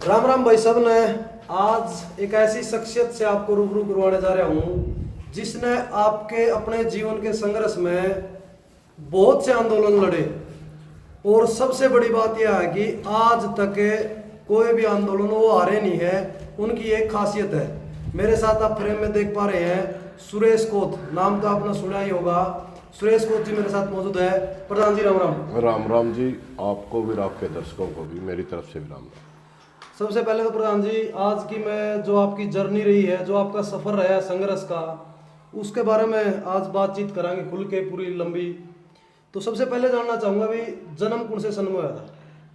राम राम भाई सब ने। आज एक ऐसी शख्सियत से आपको रूबरू करवाने जा रहा हूँ जिसने आपके अपने जीवन के संघर्ष में बहुत से आंदोलन लड़े। और सबसे बड़ी बात यह है कि आज तक कोई भी आंदोलन वो हारे नहीं है। उनकी एक खासियत है। मेरे साथ आप फ्रेम में देख पा रहे हैं सुरेश कोत, नाम तो आपने सुना ही होगा। सुरेश कोत जी मेरे साथ मौजूद है। प्रधान जी राम राम। राम राम जी, आपको भी, आपके दर्शकों को भी मेरी तरफ से भी राम राम। सबसे पहले तो प्रधान जी, आज की मैं जो आपकी जर्नी रही है, जो आपका सफर रहा है संघर्ष का, उसके बारे में आज बातचीत करांगे खुल के पूरी लंबी। तो सबसे पहले जानना चाहूंगा भी, जन्म कौन से सन में हुआ था?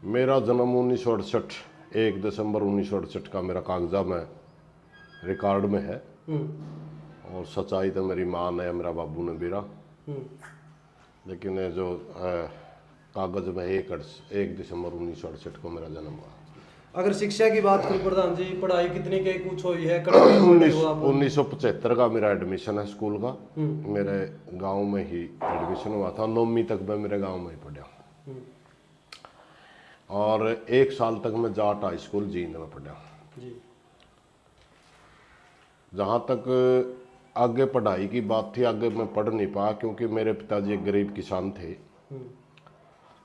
मेरा जन्म 1968 1 दिसंबर 1968 का मेरा कागजा में रिकॉर्ड में है। और सच्चाई तो मेरी माँ ने, मेरा बाबू ने बेरा, लेकिन ये जो कागज में 1 दिसंबर 1968 को मेरा जन्म हुआ। अगर शिक्षा की बात करूं प्रधान जी, पढ़ाई कितनी के कुछ हुई है? 1975 का मेरा एडमिशन है स्कूल का। मेरे गांव में ही एडमिशन हुआ था। 9वीं तक मैं मेरे गांव में ही पढ़ा। और 1 साल तक मैं जाट हाई स्कूल जींद में पढ़ा। जहाँ तक आगे पढ़ाई की बात थी, आगे मैं पढ़ नहीं पाया क्योंकि मेरे पिताजी एक गरीब किसान थे।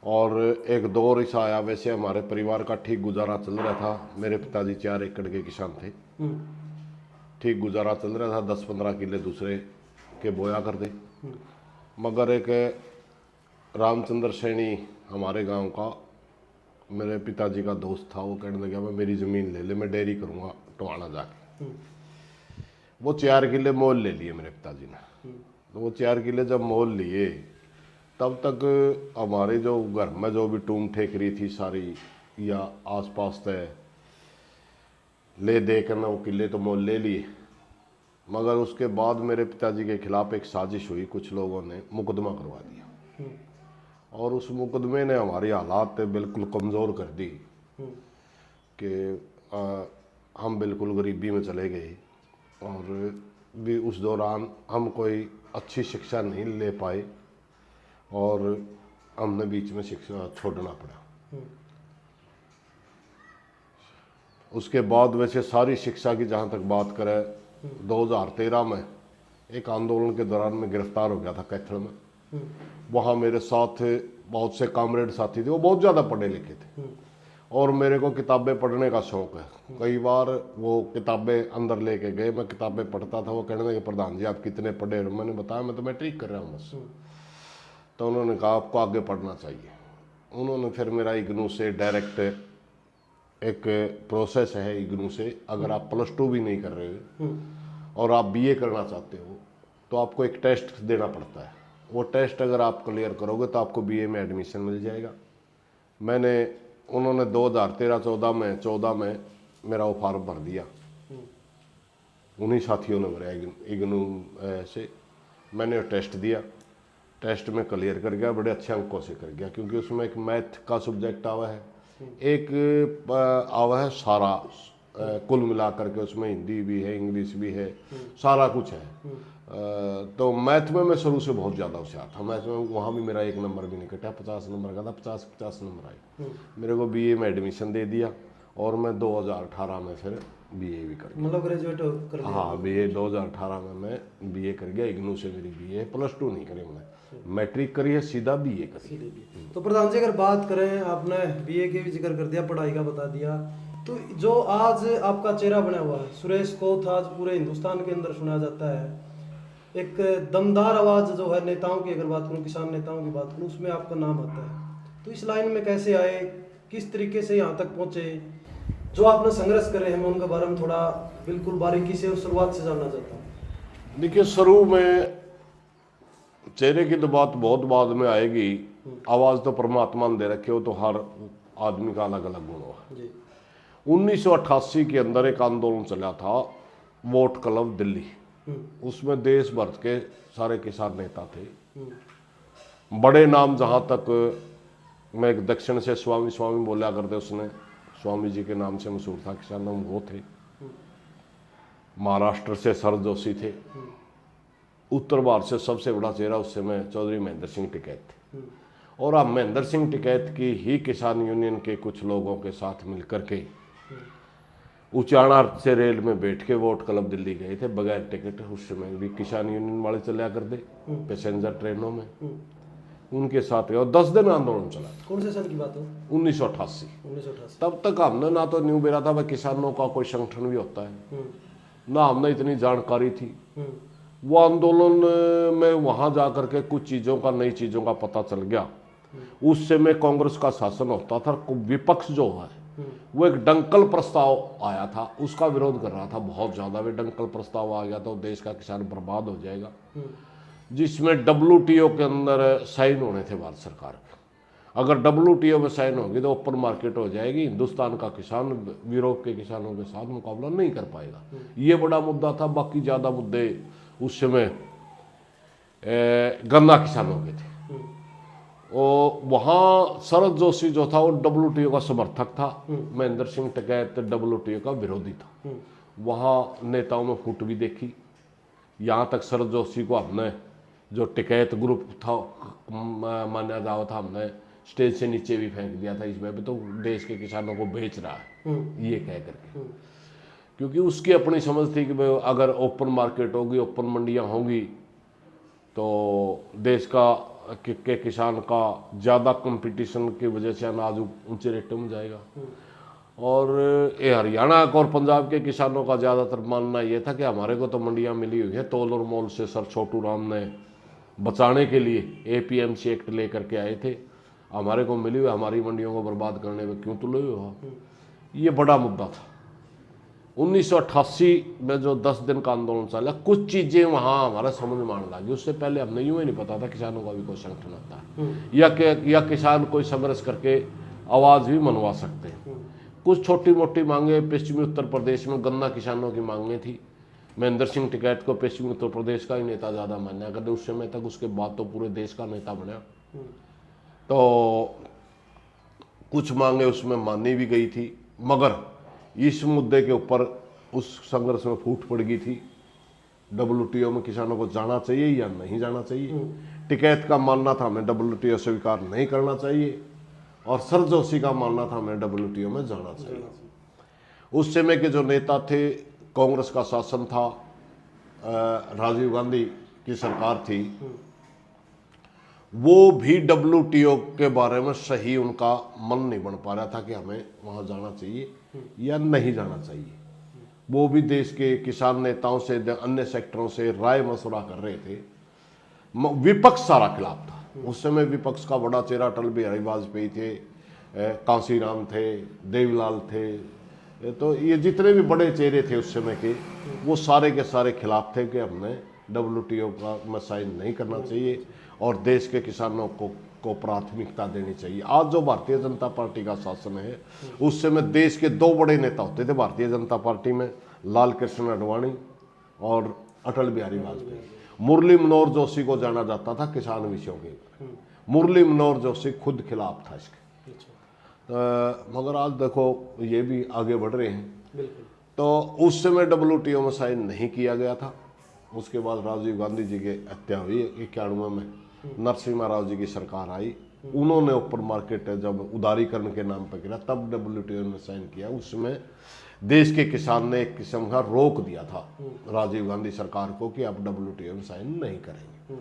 और एक दौर ऐसा आया, वैसे हमारे परिवार का ठीक गुजारा चल रहा था। मेरे पिताजी 4 एकड़ के किसान थे। ठीक गुजारा चल रहा था। 10-15 किले दूसरे के बोया कर दे। मगर एक रामचंद्र सैनी हमारे गांव का मेरे पिताजी का दोस्त था। वो कहने लगा, मैं मेरी ज़मीन ले ले, मैं डेयरी करूँगा टोहाना जाके। वो 4 किले मोल ले लिए मेरे पिताजी ने। तो वो 4 किले जब मोल लिए, तब तक हमारे जो घर में जो भी टूम ठेकरी थी सारी, या आसपास तय ले दे कर ना वो किले तो मोल ले लिए। मगर उसके बाद मेरे पिताजी के खिलाफ एक साजिश हुई। कुछ लोगों ने मुकदमा करवा दिया। और उस मुकदमे ने हमारी हालात बिल्कुल कमज़ोर कर दी कि हम बिल्कुल गरीबी में चले गए। और भी उस दौरान हम कोई अच्छी शिक्षा नहीं ले पाए और हमने बीच में शिक्षा छोड़ना पड़ा। उसके बाद वैसे सारी शिक्षा की जहाँ तक बात करें, 2013 में एक आंदोलन के दौरान मैं गिरफ्तार हो गया था कैथल में। वहाँ मेरे साथ बहुत से कामरेड साथी थे। वो बहुत ज़्यादा पढ़े लिखे थे और मेरे को किताबें पढ़ने का शौक़ है। कई बार वो किताबें अंदर लेके गए, मैं किताबें पढ़ता था। वो कहने लगे, प्रधान जी आप कितने पढ़े? मैंने बताया, मैं तो मैट्रिक कर रहा हूँ बस। तो उन्होंने कहा, आपको आगे पढ़ना चाहिए। उन्होंने फिर मेरा इग्नू से डायरेक्ट, एक प्रोसेस है इग्नू से, अगर आप +2 भी नहीं कर रहे हो और आप BA करना चाहते हो तो आपको एक टेस्ट देना पड़ता है। वो टेस्ट अगर आप क्लियर करोगे तो आपको BA में एडमिशन मिल जाएगा। उन्होंने 2013-14 में मेरा वो फार्म भर दिया। उन्हीं साथियों ने भरा इग्नू से। मैंने वो टेस्ट दिया। टेस्ट में क्लियर कर गया, बड़े अच्छे अंकों से कर गया, क्योंकि उसमें एक मैथ का सब्जेक्ट आवा है, एक आवा है सारा, कुल मिला करके उसमें हिंदी भी है, इंग्लिश भी है, सारा कुछ है। तो मैथ में मैं शुरू से बहुत ज़्यादा होशियार था। मैथ में वहाँ भी मेरा 1 नंबर भी नहीं कटा। 50 नंबर का था, 50 नंबर आए। मेरे को BA में एडमिशन दे दिया और मैं 2018 में फिर BA भी कर गया। मतलब ग्रेजुएट कर लिया? हाँ, BA 2018 में मैं BA कर गया। इग्नू से मेरी BA, +2 नहीं करी मैंने, मैट्रिक करी है, सीधा BA करी। तो प्रधान जी अगर बात करें, आपने BA के भी जिक्र कर दिया, पढ़ाई का बता दिया, तो जो आज आपका चेहरा बना हुआ है सुरेश कोत, आज पूरे हिंदुस्तान के अंदर सुना जाता है। एक दमदार आवाज़ जो है नेताओं की, अगर बात करूँ किसान नेताओं की बात करूँ, उसमें आपका नाम आता है। तो इस लाइन में कैसे आए, किस तरीके से यहाँ तक पहुँचे, जो आपने संघर्ष करे हैं, मैं उनके बारे में थोड़ा बिल्कुल बारीकी से और शुरुआत से जानना चाहता हूँ। देखिए, शुरू में चेहरे की तो बात बहुत बाद में आएगी। आवाज़ तो परमात्मा ने दे रखे हो, तो हर आदमी का अलग अलग गुण हो। 1988 के अंदर एक आंदोलन चला था, वोट क्लब दिल्ली। उसमें देश भर के सारे किसान नेता थे, बड़े नाम। जहाँ तक मैं एक दक्षिण से स्वामी बोला करते, उसने स्वामी जी के नाम से मशहूर था किसान, वो थे। महाराष्ट्र से शरद जोशी थे। उत्तर भारत से सबसे बड़ा चेहरा उस समय चौधरी महेंद्र सिंह टिकैत थे। और अब महेंद्र सिंह टिकैत की ही किसान यूनियन के कुछ लोगों के साथ मिलकर के उचाना से रेल में बैठ के वोट क्लब दिल्ली गए थे बगैर टिकट। उस समय भी किसान यूनियन वाले चला करते पैसेंजर ट्रेनों में, उनके साथ गए और 10 दिन आंदोलन चला। कौन से साल की बात हो? 1988। 1988। तब तक हमने ना तो न्यू बेरा था वह किसानों का कोई संगठन भी होता है, ना हमने इतनी जानकारी थी। वो आंदोलन में वहां जाकर के कुछ चीजों का, नई चीजों का पता चल गया। उस समय कांग्रेस का शासन होता था, विपक्ष जो है वो एक डंकल प्रस्ताव आया था, उसका विरोध कर रहा था बहुत ज्यादा। वे डंकल प्रस्ताव आ गया तो देश का किसान बर्बाद हो जाएगा, जिसमें WTO के अंदर साइन होने थे भारत सरकार के। अगर WTO में साइन होगी तो ओपन मार्केट हो जाएगी, हिंदुस्तान का किसान यूरोप के किसानों के साथ मुकाबला नहीं कर पाएगा। ये बड़ा मुद्दा था। बाकी ज्यादा मुद्दे उस समय गन्ना किसानों के थे। और वहाँ शरद जोशी जो था वो WTO का समर्थक था, महेंद्र सिंह टिकैत WTO का विरोधी था। वहाँ नेताओं में फूट भी देखी। यहाँ तक शरद जोशी को हमने, जो टिकैत ग्रुप था माना जाओ था, हमने स्टेज से नीचे भी फेंक दिया था। इसमें भी तो देश के किसानों को बेच रहा है ये कह करके, क्योंकि उसकी अपनी समझ थी कि अगर ओपन मार्केट होगी, ओपन मंडियाँ होंगी तो देश का के किसान का ज़्यादा कंपटीशन की वजह से अनाज ऊंचे रेटों में जाएगा। और ये हरियाणा और पंजाब के किसानों का ज़्यादातर मानना ये था कि हमारे को तो मंडियाँ मिली हुई है, तोल और मोल से सर छोटू राम ने बचाने के लिए APMC एक्ट लेकर के आए थे, हमारे को मिली हुई, हमारी मंडियों को बर्बाद करने में क्यों तुले हुए हो। ये बड़ा मुद्दा था। 1988 में जो 10 दिन का आंदोलन चला, कुछ चीज़ें वहाँ हमारा समझ में आने लगी। उससे पहले हमने यूँ ही नहीं पता था किसानों का भी कोई संगठन होता है, या किसान कोई संघर्ष करके आवाज़ भी मनवा सकते हैं। कुछ छोटी मोटी मांगे पश्चिमी उत्तर प्रदेश में गन्ना किसानों की मांगें थी। महेंद्र सिंह टिकैत को पश्चिमी उत्तर प्रदेश का ही नेता ज़्यादा माना करते उस समय तक, उसके बाद तो पूरे देश का नेता बना। तो कुछ मांगे उसमें मानी भी गई थी, मगर इस मुद्दे के ऊपर उस संघर्ष में फूट पड़ गई थी। WTO में किसानों को जाना चाहिए या नहीं जाना चाहिए। टिकैत का मानना था हमें WTO स्वीकार नहीं करना चाहिए, और शरद जोशी का मानना था हमें WTO में जाना चाहिए। उस समय के जो नेता थे, कांग्रेस का शासन था, राजीव गांधी की सरकार थी, वो भी WTO के बारे में सही उनका मन नहीं बन पा रहा था कि हमें वहाँ जाना चाहिए या नहीं जाना चाहिए। वो भी देश के किसान नेताओं से, अन्य सेक्टरों से राय मशवरा कर रहे थे। विपक्ष सारा खिलाफ था। उस समय विपक्ष का बड़ा चेहरा अटल बिहारी वाजपेयी थे, कांसीराम थे, देवीलाल थे, तो ये जितने भी बड़े चेहरे थे उस समय के, वो सारे के सारे खिलाफ थे कि हमने WTO का में साइन नहीं करना चाहिए और देश के किसानों को प्राथमिकता देनी चाहिए। आज जो भारतीय जनता पार्टी का शासन है, उस समय देश के 2 बड़े नेता होते थे भारतीय जनता पार्टी में, लाल कृष्ण आडवाणी और अटल बिहारी वाजपेयी। मुरली मनोहर जोशी को जाना जाता था किसान विषयों के। मुरली मनोहर जोशी खुद खिलाफ था इसके। मगर आज देखो ये भी आगे बढ़ रहे हैं। तो उस समय WTO में साइन नहीं किया गया था। उसके बाद राजीव गांधी जी की हत्या हुई 91 में, नरसिम्हा राव जी की सरकार आई, उन्होंने ओपन मार्केट जब उदारीकरण के नाम पर किया तब WTO ने साइन किया। उसमें देश के किसान ने एक किस्म का रोक दिया था राजीव गांधी सरकार को कि आप WTO में साइन नहीं करेंगे।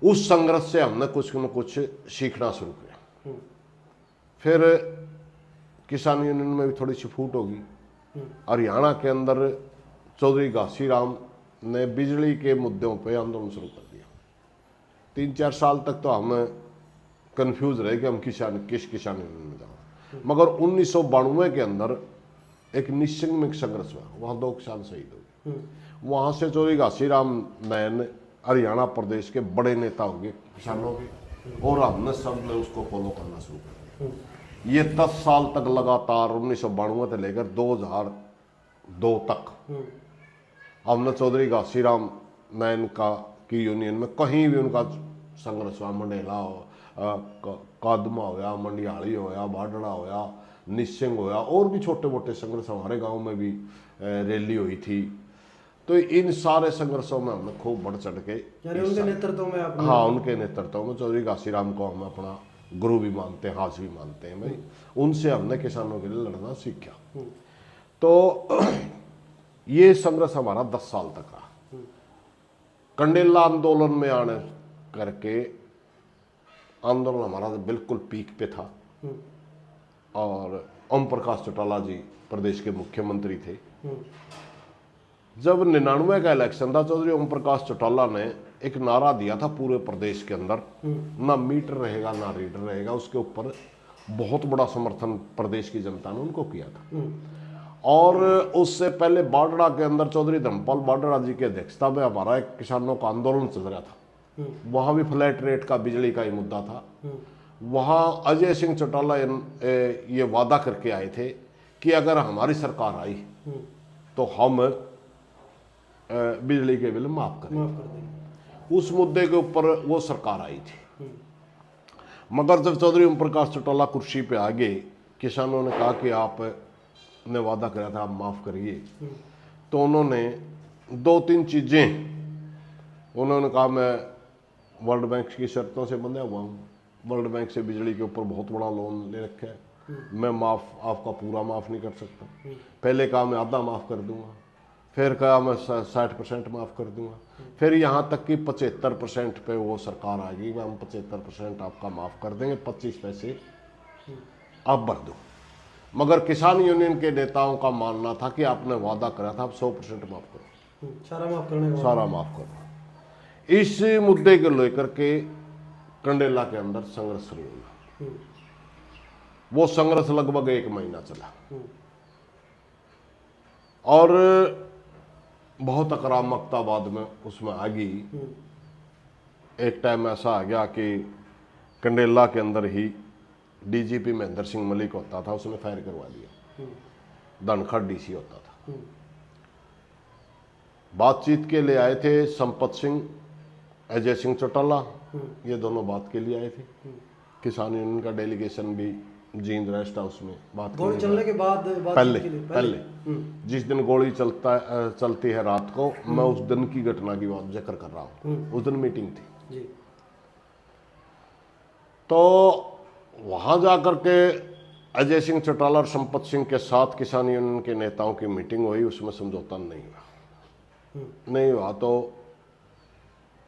उस संघर्ष से हमने कुछ न कुछ सीखना शुरू किया। फिर किसान यूनियन में भी थोड़ी सी फूट होगी। हरियाणा के अंदर चौधरी घासीराम ने बिजली के मुद्दों पे आंदोलन शुरू कर दिया। 3-4 साल तक तो हम कंफ्यूज रहे कि हम किस किसान यूनियन में जाओ। मगर 1992 के अंदर एक निस्संग संघर्ष हुआ, वहाँ 2 किसान शहीद हो गए। वहाँ से चौधरी घासीराम नैन हरियाणा प्रदेश के बड़े नेता हो गए किसानों के, और हमने सब ने उसको फॉलो करना शुरू कर दिया। ये 10 साल तक लगातार 1992 से लेकर 2002 तक हमने चौधरी घासीराम नैन की यूनियन में कहीं भी उनका संघर्ष हुआ, मंडेला हो, कादमा होया, मंडियाली होया, बाडड़ा होया, निस्संग होया, और भी छोटे मोटे संघर्ष हमारे गांव में भी रैली हुई थी। तो इन सारे संघर्षों में हमने खूब बढ़ चढ़ के, यानी उनके नेतृत्व में आप? हाँ, उनके नेतृत्व में चौधरी घासीराम को हम अपना गुरु भी मानते हैं, हाथ भी मानते हैं भाई। उनसे हमने किसानों के लिए लड़ना सीखा। तो ये संघर्ष हमारा 10 साल तक रहा। कंडेला आंदोलन में आने करके आंदोलन हमारा बिल्कुल पीक पे था और ओम प्रकाश चौटाला जी प्रदेश के मुख्यमंत्री थे। जब 99 का इलेक्शन था, चौधरी ओम प्रकाश चौटाला ने एक नारा दिया था पूरे प्रदेश के अंदर, ना मीटर रहेगा ना रीडर रहेगा। उसके ऊपर बहुत बड़ा समर्थन प्रदेश की जनता ने उनको किया था। और उससे पहले बाडड़ा के अंदर चौधरी धर्मपाल बाडड़ा जी की अध्यक्षता में हमारा एक किसानों का आंदोलन चल रहा था। वहां भी फ्लैट रेट का बिजली का ही मुद्दा था। वहां अजय सिंह चौटाला ये वादा करके आए थे कि अगर हमारी सरकार आई तो हम बिजली के बिल माफ करेंगे। उस मुद्दे के ऊपर वो सरकार आई थी। मगर जब चौधरी ओम प्रकाश चौटाला कुर्सी पे आ गए, किसानों ने कहा कि आपने वादा करा था आप माफ करिए, तो उन्होंने 2-3 चीजें उन्होंने कहा, मैं वर्ल्ड बैंक की शर्तों से बंधा हुआ हूँ, वर्ल्ड बैंक से बिजली के ऊपर बहुत बड़ा लोन ले रखा है, मैं आपका पूरा माफ नहीं कर सकता। पहले कहा मैं आधा माफ कर दूंगा, फिर कहा मैं 60% माफ कर दूंगा, फिर यहाँ तक कि 75% पे वो सरकार आ गई, हम 75% आपका माफ कर देंगे, 25 पैसे आप भर दो। मगर किसान यूनियन के नेताओं का मानना था कि आपने वादा करा था आप 100% माफ करो, सारा माफ करो। इस मुद्दे को लेकर के कंडेला के अंदर संघर्ष शुरू हुआ। वो संघर्ष लगभग 1 महीना चला और बहुत आक्रामकता बाद में उसमें आ गई। एक टाइम ऐसा आ गया कि कंडेला के अंदर ही डीजीपी महेंद्र सिंह मलिक होता था, उसने फायर करवा दिया। धनखड़ डीसी होता था। बातचीत के लिए आए थे संपत सिंह, अजय सिंह चौटाला, ये दोनों बात के लिए आए थे। किसान यूनियन का डेलीगेशन भी जींद रेस्ट हाउस में बात गोली चलने के बाद पहले जिस दिन गोली चलती है रात को, मैं उस दिन की घटना की बात जिक्र कर रहा हूँ। उस दिन मीटिंग थी जी। तो वहां जाकर के अजय सिंह चौटाला और संपत सिंह के साथ किसान यूनियन के नेताओं की मीटिंग हुई। उसमें समझौता नहीं हुआ तो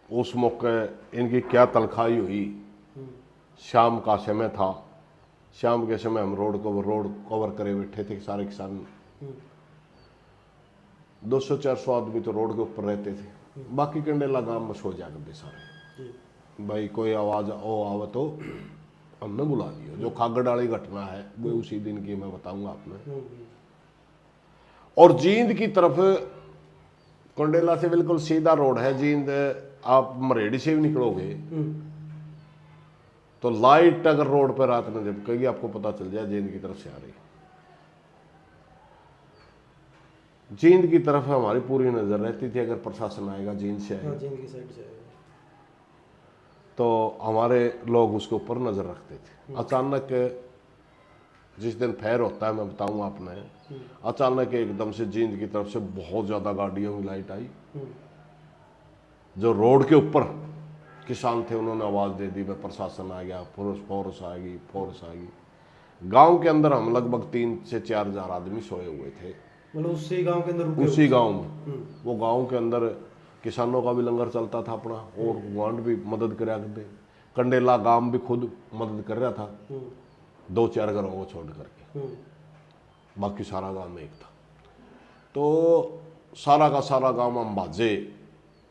उस मौके इनकी क्या तनख्वाही हुई। शाम का समय था, शाम के समय हम रोड कवर करे बैठे थे सारे किसान। 200-400 आदमी तो रोड के ऊपर रहते थे, बाकी कंडेला गांव में सो जाकर सारे। भाई कोई आवाज आवे तो हमने बुला दिया। जो खागड़ वाली घटना है वो उसी दिन की मैं बताऊंगा आपने। और जींद की तरफ कंडेला से बिल्कुल सीधा रोड है। जींद आप मरेड़ी से भी निकलोगे तो लाइट अगर रोड पर रात में झपकेगी आपको पता चल जाए जींद की तरफ से आ रही। जींद की तरफ हमारी पूरी नजर रहती थी। अगर प्रशासन आएगा जींद से आएगा, जींद की साइड से आएगा, तो हमारे लोग उसके ऊपर नजर रखते थे। अचानक जिस दिन फायर होता है मैं बताऊंगा आपने, अचानक एकदम से जींद की तरफ से बहुत ज्यादा गाड़ियों की लाइट आई। जो रोड के ऊपर किसान थे उन्होंने आवाज दे दी, मैं प्रशासन आ गया, फोर्स आ गई। गांव के अंदर हम लगभग 3 से 4 हजार आदमी सोए हुए थे। मतलब उसी गांव के अंदर, उसी गांव में। वो गांव के अंदर किसानों का भी लंगर चलता था अपना, और वांड भी मदद कराया करते। कंडेला गांव भी खुद मदद कर रहा था 2-4 घरों को छोड़ करके, बाकी सारा गांव में एक था। तो सारा का सारा गांव हम भाजे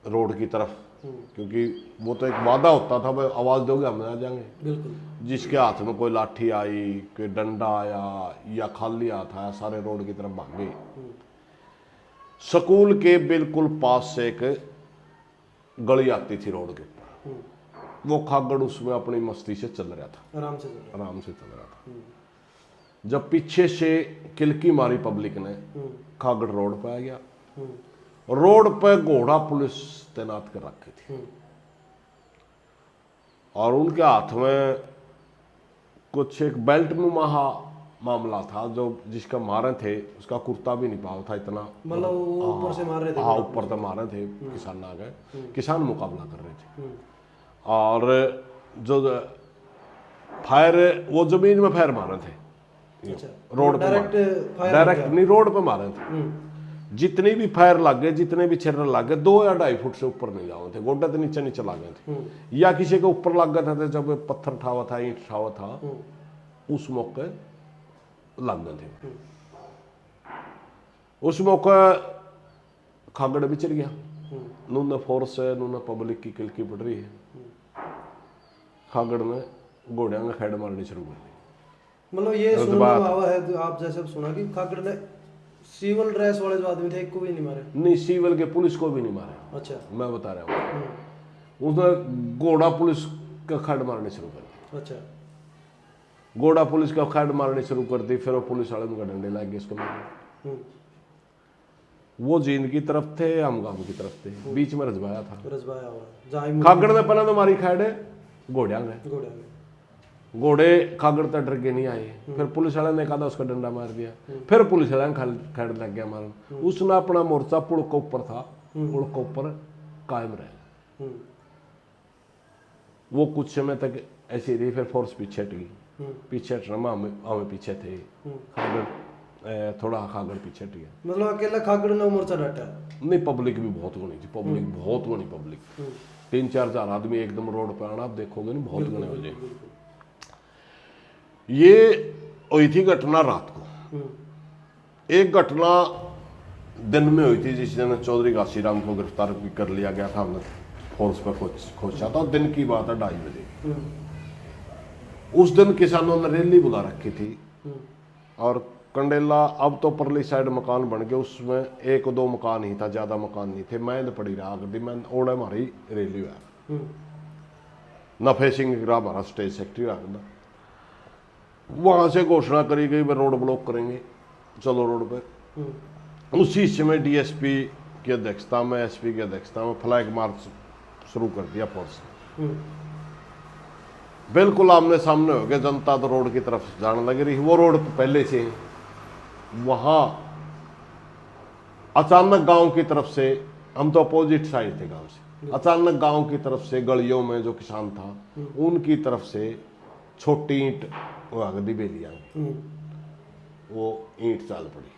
रोड की तरफ, क्योंकि वो तो एक वादा होता था, भाई आवाज दोगे हम आ जाएंगे। बिल्कुल। जिसके हाथ में कोई लाठी आई, कोई डंडा आया या खाली हाथ आया, सारे रोड की तरफ भागे। स्कूल के बिल्कुल पास से एक गली आती थी रोड के ऊपर, वो खागड़ उसमें अपनी मस्ती से चल रहा था, आराम से चल रहा था। जब पीछे से किलकी मारी पब्लिक ने, खागड़ रोड पे आ गया। रोड पे घोड़ा पुलिस तैनात कर रखी थी और उनके हाथ में कुछ एक बेल्ट नुमा मामला था। जो जिसका मारे थे उसका कुर्ता भी नहीं पाया था इतना, मतलब ऊपर से मार रहे थे। हाँ, ऊपर से मारे थे। किसान आ गए, किसान मुकाबला कर रहे थे। और जो फायर, वो जमीन में फायर मारे थे अच्छा, रोड पे डायरेक्ट फायर डायरेक्ट नहीं, रोड पे मारे थे। जितनी भी फायर लग गए, जितने भी छिर्र लग गए, 2 या 2.5 फुट से ऊपर नहीं जाओ थे, गोड्डे तो नीचे नीचे लग गए थे, या किसी के ऊपर लग गए थे जब पत्थर ठावा था, ईंट ठावा था, उस मौके लग गए थे। उस मौके खागड़ भी चल गया, नूना फोर्स है, नूना पब्लिक की किलकी पड़ रही है, खागड़ ने घोड़िया में खेड़ मारनी शुरू कर दी। मतलब ये सुनने में आवा है तो आप जैसे सुना कि खागड़ ने सिविल ड्रेस वाले जो आदमी थे एक को भी नहीं मारे? नहीं, सिविल के पुलिस को भी नहीं मारा। अच्छा, मैं बता रहा हूँ, उसने घोड़ा पुलिस का खड़ मारने शुरू कर दी। अच्छा, घोड़ा पुलिस का खड़ मारने शुरू कर दी, फिर वो पुलिस वाले उनका डंडे लग गए इसको मारने। वो जींद की तरफ थे, हम गांव की तरफ थे, बीच में रजवाया था। रजवाया हुआ जहाँ खागड़ ने पहले तो मारी खैड़ घोड़िया गए, घोड़े में। घोड़े खागड़ तक डर के नहीं आए, फिर पुलिस वाले ने कहा उसका डंडा मार दिया, फिर पुलिस वाले खैड़ लग गया मारन। उसने अपना मोर्चा पुल के ऊपर था, पुल के ऊपर कायम रहे। वो कुछ समय तक ऐसी रही, फिर फोर्स पीछे हट गई, पीछे हटना हमें पीछे थे, खागड़ थोड़ा खागड़ पीछे हट गया। मतलब अकेला खागड़ ने मोर्चा डाटा? नहीं, पब्लिक भी बहुत घनी थी, पब्लिक बहुत घनी पब्लिक, 3-4 हजार आदमी एकदम रोड पे आना, आप देखोगे नहीं, बहुत घने हो जाए। ये हुई थी घटना रात को। एक घटना दिन में हुई थी, जिस दिन चौधरी घासीराम को गिरफ्तार भी कर लिया गया था, हमने फोर्स पर खोजा था, दिन की बात है 2:30 बजे। उस दिन किसानों ने रैली बुला रखी थी, और कंडेला अब तो परली साइड मकान बन गए, उसमें 1-2 मकान ही था, ज्यादा मकान नहीं थे। मैं पड़ी रहा कर मैं ओढ़े हमारी रैली हुआ नफे सिंह ग्राम हमारा स्टेट सेक्रेटरी रहा, वहां से घोषणा करी गई वे रोड ब्लॉक करेंगे, चलो रोड पे। उसी समय डीएसपी की अध्यक्षता में, एसपी की अध्यक्षता में फ्लैग मार्च शुरू कर दिया फोर्स। बिल्कुल आमने सामने हो गए, जनता तो रोड की तरफ जाने लग रही, वो रोड पहले से। वहां अचानक गांव की तरफ से, हम तो अपोजिट साइड थे गांव से, अचानक गांव की तरफ से गलियों में जो किसान था उनकी तरफ से छोटी ईंट बेलिया, वो ईंट चाल पड़ी,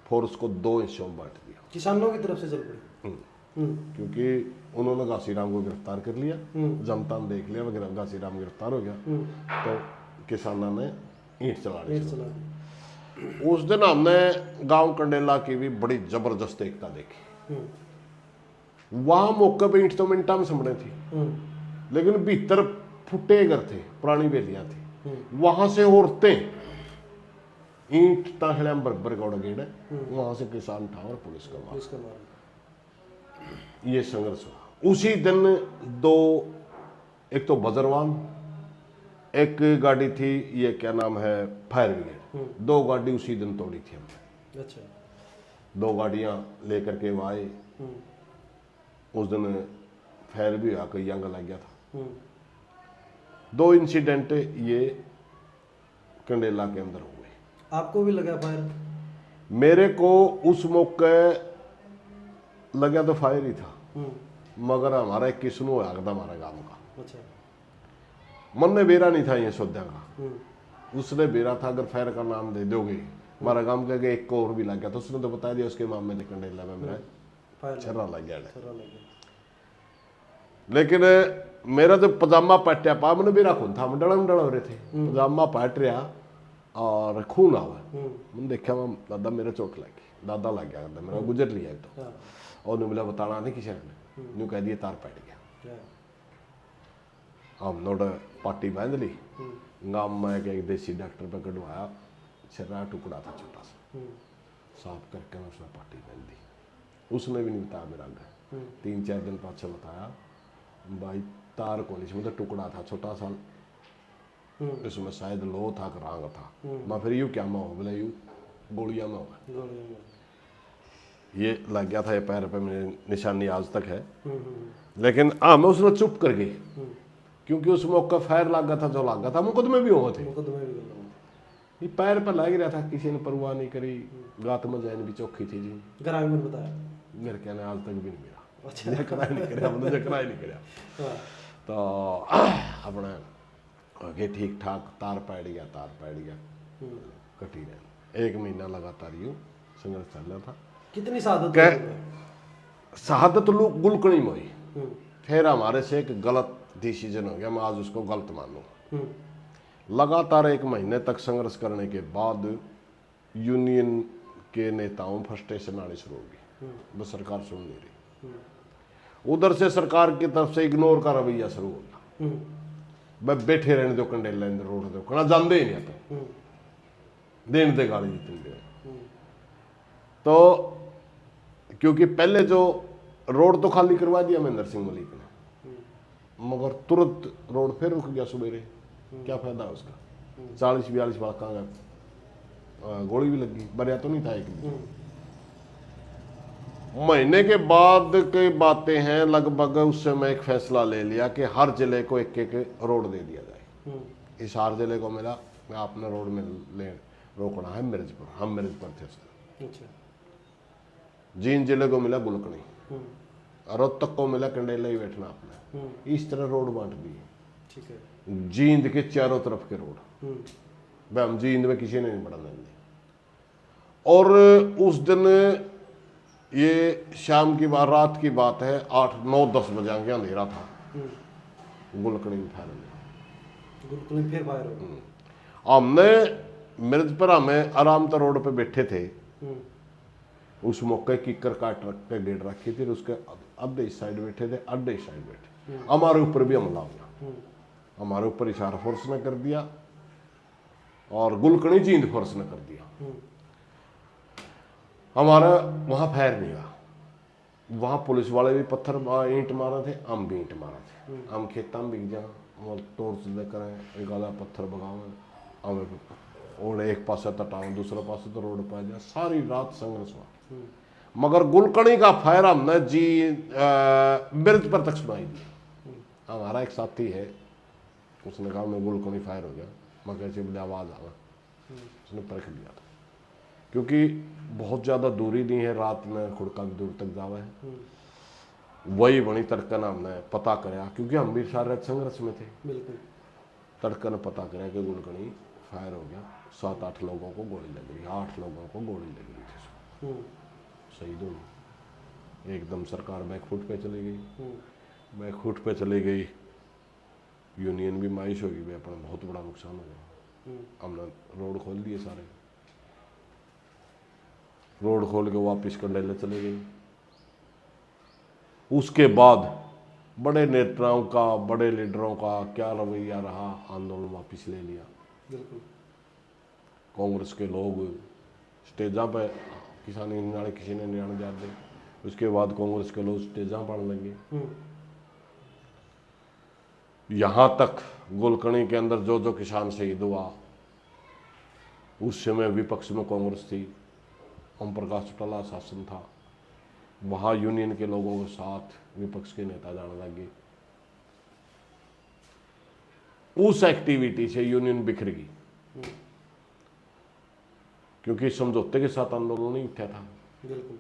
फोर्स को 2 हिस्सों में बांट दिया। किसानों की तरफ से चल पड़ी? क्योंकि उन्होंने घासीराम को गिरफ्तार कर लिया, जनता ने देख लिया वगैरह, घासीराम गिरफ्तार हो गया, तो किसानों ने ईंट चला दी। उस दिन हमने गांव कंडेला की भी बड़ी जबरदस्त एकता देखी। वहां मौके पे ईंट तो मिनटा में समड़े थी, लेकिन भीतर फुटे घर थे, पुरानी बेलियां थी, वहां से औरतें ईंट ताहले बरबर गौड़ गेड़, वहां से किसान था और पुलिस का मार। ये संघर्ष हुआ उसी दिन। 2, एक तो बजरवान, एक गाड़ी थी, ये क्या नाम है, फायर ब्रिगेड, 2 गाड़ी उसी दिन तोड़ी थी हमने। अच्छा, 2 गाड़ियां लेकर के वो आए। उस दिन फायर भी हुआ, कई अंग लग गया था। 2 इंसिडेंट ये कंडेला के अंदर हुए। आपको भी लगा फायर? मेरे को उस मौके लगा तो फायर ही था, मगर हमारा एक किस्नू हुआ था हमारा गांव का। अच्छा, मन में बेरा नहीं था ये सोचा का, उसने बेरा था अगर फायर का नाम दे दोगे, हमारा गांव का एक को और भी लग गया, तो उसने तो बता दिया उसके मामले में कंडेला में मेरा छर्रा लग गया। लेकिन मेरा जो पजामा पट्या पा, मैंने बेरा खून था, मैं डड़ा हो रहे थे, पजामा पट रहा और खून आवा, मैंने देखा मैं दादा मेरे चोट लगी, दादा लग गया, मेरा गुजर लिया तो, और मिला बताना नहीं किसी ने, यूँ कह दिया तार पट गया। हम नोट पार्टी बांध ली, गांव में एक देसी डॉक्टर पे कटवाया, छर्रा टुकड़ा था छोटा सा, साफ करके मैं उसने पार्टी बांध दी। उसने भी नहीं बताया मेरा घर, 3-4 दिन पाछे बताया भाई तार को नहीं, मतलब टुकड़ा था छोटा सा, इसमें शायद लो था, रांग था। मैं फिर यूँ क्या मैं हो बोला, यूँ गोलियां में होगा, ये लग गया था ये पैर पे, मेरी निशानी आज तक है। लेकिन हाँ, मैं उसने चुप कर गई, क्योंकि उस मौका फायर लगा था, जो लगा था मुकदमे भी हुए थे, ये पैर पर लग रहा था, किसी ने परवाह नहीं करी, गात में जैन भी चौखी थी जी। ग्रामीण बताया मेरे कहने आज तक भी नहीं मिला। अच्छा, जकरा ही नहीं कराया, मतलब जकरा ही नहीं कराया। तो अपने आगे ठीक ठाक तार पैड़ गया, तार पैड़ गया, कटी रहे। 1 महीना लगातार यूँ संघर्ष चल रहा था। कितनी शहादत क्या हुई है? शहादत गुलकणी में हुई। हम्म, फिर हमारे से एक गलत डिसीजन हो गया, मैं आज उसको गलत मानूँ। हम्म, लगातार 1 महीने तक संघर्ष करने के बाद यूनियन के नेताओं फ्रस्ट्रेशन आनी शुरू होगी, बस सरकार सुन नहीं रही। उधर से सरकार की तरफ से इग्नोर का रवैया शुरू हो गया। हम्म, मैं बैठे रहने दो, कंडेला रोड दो, कहना जानते ही नहीं आता, हम्म, देन दे गाली जितनी दे। तो क्योंकि पहले जो रोड तो खाली करवा दिया महेंद्र सिंह मलिक ने, मगर तुरंत रोड फिर रुक गया सवेरे। क्या फायदा उसका? 40-42 बार कहाँ गया, गोली भी लगी, बरिया तो नहीं था एक भी। महीने के बाद की बातें हैं, लगभग उस समय एक फैसला ले लिया कि हर जिले को एक रोड दे दिया जाए। इस हर जिले को मिला, मैं आपने रोड में ले रोकना है मिर्जपुर, हम मिर्जपुर थे उस दिन। अच्छा, जींद जिले को मिला गुलकणी, रोहतक को मिला कंडेला ही बैठना आपने। इस तरह रोड बांट दी। ठीक है। जींद के चारों तरफ के रोड, हम्म, हम जींद में किसी ने नहीं बढ़ने दी। और उस दिन ये शाम की बात, रात की बात है, 8-9-10 बजे आगे अंधेरा था, गुलकणी में फायर हो गुलकुल फिर फायर हो गया। गया। हमने मिर्जपुर हमें आराम तो रोड पे बैठे थे, उस मौके कीकर काट रख के गेट रखी थी, उसके अद्धे इस साइड बैठे थे, अद्धे इस साइड बैठे। हमारे ऊपर भी हमला हो गया, हमारे ऊपर इशारा फोर्स ने कर दिया और गुलकणी जींद फोर्स ने कर दिया। हमारा वहां फायर नहीं हुआ, वहां पुलिस वाले भी पत्थर ईंट मारे थे, हम भी ईंट मारे थे। हम खेता में बिक जा टोर्च लेकर एक आधा पत्थर भगावे, हमें और एक पासे तटाऊं, दूसरे पासे तो रोड पा जा, सारी रात संघर्ष हुआ। मगर गुलकणी का फायर हमने जी मिर्ज पर तक सुनाई दी। हमारा एक साथी है, उसने कहा मैं गुलकणी फायर हो गया, मैं कैसे बोले आवाज़ आवा, उसने परख लिया था, क्योंकि बहुत ज़्यादा दूरी नहीं है, रात में खुड़का भी दूर तक जावा है। वही बनी तड़कन हमने पता कराया, क्योंकि हम भी सारे संघर्ष में थे। बिल्कुल। तड़कन पता कराया कि गुलकणी फायर हो गया, 7-8 लोगों को गोली लग गई, 8 लोगों को गोली लग गई थी, शहीद हो गए। एकदम सरकार बैकफुट पे चली गई, बैकफुट पे चली गई, यूनियन भी मायूस होगी, भी अपना बहुत बड़ा नुकसान हो गया। हमने रोड खोल दिए, सारे रोड खोल के वापिस कंडेले चले गए। उसके बाद बड़े नेताओं का, बड़े लीडरों का क्या रवैया रहा, आंदोलन वापिस ले लिया। बिल्कुल। कांग्रेस के लोग स्टेजा पे किसानी नियाने, किसी ने नियाने जा दे, उसके बाद कांग्रेस के लोग स्टेजा पढ़ने लगे। यहाँ तक गुलकणी के अंदर जो जो किसान शहीद हुआ, उस समय विपक्ष में कांग्रेस थी, ओम प्रकाश चौटाला शासन था, वहाँ यूनियन के लोगों के साथ विपक्ष के नेता जाने लगे। उस एक्टिविटी से यूनियन बिखर गई, क्योंकि समझौते के साथ आंदोलन नहीं उठा था। बिल्कुल।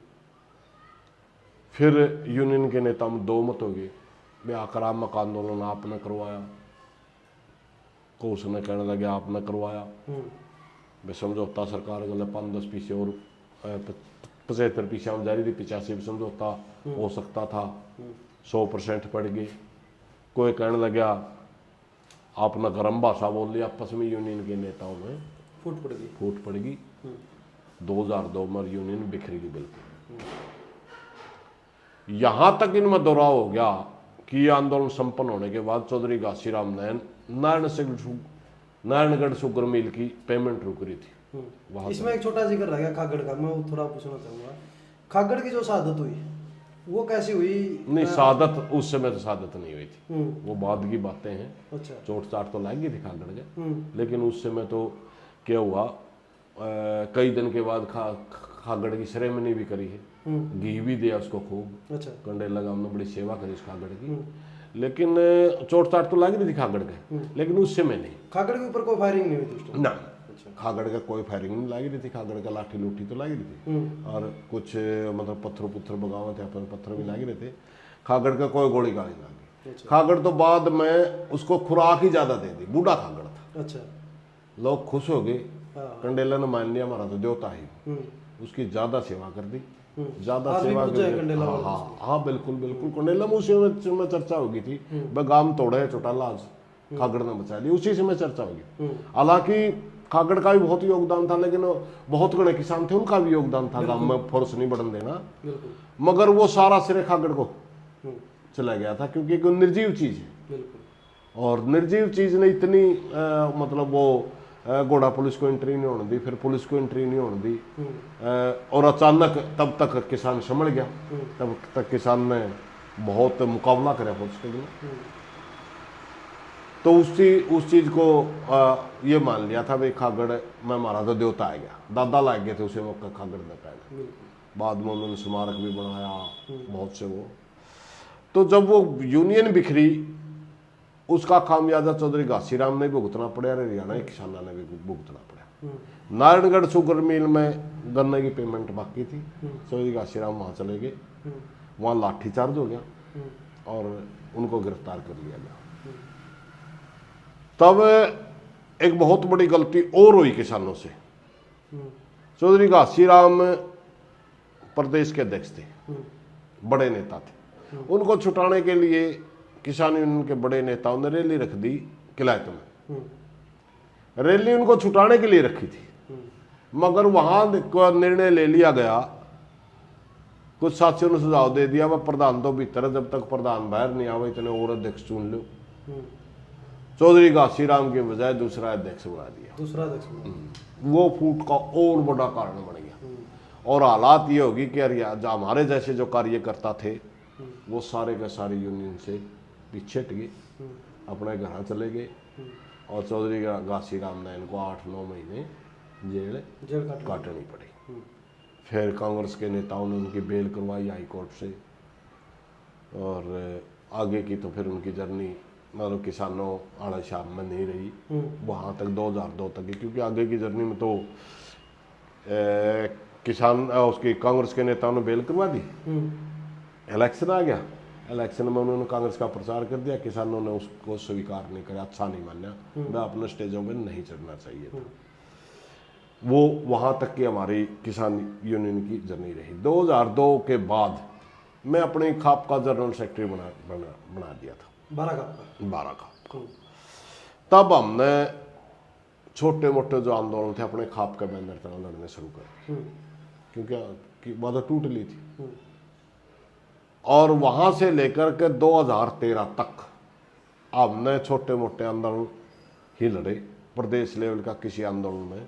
फिर यूनियन के नेता में 2 मत हो गए, आक्रामक आंदोलन आपने करवाया, को उसने कहने लगे आपने करवाया, वे समझौता सरकार गले 5-10 पैसे और 75 पैसे में जारी थी, 85 भी समझौता हो सकता था, 100% पड़ गई। कोई कहने लगा आपने गर्म भाषा बोल लिया, आपस में यूनियन के नेताओं में फूट पड़ गई। 2002 में यूनियन बिखर गई बिल्कुल। यहां तक इनमें दोहराव हो गया कि ये आंदोलन संपन्न होने के बाद चौधरी घासीराम ने नारायणगढ़ शुगर मिल की पेमेंट रुक रही थी। इसमें एक छोटा जिक्र रह गया खागड़ का, मैं वो थोड़ा पूछना चाहूंगा। खागड़ की जो शहादत हुई वो कैसी हुई? नहीं, शहादत उस समय तो शहादत नहीं हुई थी, वो बाद की बातें हैं। अच्छा। चोट चाट तो लगी थी खागड़ के, लेकिन उस समय तो क्या हुआ, कई दिन के बाद खागड़ की सेरेमनी भी करी है, घी भी दिया उसको खूब। अच्छा। कंडेला गांव ने बड़ी सेवा करी उस खागड़ की, लेकिन चोट चाट तो लगी रही थी खागड़ के, लेकिन उस समय नहीं। खागड़ के ऊपर कोई फायरिंग नहीं हुई थी उस टाइम? ना, खागड़ का कोई फायरिंग नहीं लगी रही थी, खागड़ का लाठी लूठी तो लगी रही थी, और कुछ मतलब पत्थर बगावे थे, अपन पत्थर भी लगे रहे थे। खागड़ का कोई गोली गाली ना लगी। खागड़ तो बाद में उसको खुराक ही ज्यादा दे दी, बूढ़ा खागड़ था। अच्छा। लोग खुश हो गए, हाँ। कंडेला ने मान लिया हमारा तो देवता ही, उसकी ज्यादा सेवा कर दी, ज्यादा आज भी सेवा पूजा है कर कंडेला हाँ वाले हाँ हाँ बिल्कुल बिल्कुल। कंडेला में उसी में चर्चा होगी थी, वह गांव तोड़े चौटाला आज खागड़ ने बचा ली, उसी से में चर्चा होगी। हालांकि खागड़ का भी बहुत योगदान था, लेकिन बहुत बड़े किसान थे उनका भी योगदान था, गांव में फोर्स नहीं बढ़न देना, मगर वो सारा सिरे खागड़ को चला गया था, क्योंकि एक निर्जीव चीज है, और निर्जीव चीज ने इतनी मतलब वो घोड़ा पुलिस को एंट्री नहीं होने दी, फिर पुलिस को एंट्री नहीं होने दी, और अचानक तब तक किसान संभल गया, तब तक किसान ने बहुत मुकाबला करा पुलिस के लिए, तो उस चीज को ये मान लिया था भाई खागड़ में हमारा तो देवता आ गया, दादा लाग गए थे उसे मौका खागड़ ने पहले, बाद में उन्होंने स्मारक भी बनाया बहुत से वो। तो जब वो यूनियन बिखरी, उसका खामियाजा चौधरी घासीराम ने भी भुगतना पड़ा, हरियाणा के किसानों ने भी भुगतना पड़ा। नारायणगढ़ शुगर मिल में गन्ने की पेमेंट बाकी थी, चौधरी घासीराम वहाँ चले गए, वहाँ लाठीचार्ज हो गया और उनको गिरफ्तार कर लिया गया। तब एक बहुत बड़ी गलती और हुई किसानों से। चौधरी घासीराम प्रदेश के अध्यक्ष थे, बड़े नेता थे, उनको छुटाने के लिए किसान यूनियन के बड़े नेताओं ने रैली रख दी किलायत में, रैली उनको छुटाने के लिए रखी थी, मगर वहां निर्णय ले लिया गया, कुछ साथियों ने सुझाव दे दिया वह प्रधान तो भीतर है, जब तक प्रधान बाहर नहीं आवे इतने और अध्यक्ष चुन लो। चौधरी घासीराम के बजाय दूसरा अध्यक्ष बना दिया, दूसरा अध्यक्ष वो फूट का और बड़ा कारण बन गया। और हालात ये होगी कि जो हमारे जैसे जो कार्यकर्ता थे वो सारे के सारे यूनियन से पीछे हट गए, अपने घर चले गए, और चौधरी घासीराम ने इनको 8-9 महीने जेल काटनी पड़ी। फिर कांग्रेस के नेताओं ने उनकी बेल करवाई हाई कोर्ट से, और आगे की तो फिर उनकी जर्नी मतलब किसानों आड़ा शाम में नहीं रही, वहाँ तक 2002 तक ही, क्योंकि आगे की जर्नी में तो किसान उसकी कांग्रेस के नेताओं ने बेल करवा दी, इलेक्शन आ गया, इलेक्शन में उन्होंने कांग्रेस का प्रचार कर दिया, किसानों ने उसको स्वीकार नहीं किया, अच्छा नहीं माना, वह अपने स्टेजों में नहीं चढ़ना चाहिए था। वो वहाँ तक की हमारी किसान यूनियन की जर्नी रही। 2002 के बाद मैं अपनी खाप का जनरल सेक्रेटरी बना दिया था, 12 खाप। तब हमने छोटे मोटे जो आंदोलन थे अपने खाप के बैनर पर लड़ने शुरू कर दिए, क्योंकि बाधा टूट ली थी। और वहां से लेकर के 2013 तक हमने छोटे मोटे आंदोलन ही लड़े, प्रदेश लेवल का किसी आंदोलन में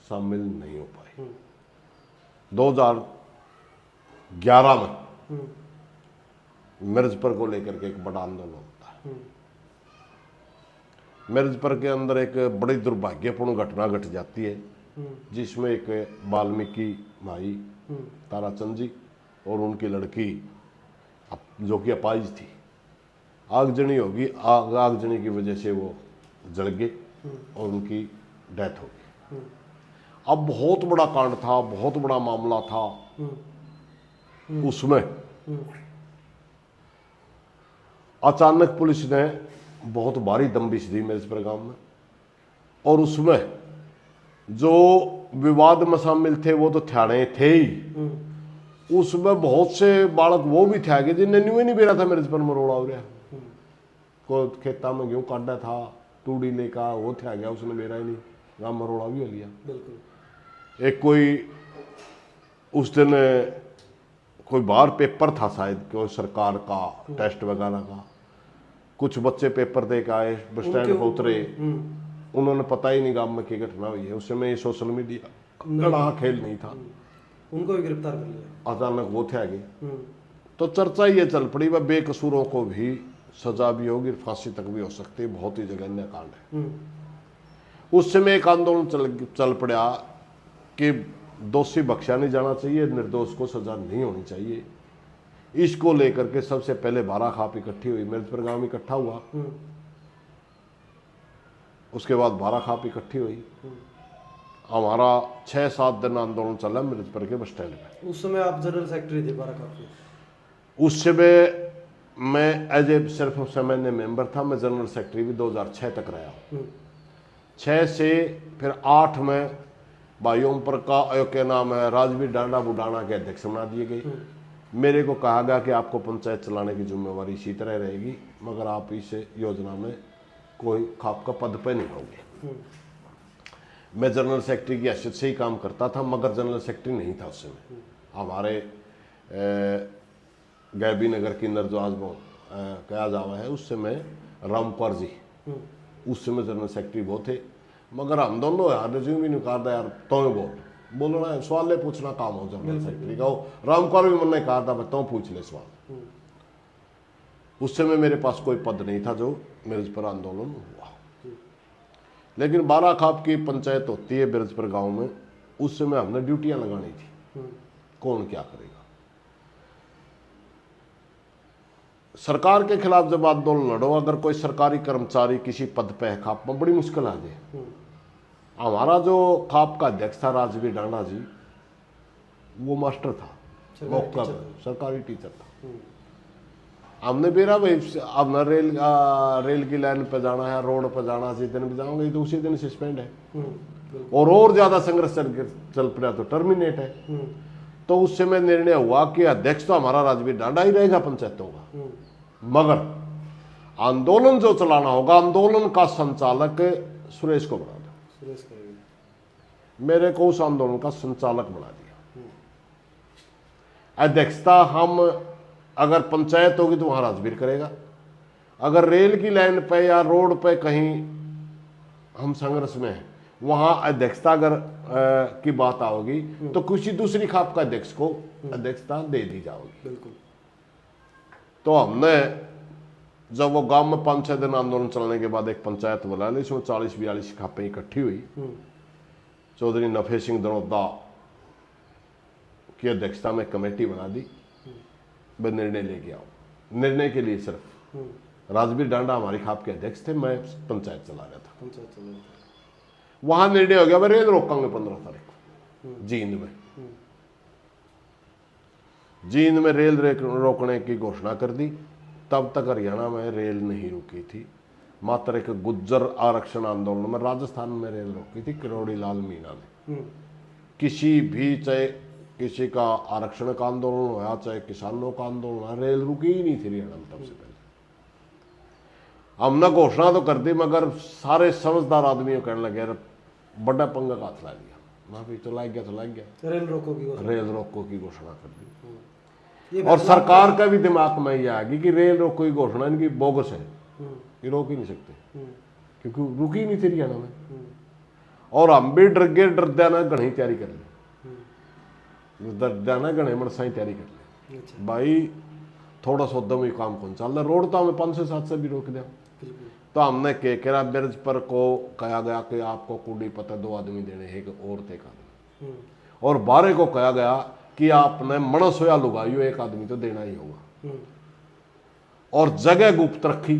शामिल नहीं हो पाए। 2011 में मिर्जपर को लेकर के एक बड़ा आंदोलन होता है। मिर्जपर के अंदर एक बड़ी दुर्भाग्यपूर्ण घटना घट जाती है, जिसमें एक वाल्मीकि भाई ताराचंद जी और उनकी लड़की जो कि अपाहिज थी, आगजनी होगी, आगजनी की वजह से वो जल गए और उनकी डेथ हो गई। अब बहुत बड़ा कांड था, बहुत बड़ा मामला था। उसमें अचानक पुलिस ने बहुत भारी दबिश दी मिर्जपुर गांव में, और उसमें जो विवाद में शामिल थे वो तो थाने थे ही, उसमें बहुत से बालक वो भी थे आगे जिन्हें न्यू ही नहीं बेरा था मिर्जपुर में रोड़ा हो रहा, को खेता में गेहूं काटा था, तूड़ी लेकर वो थे आ गया, उसने बेरा ही नहीं, गांव में रोड़ा भी हो लिया। एक कोई उस दिन कोई बाहर पेपर था शायद कोई सरकार का टेस्ट वगैरह का, कुछ बच्चे पेपर दे के आए, बस स्टैंड पर उतरे, उन्होंने पता ही नहीं गांव में क्या घटना हुई है। उस समय सोशल मीडिया बड़ा खेल नहीं था, उनको भी गिरफ्तार कर लिया, अचानक वो थे आगे। तो चर्चा ये चल पड़ी वह बेकसूरों को भी सजा भी होगी, फांसी तक भी हो सकती है, बहुत ही जघन्य कांड है। उस समय एक आंदोलन चल पड़ा कि दोषी बख्शा नहीं जाना चाहिए, निर्दोष को सजा नहीं होनी चाहिए। इसको लेकर के सबसे पहले 12 खाप इकट्ठी हुई, मिर्जपुर गांव इकट्ठा हुआ, उसके बाद 12 खाप इकट्ठी हुई। हमारा 6-7 दिन आंदोलन चला मिर्जपुर के बस स्टैंड पे। उस समय आप जनरल सेक्रेटरी थे 12 खाप के? उस समय मैं एज ए सिर्फ सामान्य मेंबर था, मैं जनरल सेक्रेटरी भी 2006 तक रहा हूँ। 6 से फिर 8 में भाई ओम प्रकाश के नाम है राजवीर डांडा बुडाना के अध्यक्ष बना दिए गए। मेरे को कहा गया कि आपको पंचायत चलाने की जिम्मेवारी इसी तरह रहेगी, मगर आप इस योजना में कोई खाप का पद पे नहीं होंगे। मैं जनरल सेक्रेटरी की हैसियत से ही काम करता था, मगर जनरल सेक्रेटरी नहीं था उस समय। हमारे गैबी नगर की अंदर जो आज कहा जावा है उस समय रामकुमार जी उस समय जनरल सेक्रेटरी वो थे, मगर हम दोनों यार रिज्यूम भी निकाल दिया यार तो बोलना है सवाल पूछना काम हो जनरल सेक्रेटरी का। रामकुमार भी मैंने कहा था तो पूछ ले सवाल। उस समय मेरे पास कोई पद नहीं था जो मेरे पर आंदोलन हुआ। लेकिन 12 खाप की पंचायत होती है बिरजपुर गांव में, उस समय हमने ड्यूटियां लगानी थी। कौन क्या करेगा। सरकार के खिलाफ जब आंदोलन लड़ो, अगर कोई सरकारी कर्मचारी किसी पद पे है खाप में, बड़ी मुश्किल आ जाए। हमारा जो खाप का अध्यक्ष था राजवीर डांडा जी, वो मास्टर था, मौका सरकारी टीचर था। हमने बेरा भाई अब रेल की लाइन पे जाना है, रोड पे जाना, जिस दिन भी जाऊंगे तो उसी दिन सस्पेंड है, और ज्यादा संघर्ष चल पड़ा तो टर्मिनेट है। तो उस समय निर्णय हुआ कि अध्यक्ष तो हमारा राजवीर डांडा ही रहेगा पंचायतों का, मगर आंदोलन जो चलाना होगा, आंदोलन का संचालक सुरेश को बना दो। मेरे को उस आंदोलन का संचालक बना दिया। अध्यक्षता हम अगर पंचायत होगी तो वहां राजवीर करेगा, अगर रेल की लाइन पे या रोड पे कहीं हम संघर्ष में हैं वहां अध्यक्षता अगर की बात आओगी तो किसी दूसरी खाप का अध्यक्ष को अध्यक्षता दे दी जाएगी। बिल्कुल। तो हमने जब वो गांव में 5-6 दिन आंदोलन चलने के बाद एक पंचायत बुला ली, इसमें 40-42 खापें इकट्ठी हुई। चौधरी नफे सिंह दनोदा की अध्यक्षता में कमेटी बना दी, वह निर्णय लेके आओ। निर्णय के लिए सिर्फ राजवीर डांडा हमारी खाप के अध्यक्ष थे, मैं पंचायत चला रहा था। वहां निर्णय हो गया भाई रेल रोकांगे 15 तारीख को जींद में। जींद में रेल रोकने की घोषणा कर दी। तब तक हरियाणा में रेल नहीं रुकी थी, मात्र एक गुज्जर आरक्षण आंदोलन में राजस्थान में रेल रोकी थी किरोड़ी लाल मीणा ने। किसी भी, चाहे किसी का आरक्षण का आंदोलन होया, चाहे किसानों का आंदोलन होया, रेल रुकी ही नहीं थी हरियाणा में तब से पहले। हमने घोषणा तो कर दी, मगर सारे समझदार आदमी कहने लगे बड़ा पंगा का हाथ ला लिया, ना भी तो लाग गया रेल रोको की घोषणा कर दी। और सरकार का भी दिमाग में यह आ गई कि रेल रोको की घोषणा इनकी बोगस है, ये रोक ही नहीं सकते, क्योंकि रुकी ही नहीं थी हरियाणा में। और हम भी डर गए, डरद्याना घनी तैयारी कर ली, डरद्याना घने मरसाई तैयारी कर ली। भाई थोड़ा सा उद्यम ही काम कौन चल रहा, रोड तो हमें 500-700 से भी रोक दिया। तो हमने केकरा बिरज पर को कहा गया कि आपको कुड़ी पता 2 आदमी देने, एक औरत एक आदमी, और 12 को कहा गया कि आपने मणस या लुगाइयो एक आदमी तो देना ही होगा। और जगह गुप्त रखी।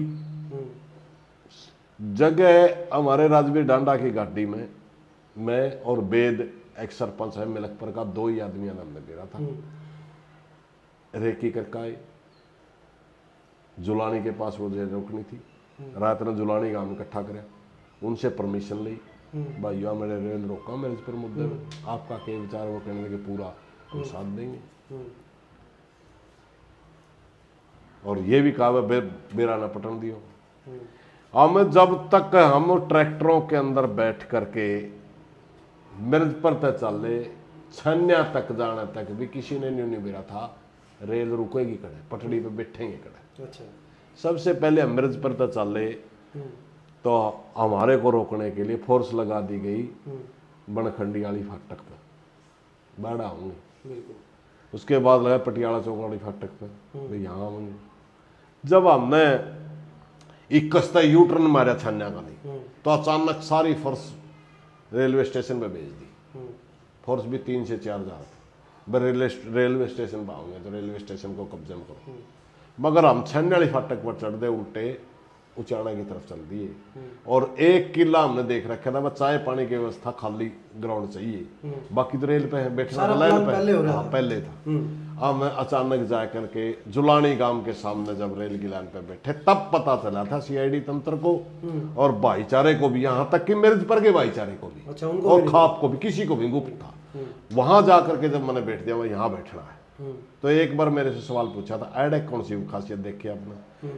जगह हमारे राजवीर डांडा की गाड़ी में मैं और वेद एक सरपंच है मिलकपुर का, 2 ही आदमी हमने दे रहा था। रेकी करके आए, जुलानी के पास वो जेल रोकनी थी, रात ने जुलानी गांव इकट्ठा कराया, उनसे परमिशन ली, भाइयों मेरे रेल रोका मेरे इस पर मुद्दे में, आपका क्या विचार। वो कहने लगे पूरा हम साथ देंगे। और ये भी कहा बेरा न पटन दियो। हम जब तक हम ट्रैक्टरों के अंदर बैठ करके मिर्ज पर तक चले, छन्या तक जाने तक भी किसी ने नहीं बेरा था रेल रुकेगी कड़े, पटड़ी पे बैठेंगे कड़े। अच्छा। सबसे पहले हम मिर्ज पर तक चले तो हमारे को रोकने के लिए फोर्स लगा दी गई बनखंडी वाली फाटक पे, बड़ा होंगे। उसके बाद लगा पटियाला चौक वाली फाटक पे, यहाँ होंगे। जब हमने 21 यू टर्न मारा छन्या का नहीं, तो अचानक सारी फोर्स रेलवे स्टेशन पे भेज दी। फोर्स भी 3 से 4 जा रहे, रेलवे स्टेशन पे आओगे तो रेलवे स्टेशन को कब्जे में करो। मगर हम छन्या वाली फाटक पर चढ़ दे उल्टे, उचाना की तरफ चल दिए। और एक किला हमने देख रखा था, बस चाय पानी की व्यवस्था, खाली ग्राउंड चाहिए, बाकी तो रेल पे बैठना सारा लाइन प्लान पे पहले हो रहा हाँ, था। पहले था। अब मैं अचानक जा करके जुलानी गांव के सामने जब रेल की लाइन पे बैठे, तब पता चला था सीआईडी तंत्र को और भाईचारे को भी, यहाँ तक कि मिर्ज पर के भाईचारे को भी, अच्छा, उनको और भी खाप को भी, किसी को भी गुप्त था। वहां जा करके जब मैंने बैठ दिया, मैं यहाँ बैठना है, तो एक बार मेरे से सवाल पूछा था, ऐड कौन सी खासियत देखी आपने?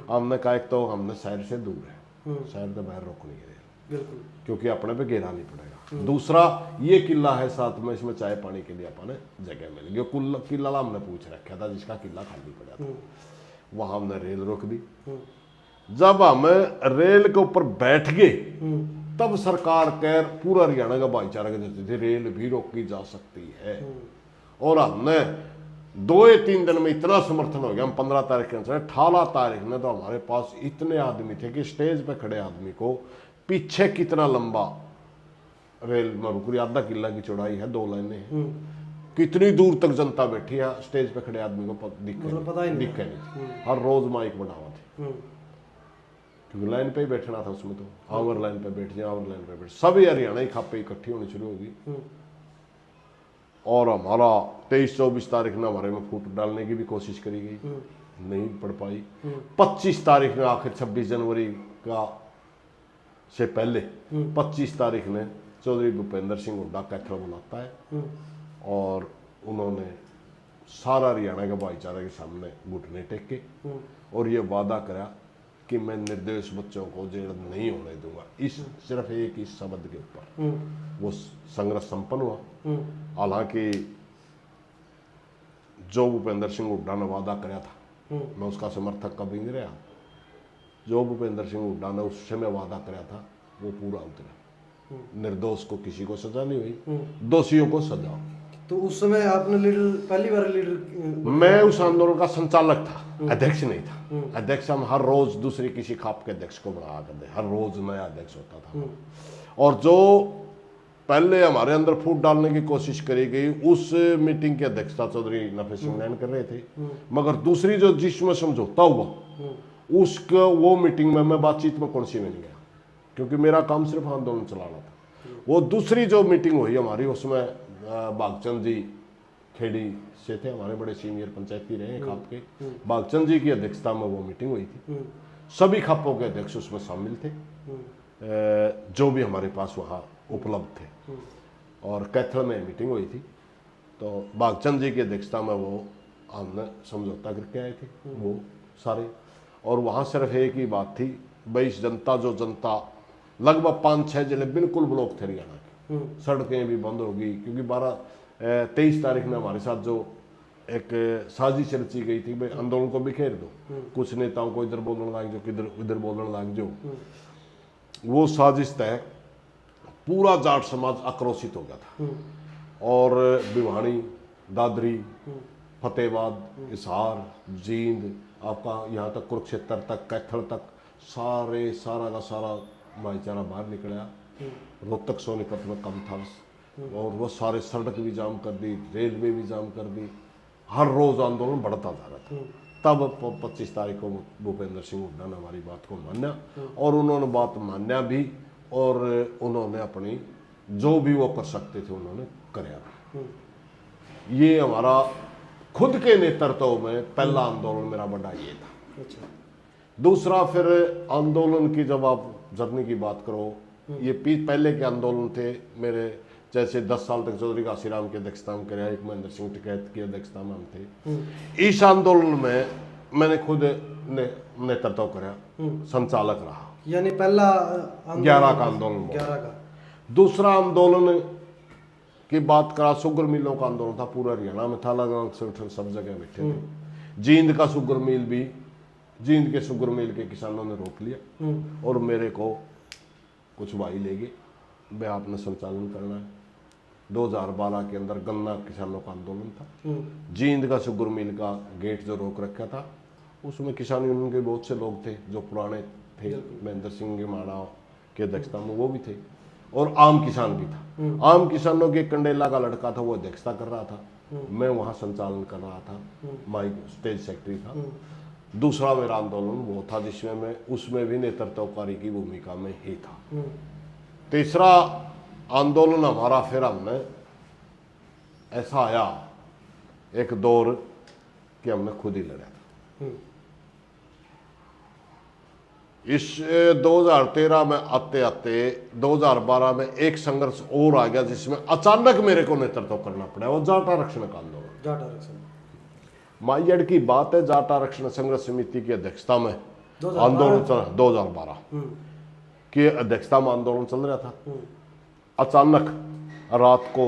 हमने कहा एक तो हमने शहर से दूर है, शहर के बाहर रोक नहीं है बिल्कुल, क्योंकि अपने पे घेरा नहीं पड़ेगा। दूसरा ये किला है साथ में, इसमें चाय पानी के लिए अपने जगह मिल गई। किला हमने पूछ रखा था, जिसका किला खाली पड़ा था, वहां हमने रेल रोक दी। जब हम रेल के ऊपर बैठ गए, तब सरकार कह पूरा हरियाणा का भाईचारा के देते थे रेल भी रोकी जा सकती है। और हमने 2 या 3 दिन में इतना समर्थन हो गया, हम 15 तारीख के अनुसार 18 तारीख में तो हमारे पास इतने आदमी थे कि स्टेज पे खड़े आदमी को पीछे कितना लंबा रेल में रुक रही, आधा किला की चौड़ाई है, 2 लाइनें हैं, कितनी दूर तक जनता बैठी है, स्टेज पे खड़े आदमी को दिखे नहीं। हर रोज माइक बना हुआ थे, क्योंकि लाइन पे ही बैठना था उसमें, तो आवर लाइन पे बैठ जाए, आवर लाइन पे बैठ, सभी हरियाणा ही खापे इकट्ठी होनी शुरू होगी। और हमारा 23-24 तारीख में हमारे में फूट डालने की भी कोशिश करी गई, नहीं पड़ पाई। 25 तारीख में आखिर 26 जनवरी का से पहले 25 तारीख में चौधरी भूपेंद्र सिंह हुड्डा कैथल बुलाता है, और उन्होंने सारा हरियाणा के भाईचारे के सामने घुटने टेके और ये वादा करा कि मैं निर्दोष बच्चों को जेल नहीं होने दूंगा, इस सिर्फ एक इस शब्द के ऊपर वो संघर्ष संपन्न हुआ। हालांकि जो भूपेंद्र सिंह हुड्डा ने वादा कराया था, मैं उसका समर्थक कभी नहीं रहा। जो भूपेंद्र सिंह हुड्डा ने उस समय वादा कराया था वो पूरा उतरा, निर्दोष को किसी को सजा नहीं हुई, दोषियों को सजा। तो उस समय आपने पहली बार लीडर? मैं उस आंदोलन का संचालक था, अध्यक्ष नहीं था। अध्यक्ष हम हर रोज दूसरी किसी खाप के अध्यक्ष को बना कर दे, हर रोज नया अध्यक्ष होता था। और जो पहले हमारे अंदर फूट डालने की कोशिश करी गई, उस मीटिंग की अध्यक्षता चौधरी नफे सिंह नैन कर रहे थे, मगर दूसरी जो जिसमें समझौता हुआ उसका वो मीटिंग में मैं बातचीत में कौन सी में नहीं गया, क्योंकि मेरा काम सिर्फ आंदोलन चलाना था। वो दूसरी जो मीटिंग हुई हमारी, उसमें बागचंद जी खेड़ी से थे, हमारे बड़े सीनियर पंचायती रहे खाप के, बागचंद जी की अध्यक्षता में वो मीटिंग हुई थी। सभी खापों के अध्यक्ष उसमें शामिल थे, जो भी हमारे पास वहाँ उपलब्ध थे, और कैथल में मीटिंग हुई थी। तो बागचंद जी की अध्यक्षता में वो हमने समझौता करके आए थे वो सारे, और वहाँ सिर्फ एक ही बात थी, भाई जनता जो जनता लगभग 5-6 जिले बिल्कुल ब्लॉक थे हरियाणा के, सड़कें भी बंद होगी, क्योंकि 23 तारीख में हमारे साथ जो एक साजिश रची गई थी, भाई आंदोलन को बिखेर दो, कुछ नेताओं को इधर बोलने लग जाओ, किधर इधर बोलने लग जाओ, वो साजिश तय, पूरा जाट समाज आक्रोशित हो गया था। और भिवानी, दादरी, फतेहाबाद, हिसार, जींद, आपका यहाँ तक कुरुक्षेत्र तक, कैथल तक, सारा का सारा भाईचारा बाहर निकला। रोहतक सोनीपत में कम था, और वो सारे सड़क भी जाम कर दी, रेलवे भी जाम कर दी, हर रोज आंदोलन बढ़ता जा रहा था। तब 25 तारीख को भूपेंद्र सिंह हुड्डा ने हमारी बात को माना, और उन्होंने बात मान्या भी, और उन्होंने अपनी जो भी वो कर सकते थे उन्होंने कराया। ये हमारा खुद के नेतृत्व में पहला आंदोलन मेरा बड़ा ये था। अच्छा। दूसरा फिर आंदोलन की जब आप जर्नी की बात करो, ये पहले के आंदोलन थे मेरे, जैसे 10 साल तक चौधरी काशीराम की अध्यक्षता में कराया, एक महेंद्र सिंह टिकैत की अध्यक्षता में हम थे। इस आंदोलन में मैंने खुद नेतृत्व कराया, संचालक रहा, यानी पहला 11 का आंदोलन। 11 का। दूसरा आंदोलन की बात करा, शुगर मिलों का आंदोलन था, पूरा हरियाणा में था, अलग अलग संगठन सब जगह बैठे थे। जींद का शुगर मिल भी, जींद के शुगर मिल के किसानों ने रोक लिया, और मेरे को कुछ भाई ले गए, भाई आपने संचालन करना है। 2012 के अंदर गन्ना किसानों का आंदोलन था, जींद का शुगर मिल का गेट जो रोक रखा था, उसमें किसान यूनियन के बहुत से लोग थे जो पुराने थे, महेंद्र सिंह माड़ा के अध्यक्षता में वो भी थे, और आम किसान भी था। आम किसानों के कंडेला का लड़का था, वो अध्यक्षता कर रहा था, मैं वहाँ संचालन कर रहा था, माइक स्टेज सेक्रेटरी था। दूसरा मेरा आंदोलन वो था जिसमें मैं उसमें भी नेतृत्वकारी की भूमिका में ही था। तीसरा आंदोलन हमारा, फिर हमने ऐसा आया एक दौर कि हमने खुद ही लड़ा था। इस 2013 में आते आते 2012 में एक संघर्ष और आ गया जिसमें अचानक मेरे को नेतृत्व करना पड़ा, वो जाट आरक्षण का आंदोलन। जाट आरक्षण माइयड की बात है, जाट आरक्षण संघर्ष समिति की अध्यक्षता में आंदोलन चल 2012 की अध्यक्षता में आंदोलन चल रहा था। अचानक रात को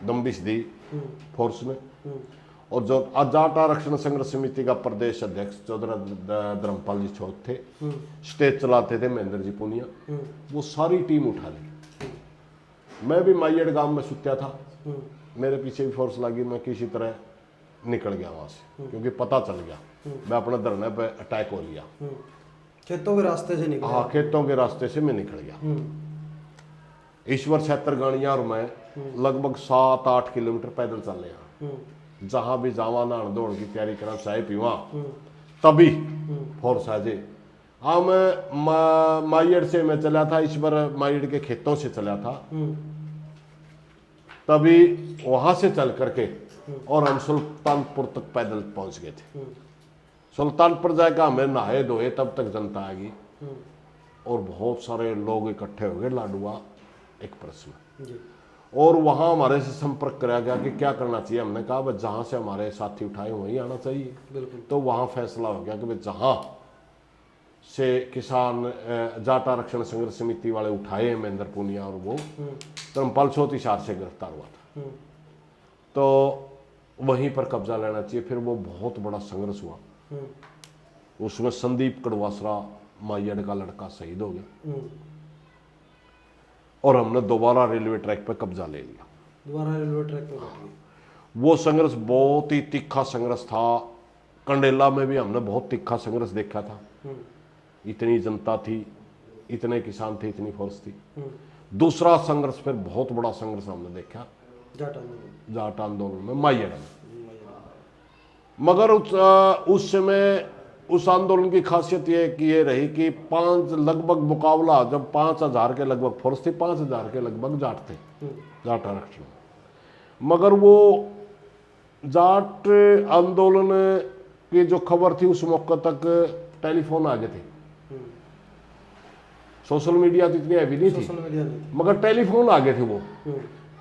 दम्बिश दी फोर्स ने, और जो जाट आरक्षण संघर्ष समिति का प्रदेश अध्यक्ष चौधरी धर्मपाल जी चौथ थे, स्टेज चलाते थे महेंद्र जी पुनिया, वो सारी टीम उठा ली। मैं भी माइयड गांव में सुत्या था, मेरे पीछे भी फोर्स लगी, मैं किसी तरह निकल गया वहां से, क्योंकि पता चल गया मैं अपने धरने पे अटैक हो लिया। खेतों के रास्ते से निकल, हाँ, खेतों के रास्ते से मैं निकल गया। ईश्वर छेत्रगानिया और मैं लगभग 7-8 किलोमीटर पैदल चल रहे हैं। जहां भी जावा नहान दौड़ की तैयारी करा, चाय पीवा, तभी फोर्स आ जे। हाँ, मैं माइयड से मैं चला था, ईश्वर माइयड के खेतों से चला था, तभी वहां से चल करके और हम सुल्तानपुर तक पैदल पहुंच गए थे। सुल्तानपुर जाएगा हमें नहाए धोए, तब तक जनता आ गई और बहुत सारे लोग इकट्ठे हो गए लाडुआ एक्सप्रेस में। और वहां हमारे से संपर्क कराया गया कि क्या करना चाहिए। हमने कहा भाई जहां से हमारे साथी उठाए वहीं आना चाहिए। तो वहां फैसला हो गया कि भाई जहां से किसान जाट आरक्षण संघर्ष समिति वाले उठाए महेंद्र पुनिया और वो धर्मपाल चौथ हिसार से गिरफ्तार हुआ था, तो वहीं पर कब्जा लेना चाहिए। फिर वो बहुत बड़ा संघर्ष हुआ, उसमें संदीप कड़वासरा माइयड का लड़का शहीद हो गया और हमने दोबारा रेलवे ट्रैक पर कब्जा ले लिया। दोबारा रेलवे ट्रैक पर बैठ गए। वो संघर्ष बहुत ही तीखा संघर्ष था। कंडेला में भी हमने बहुत तीखा संघर्ष देखा था। इतनी जनता थी, इतने किसान थे, इतनी फोर्स थी। दूसरा संघर्ष फिर बहुत बड़ा संघर्ष हमने देखा जाट आंदोलन में, माइयड में। मगर उस समय उस आंदोलन की खासियत ये रही कि लगभग मुकाबला, जब 5000 के लगभग फोर्स थी, 5000 के लगभग जाट थे, जाट आरक्षण। मगर वो जाट आंदोलन की जो खबर थी उस मौके तक टेलीफोन आ गए थे। सोशल मीडिया तो इतनी हैवी नहीं थी, मगर टेलीफोन आ गए थे। वो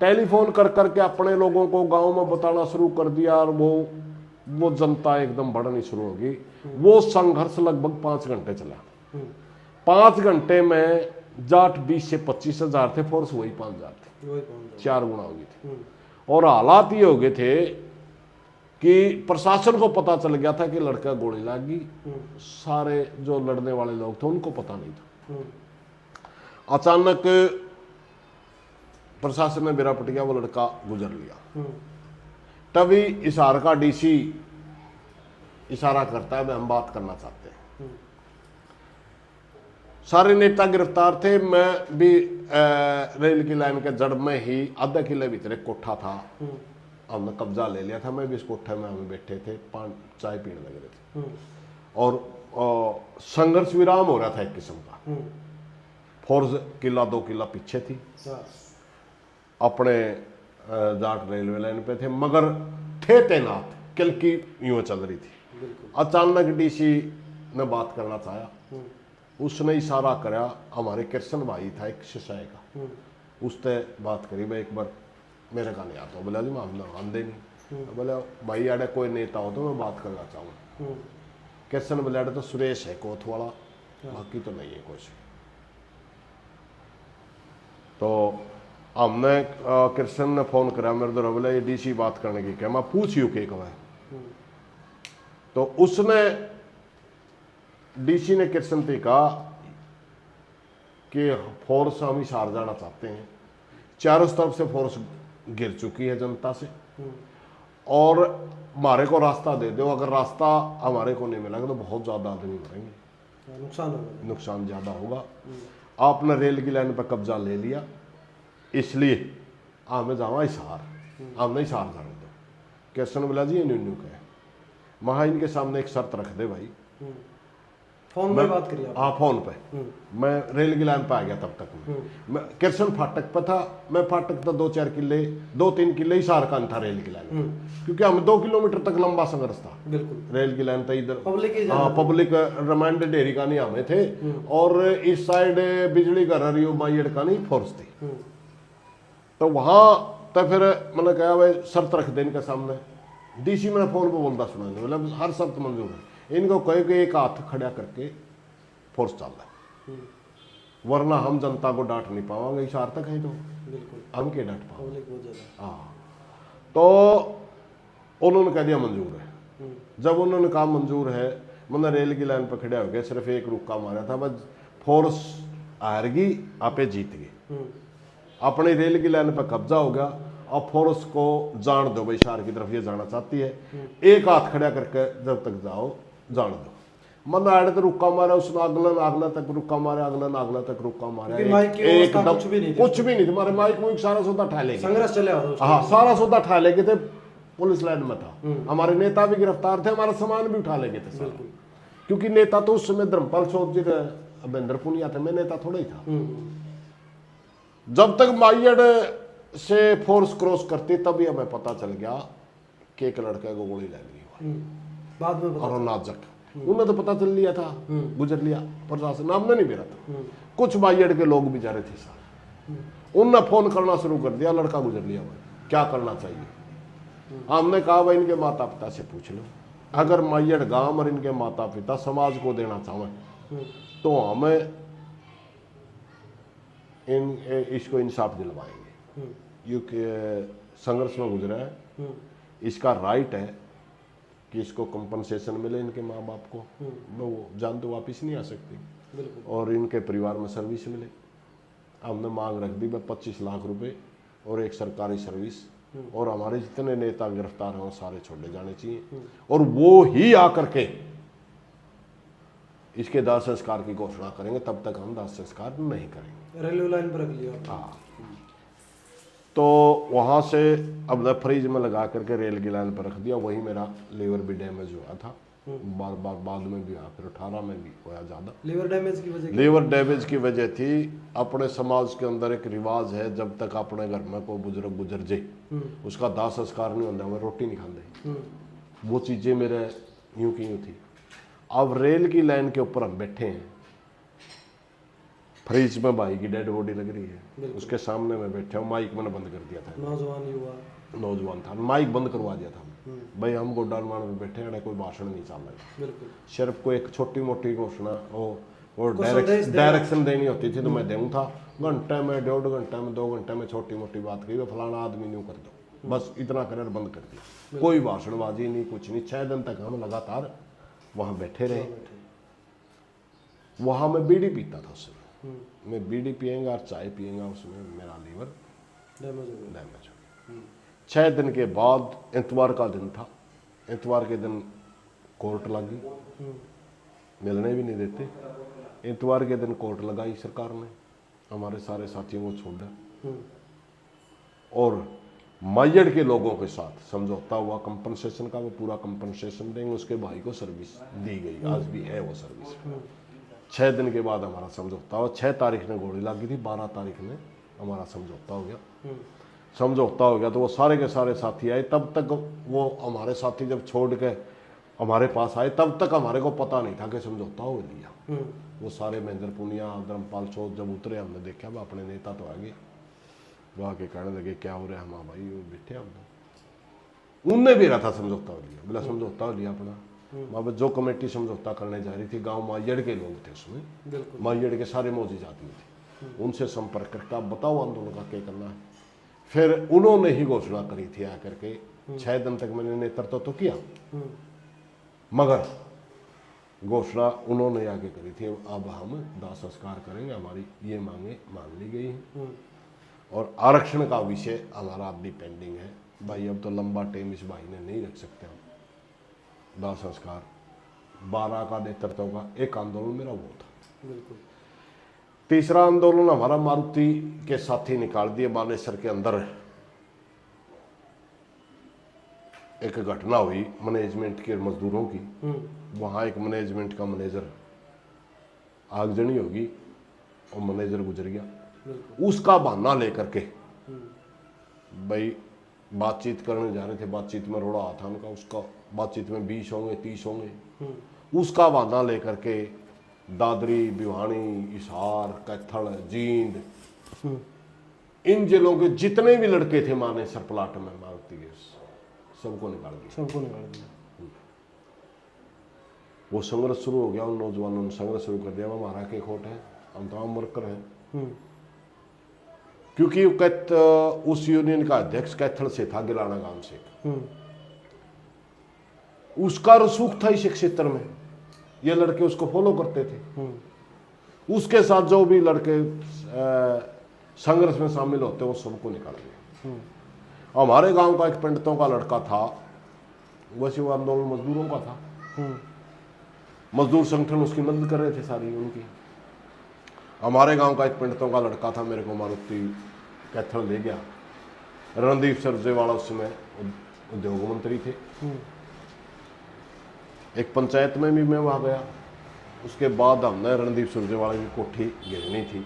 टेलीफोन कर करके अपने लोगों को गांव में बताना शुरू कर दिया और वो जनता एकदम बढ़नी शुरू होगी। वो संघर्ष लगभग 5 घंटे चला। 5 घंटे में जाट 20 से 25 हजार थे, फोर्स वही 5000 थे, 4 गुना हो गई थी। और हालात ये हो गए थे कि प्रशासन को पता चल गया था कि लड़का गोली लग गई। सारे जो लड़ने वाले लोग थे उनको पता नहीं था। अचानक प्रशासन ने बेरा पटिया, वो लड़का गुजर लिया। तभी हिसार का डीसी इशारा करता है, हम बात करना चाहते हैं। सारे नेता गिरफ्तार थे। मैं भी रेल की लाइन के जड़ में ही आधा किले भीतर एक कोठा था, हमने कब्जा ले लिया था। मैं भी इस कोठे में हम बैठे थे, चाय पीने लग रहे थे और संघर्ष विराम हो रहा था एक किस्म का। फोर्स किला 2 किला पीछे थी, अपने जाट रेलवे लाइन पे थे, मगर थे तैनात, किलकी यूं चल रही थी। अचानक डीसी ने बात करना चाहा, उसने इशारा करा, हमारे कृष्ण भाई था एक शिशाय का, उसने बात करी, मैं एक बार मेरे का नहीं आता हूँ। बोला जी मैं आंदे नहीं। बोला भाई आड़े कोई नेता हो तो मैं बात करना चाहूँ। कृष्ण बोले तो सुरेश है कोथ वाला, बाकी तो नहीं है कुछ। तो हमने कृष्ण ने फोन करा मेरे तो, बोला ये डीसी बात करने की क्या, मैं पूछ यू के कहा। तो उसने डीसी ने कृष्ण से कहा कि फोर्स हम हिसार जाना चाहते हैं, चारों तरफ से फोर्स गिर चुकी है जनता से, और हमारे को रास्ता दे दो। अगर रास्ता हमारे को नहीं मिलेगा तो बहुत ज़्यादा आदमी मरेंगे, नुकसान ज़्यादा होगा। आपने रेल की लाइन पर कब्जा ले लिया, इसलिए हमें जावा हिसार, हमने हिसार जाने दो। कृष्ण बोला जी न्यू कहे वहाँ इनके सामने एक शर्त रख दे भाई। फोन में बात करिए आप। हाँ फोन पे। मैं रेल की लाइन पे आ गया तब तक मैं किरसन फाटक पे था। मैं फाटक था 2-4 किले 2-3 किले ही शारकान था रेल की लाइन, क्योंकि हम 2 किलोमीटर तक लंबा संघर्ष था। बिल्कुल रेल की लाइन था इधर पब्लिक ही हाँ पब्लिक रिमांड डेरी का नहीं हमें थे, और इस साइड बिजली घर रियो माइड का नहीं फोर्स थी। तो वहां तो फिर मैंने कहा भाई शर्त रख दे इनके सामने। डीसी मैंने फोन पे बोलता सुना, मतलब हर शर्त मंजूर है। इनको कहे कि एक हाथ खड़ा करके फोर्स चल रहा है, वरना हम जनता को डांट नहीं पावांगे। इशार तक है तो बिल्कुल हम के डांट पाओ। पब्लिक बहुत ज्यादा। हाँ तो उन्होंने कह दिया मंजूर है। जब उन्होंने कहा मंजूर है, मैंने रेल की लाइन पर खड़े हो गए, सिर्फ एक रुक्का मारा था बस। फोर्स हार गई, आपे जीत गई। अपनी रेल की लाइन पर कब्जा हो गया। अब फोर्स को जान दो भाई शहर की तरफ ये जाना चाहती है, एक हाथ खड़ा करके जब तक जाओ जान दो। मन आड़े तो रुक्का मारा उसने, अगला तक रुक्का मारा, अगला तक रुक्का मारा। एकदम कुछ भी नहीं थे। हमारे माइक में सारा सौदा ठा लेंगे, संघर्ष चले। हाँ सारा सौदा ठा लेके थे। पुलिस लाइन में था, हमारे नेता भी गिरफ्तार थे, हमारा सामान भी उठा लेके थे। क्योंकि नेता तो उस समय धर्मपाल चौधरी थे, अभेंद्र पुनिया थे, मैं नेता थोड़ा ही था। जब तक माइयड से फोर्स क्रॉस करती तभी हमें पता चल गया कि एक लड़के को गोली लग गई बाद में और नाजक। उन्हें तो पता चल लिया था, गुजर लिया, प्रशासन हमने नहीं मेरा था। कुछ माइयड के लोग भी जा रहे थे साथ, उनने फोन करना शुरू कर दिया, लड़का गुजर लिया भाई क्या करना चाहिए। हमने कहा भाई इनके माता पिता से पूछ लो, अगर माइयड गांव और इनके माता पिता समाज को देना चाहें तो हमें इसको इंसाफ दिलवाएंगे। क्योंकि संघर्ष में गुजरा है, इसका राइट है कि इसको कंपनसेशन मिले इनके माँ बाप को, वो जान तो वापस नहीं आ सकती, और इनके परिवार में सर्विस मिले। हमने मांग रख दी 25 लाख रुपए और एक सरकारी सर्विस, और हमारे जितने नेता गिरफ्तार हैं वो सारे छोड़े जाने चाहिए, और वो ही आकर के इसके दाह संस्कार की घोषणा करेंगे। तब तक हम दाह संस्कार नहीं करेंगे। रेलवे लाइन पर रख लिया। हाँ तो वहाँ से अब फ्रिज में लगा करके रेल की लाइन पर रख दिया। वही मेरा लीवर भी डैमेज हुआ था, बाद में भी हुआ, फिर 18 में भी हुआ ज़्यादा। लीवर डैमेज की वजह थी। अपने समाज के अंदर एक रिवाज है, जब तक अपने घर में कोई बुजुर्ग गुजर जाए उसका दाह संस्कार नहीं होता, वो रोटी नहीं खाते। वो चीज़ें मेरे यूं की यूं थी। अब रेल की लाइन के ऊपर हम बैठे हैं, फ्रिज में भाई की डेड बॉडी लग रही है, उसके सामने मैं बैठा हूँ। माइक मैंने बंद कर दिया था, नौजवान था, माइक बंद करवा दिया था भाई। हम गोडानमान में बैठे हैं, कोई भाषण नहीं चल रहा, सिर्फ कोई एक छोटी मोटी घोषणा वो डायरेक्शन देनी होती थी तो मैं दूँ था। घंटे में 1.5 घंटे में 2 घंटे में छोटी मोटी बात कही, फलाना आदमी न्यू कर दो, बस इतना कर बंद कर दिया। कोई भाषणबाजी नहीं, कुछ नहीं। 6 दिन तक हम लगातार वहाँ बैठे रहे। वहाँ मैं बीड़ी पीता था उस समय, मैं बीड़ी पियेंगा और चाय पियेंगा, उसमें मेरा लीवर डैमेज हो गया। 6 दिन के बाद इतवार का दिन था, इतवार के दिन कोर्ट लगी, मिलने भी नहीं देते। इतवार के दिन कोर्ट लगाई सरकार ने, हमारे सारे साथियों को छोड़ा, और माइयड के लोगों के साथ समझौता हुआ कंपनसेशन का। वो पूरा कंपनसेशन देंगे, उसके भाई को सर्विस दी गई, आज भी है वो सर्विस। 6 दिन के बाद हमारा समझौता हुआ। 6 तारीख ने गोली लगी थी, 12 तारीख ने हमारा समझौता हो गया। समझौता हो गया तो वो सारे के सारे साथी आए। तब तक वो हमारे साथी जब छोड़ के हमारे पास आए, तब तक हमारे को पता नहीं था कि समझौता हो लिया। वो सारे महेंद्र पुनिया, धर्मपाल चौधरी जब उतरे, हमने देखा वो अपने नेता तो आगे, वो आके कहने लगे क्या हो रहा है। हम भाई वो बैठे हम, उनने भी रहा था समझौता हो लिया, बोला समझौता हो लिया अपना। वहाँ जो कमेटी समझौता करने जा रही थी, गांव माइयड़ के लोग थे उसमें, माइयड़ के सारे मौजी जाती थे, उनसे संपर्क करके आप बताओ आंदोलन का क्या करना है। फिर उन्होंने ही घोषणा करी थी आकर के। 6 दिन तक मैंने नेतृत्व तो किया, मगर घोषणा उन्होंने आके करी थी, अब हम दाह संस्कार करेंगे, हमारी ये मांगे मान ली गई हैं। और आरक्षण का विषय हमारा अभी पेंडिंग है भाई। अब तो लंबा टाइम इस भाई ने नहीं रख सकते हम। दाह संस्कार 12 का नेतृत्व का एक आंदोलन मेरा वो था। तीसरा आंदोलन हमारा मारुति के साथी निकाल दिए बालेश्वर के अंदर। एक घटना हुई मैनेजमेंट के मजदूरों की। वहाँ एक मैनेजमेंट का मैनेजर आगजनी होगी और मैनेजर गुजर गया। उसका बहाना लेकर के भाई बातचीत करने जा रहे थे, बातचीत में रोड़ा था उनका, उसका बातचीत में 20 होंगे 30 होंगे, उसका बहाना लेकर के दादरी, भिवानी, हिसार, कैथल, जींद, इन जिलों के जितने भी लड़के थे माने सरपलाट में मारती गैस सबको निकाल दिया। वो संघर्ष शुरू हो गया, उन नौजवानों ने संघर्ष शुरू कर दिया। वो हमारा के खोट है, हम तमाम वर्कर हैं। क्योंकि उस यूनियन का अध्यक्ष कैथल से था, गिलाना गांव से। उसका रसूख था इस क्षेत्र में, ये लड़के उसको फॉलो करते थे। उसके साथ जो भी लड़के संघर्ष में शामिल होते वो सबको निकाल दिया। हमारे गांव का एक पंडितों का लड़का था, वैसे वो आंदोलन मजदूरों का था। मजदूर संगठन उसकी मदद कर रहे थे सारी उनकी। हमारे गांव का एक पंडितों का लड़का था, मेरे को मारुति कैथल ले गया। रणदीप सुरजेवाला उस समय उद्योग मंत्री थे। एक पंचायत में भी मैं वहाँ गया। उसके बाद हमने रणदीप सुरजेवाला की कोठी घेरनी थी,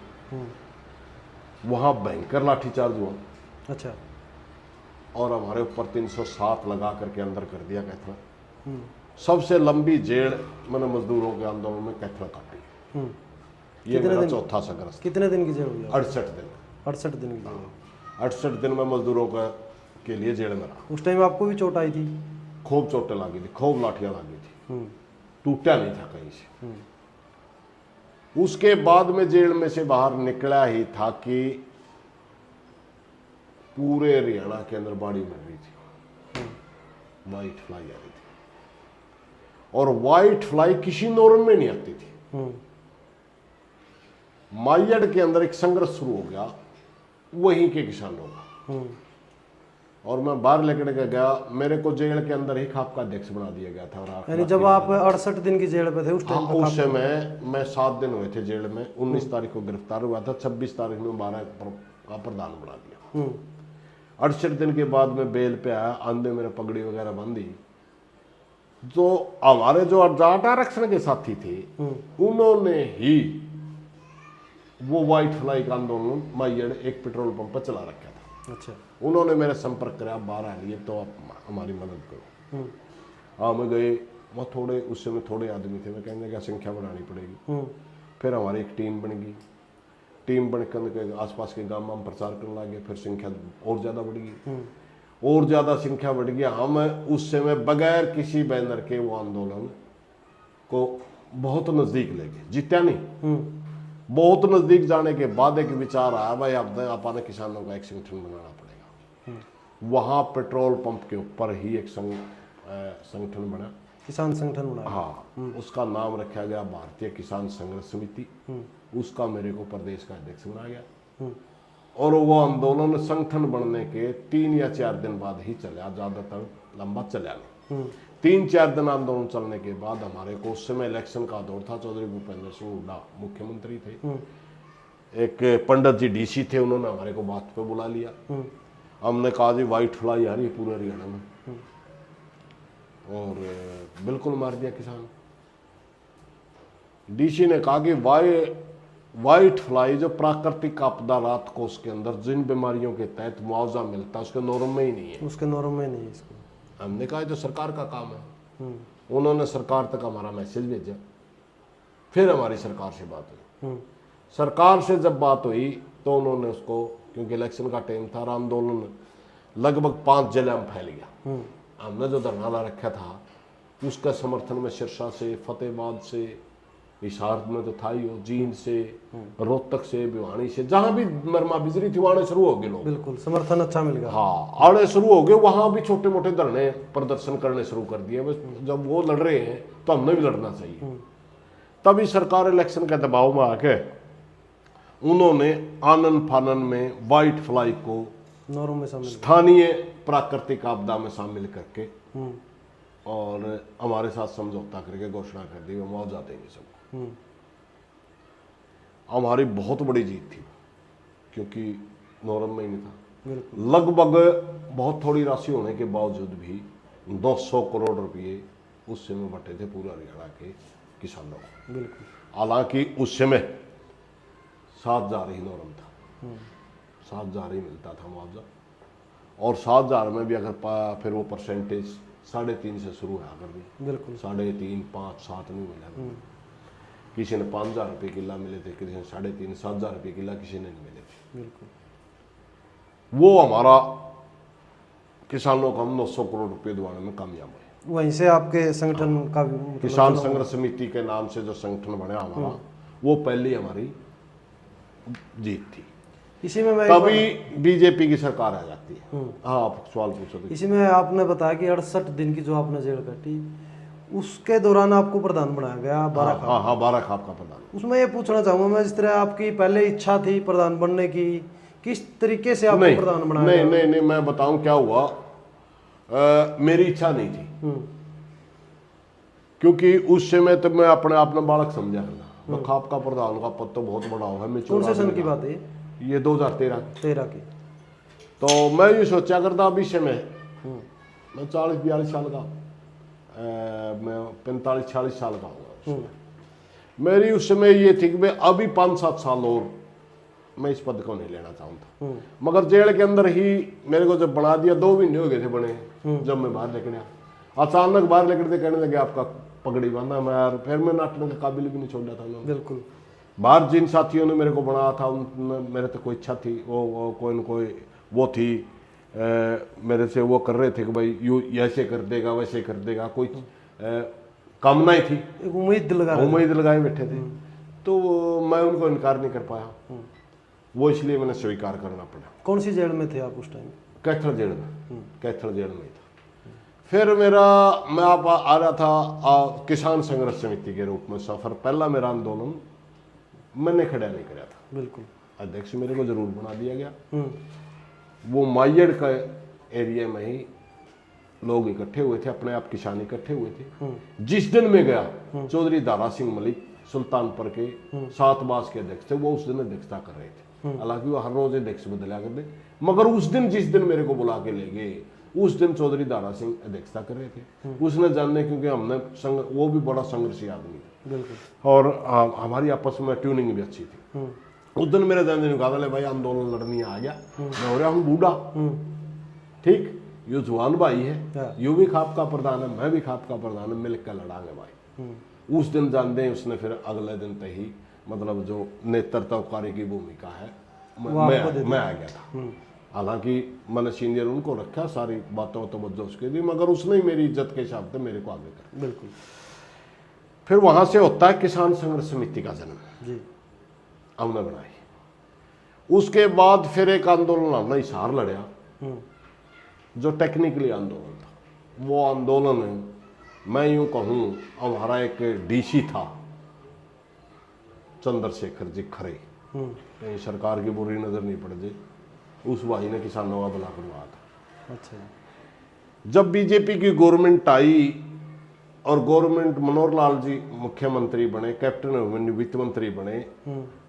वहाँ भयंकर लाठीचार्ज हुआ। अच्छा। और हमारे ऊपर 307 लगा करके अंदर कर दिया कैथल। सबसे लंबी जेल मैंने मजदूरों के आंदोलन में कैथल काटी। ये मेरा चौथा संघर्ष। कितने दिन की जेल हुई? 68 दिन। 68 दिन की जेल। 68 दिन में मजदूरों के लिए जेल में रहा। उस टाइम आपको भी चोट आई थी? खूब चोटें लगी थी, खूब लाठियां लगी थी, टूटा नहीं था कहीं से। उसके बाद में जेल में से बाहर निकला ही था कि पूरे हरियाणा के अंदर बाड़ी मर रही थी, व्हाइट फ्लाई आ रही थी। और व्हाइट फ्लाई किसी नॉर्म में नहीं आती थी। मायड़ के अंदर एक संघर्ष शुरू हो गया वहीं के किसानों का। और मैं बाहर लेकर के गया, मेरे को जेल के अंदर ही खाप का अध्यक्ष बना दिया गया था। यानी जब आप 68 दिन की जेल पे थे उस टाइम? उस समय मैं 7 दिन हुए थे जेल में। 19 तारीख को गिरफ्तार हुआ था, 26 तारीख में 12 का प्रधान बना दिया। 68 दिन के बाद में बेल पे आया, आंधे मेरे पगड़ी वगैरह बांधी। जो हमारे जो जाट आरक्षण के साथी थे उन्होंने ही वो व्हाइट फ्लाई का आंदोलन मायड़ एक पेट्रोल पंप पर चला रखा था। अच्छा। उन्होंने मेरे संपर्क कराया, बाहर आ लिए तो आप हमारी मदद करो। हाँ, मैं गए वहाँ। थोड़े उस समय थोड़े आदमी थे, मैं कहने क्या संख्या बढ़ानी पड़ेगी। फिर हमारी एक टीम बन गई। टीम बनकर के आसपास के गांव में हम प्रचार करने लगे। फिर संख्या और ज़्यादा बढ़ गई, और ज़्यादा संख्या बढ़ गई। हम उस समय बगैर किसी बैनर के वो आंदोलन को बहुत नज़दीक ले गए, जीत्या नहीं। बहुत नज़दीक जाने के बाद एक विचार आया, भाई अब अपने किसानों का एक संगठन बनाना पड़ेगा। वहाँ पेट्रोल पंप के ऊपर ही एक संगठन बना, किसान संगठन बना। हाँ, उसका नाम रखा गया भारतीय किसान संघर्ष समिति। उसका मेरे को प्रदेश का अध्यक्ष बनाया गया। और वो आंदोलन संगठन बनने के 3 या 4 दिन बाद ही चला, ज़्यादातर लंबा चला नहीं। 3-4 दिन आंदोलन चलने के बाद हमारे को उस समय इलेक्शन का दौर था। चौधरी भूपेंद्र सिंह हुड्डा मुख्यमंत्री थे, एक पंडित जी डीसी थे, उन्होंने हमारे को बात पे बुला लिया। हमने कहा जी व्हाइट फ्लाई आ रही है पूरे हरियाणा में, और बिल्कुल मार दिया किसान। डीसी ने कहा कि व्हाइट फ्लाई जो प्राकृतिक आपदा रात को उसके अंदर जिन बीमारियों के तहत मुआवजा मिलता है उसके नॉर्म में ही नहीं है। उसके नॉर्म में नहीं है इसको। हमने कहा जो सरकार का काम है। उन्होंने सरकार तक हमारा मैसेज भेजा। फिर हमारी सरकार से बात हुई। सरकार से जब बात हुई तो उन्होंने उसको, क्योंकि इलेक्शन का टाइम था, आंदोलन लगभग 5 जिले में फैल गया। हमने जो धरना ला रखा था उसका समर्थन में सिरसा से, फतेहाबाद से, हिसार में तो था ही हो, जींद से, रोहतक से, भिवानी से, जहां भी मरमा बिजरी थी वहां शुरू हो गए लोग। बिल्कुल समर्थन अच्छा मिल गया। हाँ, आड़े शुरू हो गए, वहां भी छोटे मोटे धरने प्रदर्शन करने शुरू कर दिए। बस जब वो लड़ रहे हैं तो हमने भी लड़ना चाहिए। तभी सरकार इलेक्शन के दबाव में आके उन्होंने आनन फानन में व्हाइट फ्लाई को नॉर्म में स्थानीय प्राकृतिक आपदा में शामिल करके और हमारे साथ समझौता करके घोषणा कर दी मुआवजा देंगे सबको। हमारी बहुत बड़ी जीत थी, क्योंकि नॉर्म में ही नहीं था। लगभग बहुत थोड़ी राशि होने के बावजूद भी 200 करोड़ रुपये उस समय बटे थे पूरा हरियाणा के किसानों को। बिल्कुल। हालांकि उस समय 7,000 ही नॉर्म था, 7,000 ही मिलता था मुआवजा, और 7,000 में भी अगर फिर वो परसेंटेज 3.5 से शुरू है अगर भी, बिल्कुल 3.5, 5, 7 नहीं मिला। किसी ने 5,000 रुपये किला मिले थे, किसी ने 3.5, 7,000 रुपये किला किसी ने नहीं मिले थे। बिल्कुल। वो हमारा किसानों को हम 900 करोड़ रुपये दिलाने में कामयाब हुए। वहीं से आपके संगठन का भी मतलब किसान संघर्ष समिति के नाम से जो संगठन बना हमारा, वो पहली हमारी जीत थी। इसी में मैं तभी बीजेपी की सरकार आ जाती है। हाँ, आप सवाल पूछो। इसी में आपने बताया कि 68 दिन की जो आपने जेल काटी, उसके दौरान आपको प्रधान बनाया गया बाराखाप। हाँ, बाराखाप का प्रधान। उसमें ये पूछना चाहूंगा मैं, जिस तरह आपकी पहले इच्छा थी प्रधान बनने की, किस तरीके से आपको प्रधान बनाया गया? नहीं, मैं बताऊं क्या हुआ। मेरी इच्छा नहीं थी, क्योंकि उस समय तो मैं अपने आप में बालक समझा करना। खाप का प्रधान का पद तो बहुत बड़ा हुआ है। कौन से सन की बात है ये? 2013 की। तो मैं ये सोचा करता अभी समय मैं 40-42 साल का, मैं 45-46 साल का हुआ। मेरी उस समय ये थी कि मैं अभी 5-7 साल और मैं इस पद को नहीं लेना चाहता। मगर जेल के अंदर ही मेरे को जब बना दिया, 2 महीने हो गए थे बने, जब मैं बाहर लेकर आया, अचानक बाहर लेकर कहने लगे आपका पगड़ी बांधा। मैं यार फिर मैं नाटने के काबिल भी नहीं छोड़ा था उन्होंने। बिल्कुल। बाहर जिन साथियों ने मेरे को बनाया था, उन मेरे तो कोई इच्छा थी, वो कोई न कोई वो थी, मेरे से वो कर रहे थे कि भाई यू ऐसे कर देगा वैसे कर देगा, कोई कामनाएं थी, उम्मीद लगाए बैठे थे। तो मैं उनको इनकार नहीं कर पाया, वो इसलिए मैंने स्वीकार करना पड़ा। कौन सी जेल में थे आप उस टाइम? कैथल जेल में, कैथल जेल में था। फिर मैं आप आ रहा था किसान संघर्ष समिति के रूप में सफर। पहला मेरा आंदोलन मैंने खड़ा नहीं कराया था। बिल्कुल। अध्यक्ष मेरे को जरूर बना दिया गया। वो माइयड़ का एरिया में ही लोग इकट्ठे हुए थे, अपने आप किसान इकट्ठे हुए थे। जिस दिन मैं गया, चौधरी दारा सिंह मलिक सुल्तानपुर के 7 बास के अध्यक्ष थे, वो उस दिन अध्यक्षता कर रहे थे। हालांकि वो हर रोज अध्यक्ष बदला कर दे, मगर उस दिन जिस दिन मेरे को बुला के ले गए, उस दिन चौधरी दारा सिंह अध्यक्षता कर रहे थे। उसने जानने, क्योंकि हमने वो भी बड़ा संघर्षी आदमी था। बिल्कुल। और हमारी आपस में ट्यूनिंग भी अच्छी थी। उस दिन मेरे जन्मदिन कहा था भाई आंदोलन लड़नी आ गया, मैं हो रहा हूँ बूढ़ा, ठीक, यू जवान भाई है, यू भी खाप का प्रधान है, मैं भी खाप का प्रधान है, मिलकर लड़ांगे भाई। उस दिन जानते हैं उसने फिर अगले दिन तक ही मतलब जो नेतृत्वकारी की भूमिका है मैं आ गया था। हालांकि मैंने सीनियर उनको रखा, सारी बातों तो वजह उसके दी, मगर उसने ही मेरी इज्जत के हिसाब से मेरे को आगे कर। बिल्कुल। फिर वहां से होता है किसान संघर्ष समिति का जन्म जी, हमने बनाई। उसके बाद फिर एक आंदोलन हमने हिसार लड़ा, जो टेक्निकली आंदोलन था। वो आंदोलन मैं यूं कहूं, हमारा एक डीसी था चंद्रशेखर जी खरे, कहीं सरकार की बुरी नजर नहीं पड़ जाए, उस भाई ने किसानों का भला करवाया था। अच्छा। जब बीजेपी की गवर्नमेंट आई और गवर्नमेंट मनोहर लाल जी मुख्यमंत्री बने, कैप्टन अभिमन्यु वित्त मंत्री बने,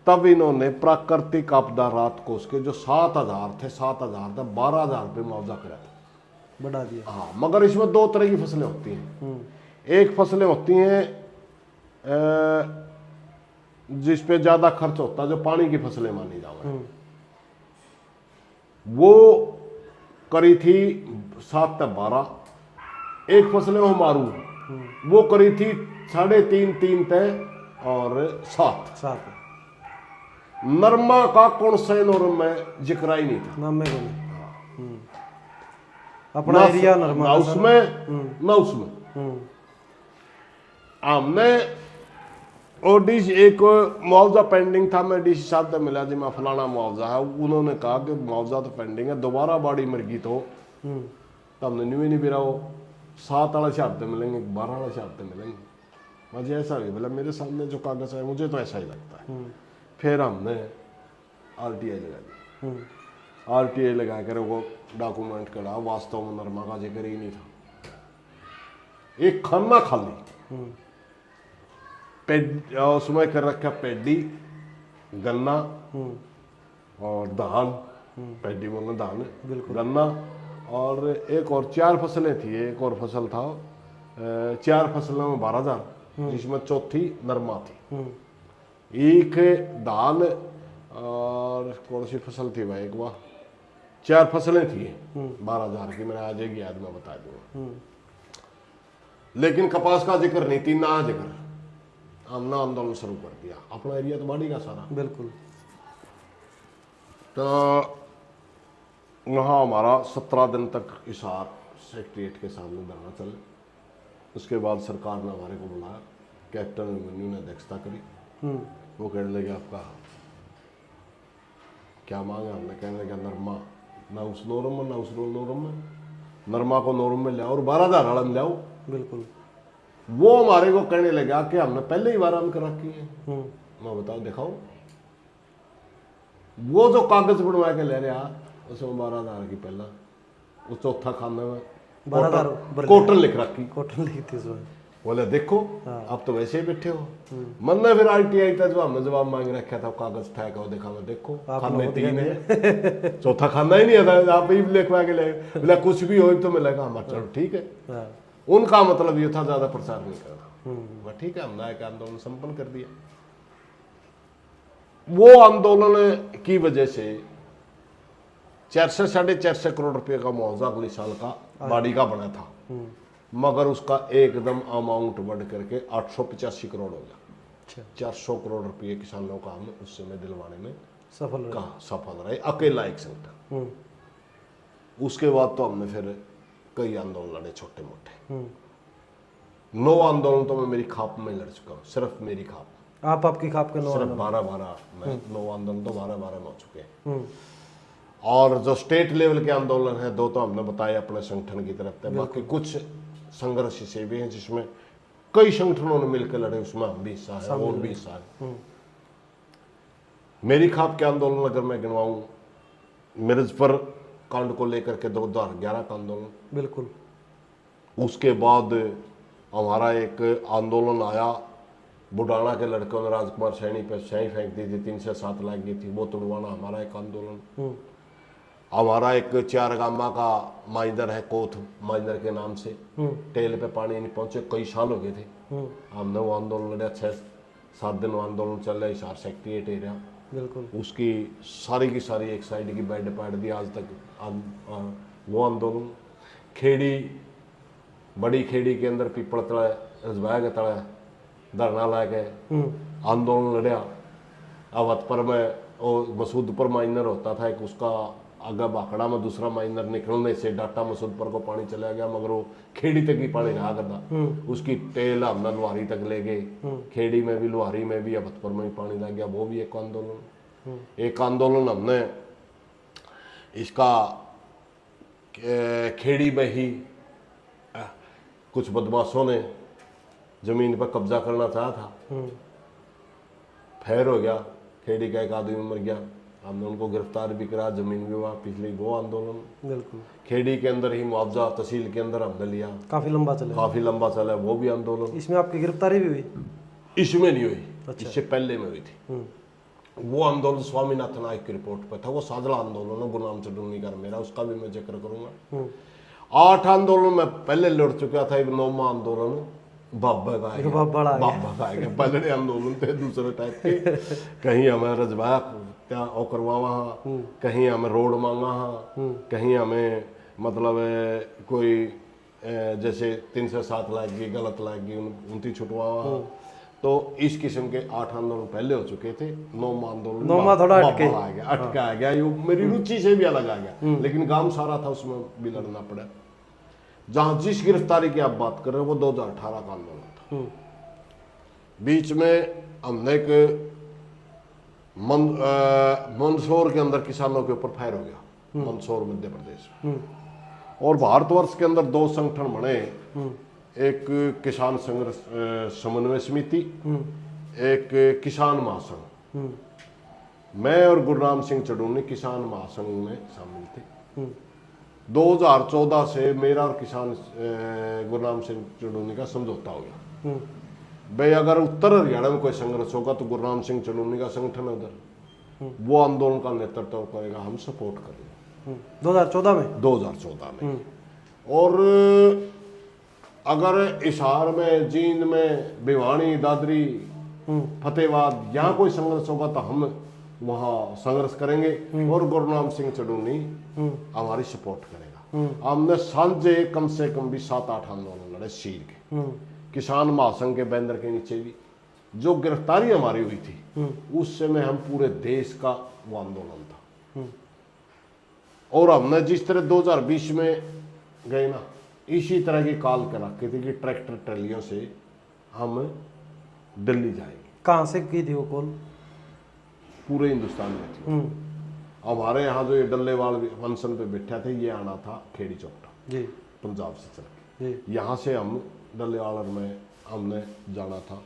तब इन्होंने प्राकृतिक आपदा राहत कोष के जो 7,000 थे 12,000 रुपये मुआवजा कराया था, बढ़ा दिया। हाँ, मगर इसमें 2 तरह की फसलें होती हैं। एक फसलें होती हैं जिस पे ज्यादा खर्च होता है, जो पानी की फसलें मानी जाए, वो करी थी 7 से 12। एक फसलें हो मारू, वो करी थी 3.5 तय और 7। नरमा का कौन सा नॉर्म में जिक्र ही नहीं था, नाम में अपना एरिया नरमा ना उसमें हमने और डीसी एक मुआवजा पेंडिंग था। मैं डीसी साहब से मिला जी, मैं फलाना मुआवजा है। उन्होंने कहा कि मुआवजा तो पेंडिंग है, दोबारा बाड़ी मरगी तो हमने नहीं भी रहो, 7 वाले हिसाब से मिलेंगे, 12 वाले हिसाब से मिलेंगे। मुझे ऐसा भी बोला, मेरे सामने जो कागज है मुझे तो ऐसा ही लगता है। फिर हमने RTI लगा दी, RTI लगा कर वो डॉक्यूमेंट करा, वास्तव में नरमा का जिक्र ही नहीं था। एक खाना खाली उसमें कर रखा पेडी, गन्ना और धान, पेडी बोलना धान, गन्ना और एक और 4 फसलें थी, एक और फसल था 4 फसलों में 12,000 जिसमें चौथी नरमा थी, एक दाल और कौन सी फसल थी भाई, एक वह 4 फसलें थी 12,000 की, मैंने आज एक याद में बता दूंगा। लेकिन कपास का जिक्र नहीं, 3 ना जिक्र, हमने आंदोलन शुरू कर दिया। अपना एरिया तो बाड़ी का सारा, बिल्कुल। तो वहाँ हमारा 17 दिन तक हिसार सेक्रेटरीट के सामने धरना चले। उसके बाद सरकार ने हमारे को बुलाया, कैप्टन अभिमन्यु ने अध्यक्षता करी। वो कहने लगे आपका क्या मांग है? हमने कहने लगे नरमा, ना उस नोरम में ना उस नोरम में, नरमा को नोरम में ले आओ और 12,000 आलम ले आओ। बिल्कुल। वो हमारे को कहने लगा कि हमने पहले ही वाराम कर रखी है। मैं बताओ दिखाओ, वो जो कागज बनवा के ले रहा उसमें 12,000 की पहला, उस चौथा खाने में 12,000 कॉटन लिख रखी, कॉटन लिखी थी उसमें। बोले देखो आप तो वैसे ही बैठे हो। मन ने फिर RTI था जो हमने जवाब मांग रखा था, कागज फेंका वो देखा, मैं देखो खाने 3 है, चौथा खाना ही नहीं आता, आप ही लिखवा के ले, बोला कुछ भी हो तो मिलेगा हमारा, चलो ठीक है। उनका मतलब ये था ज्यादा प्रचार नहीं करना, ठीक है। हमने एक आंदोलन संपन्न कर दिया। वो आंदोलन की वजह से 400 साढ़े 400 करोड़ रुपए का मुआवजा अगले साल का बाड़ी का बना था, मगर उसका एकदम अमाउंट बढ़ करके 885 करोड़ हो गया। 400 करोड़ रुपए किसानों का हम उस समय दिलवाने में सफल रहे, अकेला एक संगठन। उसके बाद तो हमने फिर कई आंदोलन लड़े छोटे मोटे। 9 आंदोलन तो मैं मेरी खाप में लड़ चुका हूँ, सिर्फ मेरी खाप। आपकी खाप के 9 सिर्फ 12 में 9 आंदोलन तो 12 में हो चुके हैं। और जो स्टेट लेवल के आंदोलन है 2 तो हमने बताए अपने संगठन की तरफ से, बाकी कुछ संघर्ष से भी हैं जिसमें कई संगठनों ने मिलकर लड़े, उसमें हम भी हिस्सा है और भी हिस्सा है। मेरी खाप के आंदोलन अगर मैं गिनवाऊं, मिर्ज पर कांड को लेकर के 2011 का आंदोलन, बिल्कुल। उसके बाद हमारा एक आंदोलन आया, बुडाना के लड़कों ने राजकुमार सैनी पे स्याही फेंक दी थी, 3 से 7 लाख गई थी, वो तुड़वाना हमारा एक आंदोलन। हमारा एक 4 गामा का माइंदर है, कोथ माइंदर के नाम से, टेल पे पानी नहीं पहुंचे, कई साल हो गए थे। हमने वो आंदोलन लड़ा, 6-7 दिन वो आंदोलन चल रहा, हिसार सेक्रेटरीट एरिया, बिल्कुल। उसकी सारी की सारी एक साइड की बेड पाट दी आज तक। वो आंदोलन खेड़ी, बड़ी खेड़ी के अंदर पीपल तला रजबाया के तला धरना ला के आंदोलन लड़िया। अवधपुर में वो मसूद पर माइनर होता था एक, उसका आगे बाखड़ा में दूसरा माइनर निकलने से डाटा मसूद पर को पानी चला गया, मगर वो खेड़ी तक ही पानी रहा करता। उसकी टेल हमने लुहारी तक ले गए, खेड़ी में भी लुहारी में भी अवधपुर में भी पानी लग गया, वो भी एक आंदोलन। एक आंदोलन हमने इसका खेड़ी में ही कुछ बदमाशों ने जमीन पर कब्जा करना चाहा था, फैर हो गया, खेड़ी का एक आदमी मर गया, हमने उनको गिरफ्तार भी करा, जमीन भी वापस ली, वो आंदोलन। बिल्कुल। खेड़ी के अंदर ही मुआवजा तहसील के अंदर हमने लिया, काफी लंबा चला, वो भी आंदोलन। इसमें आपकी गिरफ्तारी भी हुई? इसमें नहीं हुई, इससे पहले में हुई थी। वो आंदोलन स्वामीनाथन आयोग की रिपोर्ट पर था, वो साजला आंदोलन है, गुरनाम चडूनी का मेरा, उसका भी मैं जिक्र करूंगा। 8 आंदोलन में पहले लड़ चुका था, 9वां आंदोलन बाबा का आएगा। पहले आंदोलन थे दूसरे टाइप के, कहीं हमें रजबा क्या करवावा, कहीं हमें रोड मांगा, कहीं हमें मतलब कोई जैसे 3 से 7 लाख की गलत लाख की उनती छुटवावा। तो इस किस्म के 8 आंदोलन पहले हो चुके थे। 9वां आंदोलन थोड़ा अटका आ गया, मेरी रुचि से भी अलग आ गया, लेकिन गांव सारा था, उसमें भी लड़ना पड़ा। जहां जिस गिरफ्तारी की आप बात कर रहे हो वो 2018 का आंदोलन था। बीच में हमने एक मंदसौर के अंदर किसानों के ऊपर फायर हो गया, मंदसौर मध्य प्रदेश में। और भारतवर्ष के अंदर 2 संगठन बने, एक किसान संघर्ष समन्वय समिति, एक किसान महासंघ। मैं और गुरनाम सिंह चडूनी किसान महासंघ में शामिल थे। 2014 से मेरा और किसान गुरनाम सिंह चडूनी का समझौता हो गया, भाई अगर उत्तर हरियाणा में कोई संघर्ष होगा तो गुरनाम सिंह चडूनी का संगठन है उधर, वो आंदोलन का नेतृत्व करेगा, हम सपोर्ट करेंगे। 2014 में 2014 में। और अगर हिसार में, जींद में, भिवानी, दादरी, फतेहाबाद यहाँ कोई संघर्ष होगा तो हम वहाँ संघर्ष करेंगे और गुरनाम सिंह चडूनी हमारी सपोर्ट करेगा। हमने सांझे कम से कम भी 7-8 आंदोलन लड़े शीर के, किसान महासंघ के बैनर के नीचे भी। जो गिरफ्तारी हमारी हुई थी उस समय हम पूरे देश का वो आंदोलन था। और हमने जिस तरह 2020 में गए ना, इसी तरह की काल कर रखी थी कि ट्रैक्टर ट्रैलियों से हम दिल्ली जाएंगे। कहाँ से की थी वो कॉल? पूरे हिंदुस्तान में थी। हमारे यहाँ जो ये डल्लेवाल अनशन पे बैठा थे, ये आना था खेड़ी चौपटा जी, पंजाब से चल के। जी, यहाँ से हम डल्लेवाल में हमने जाना था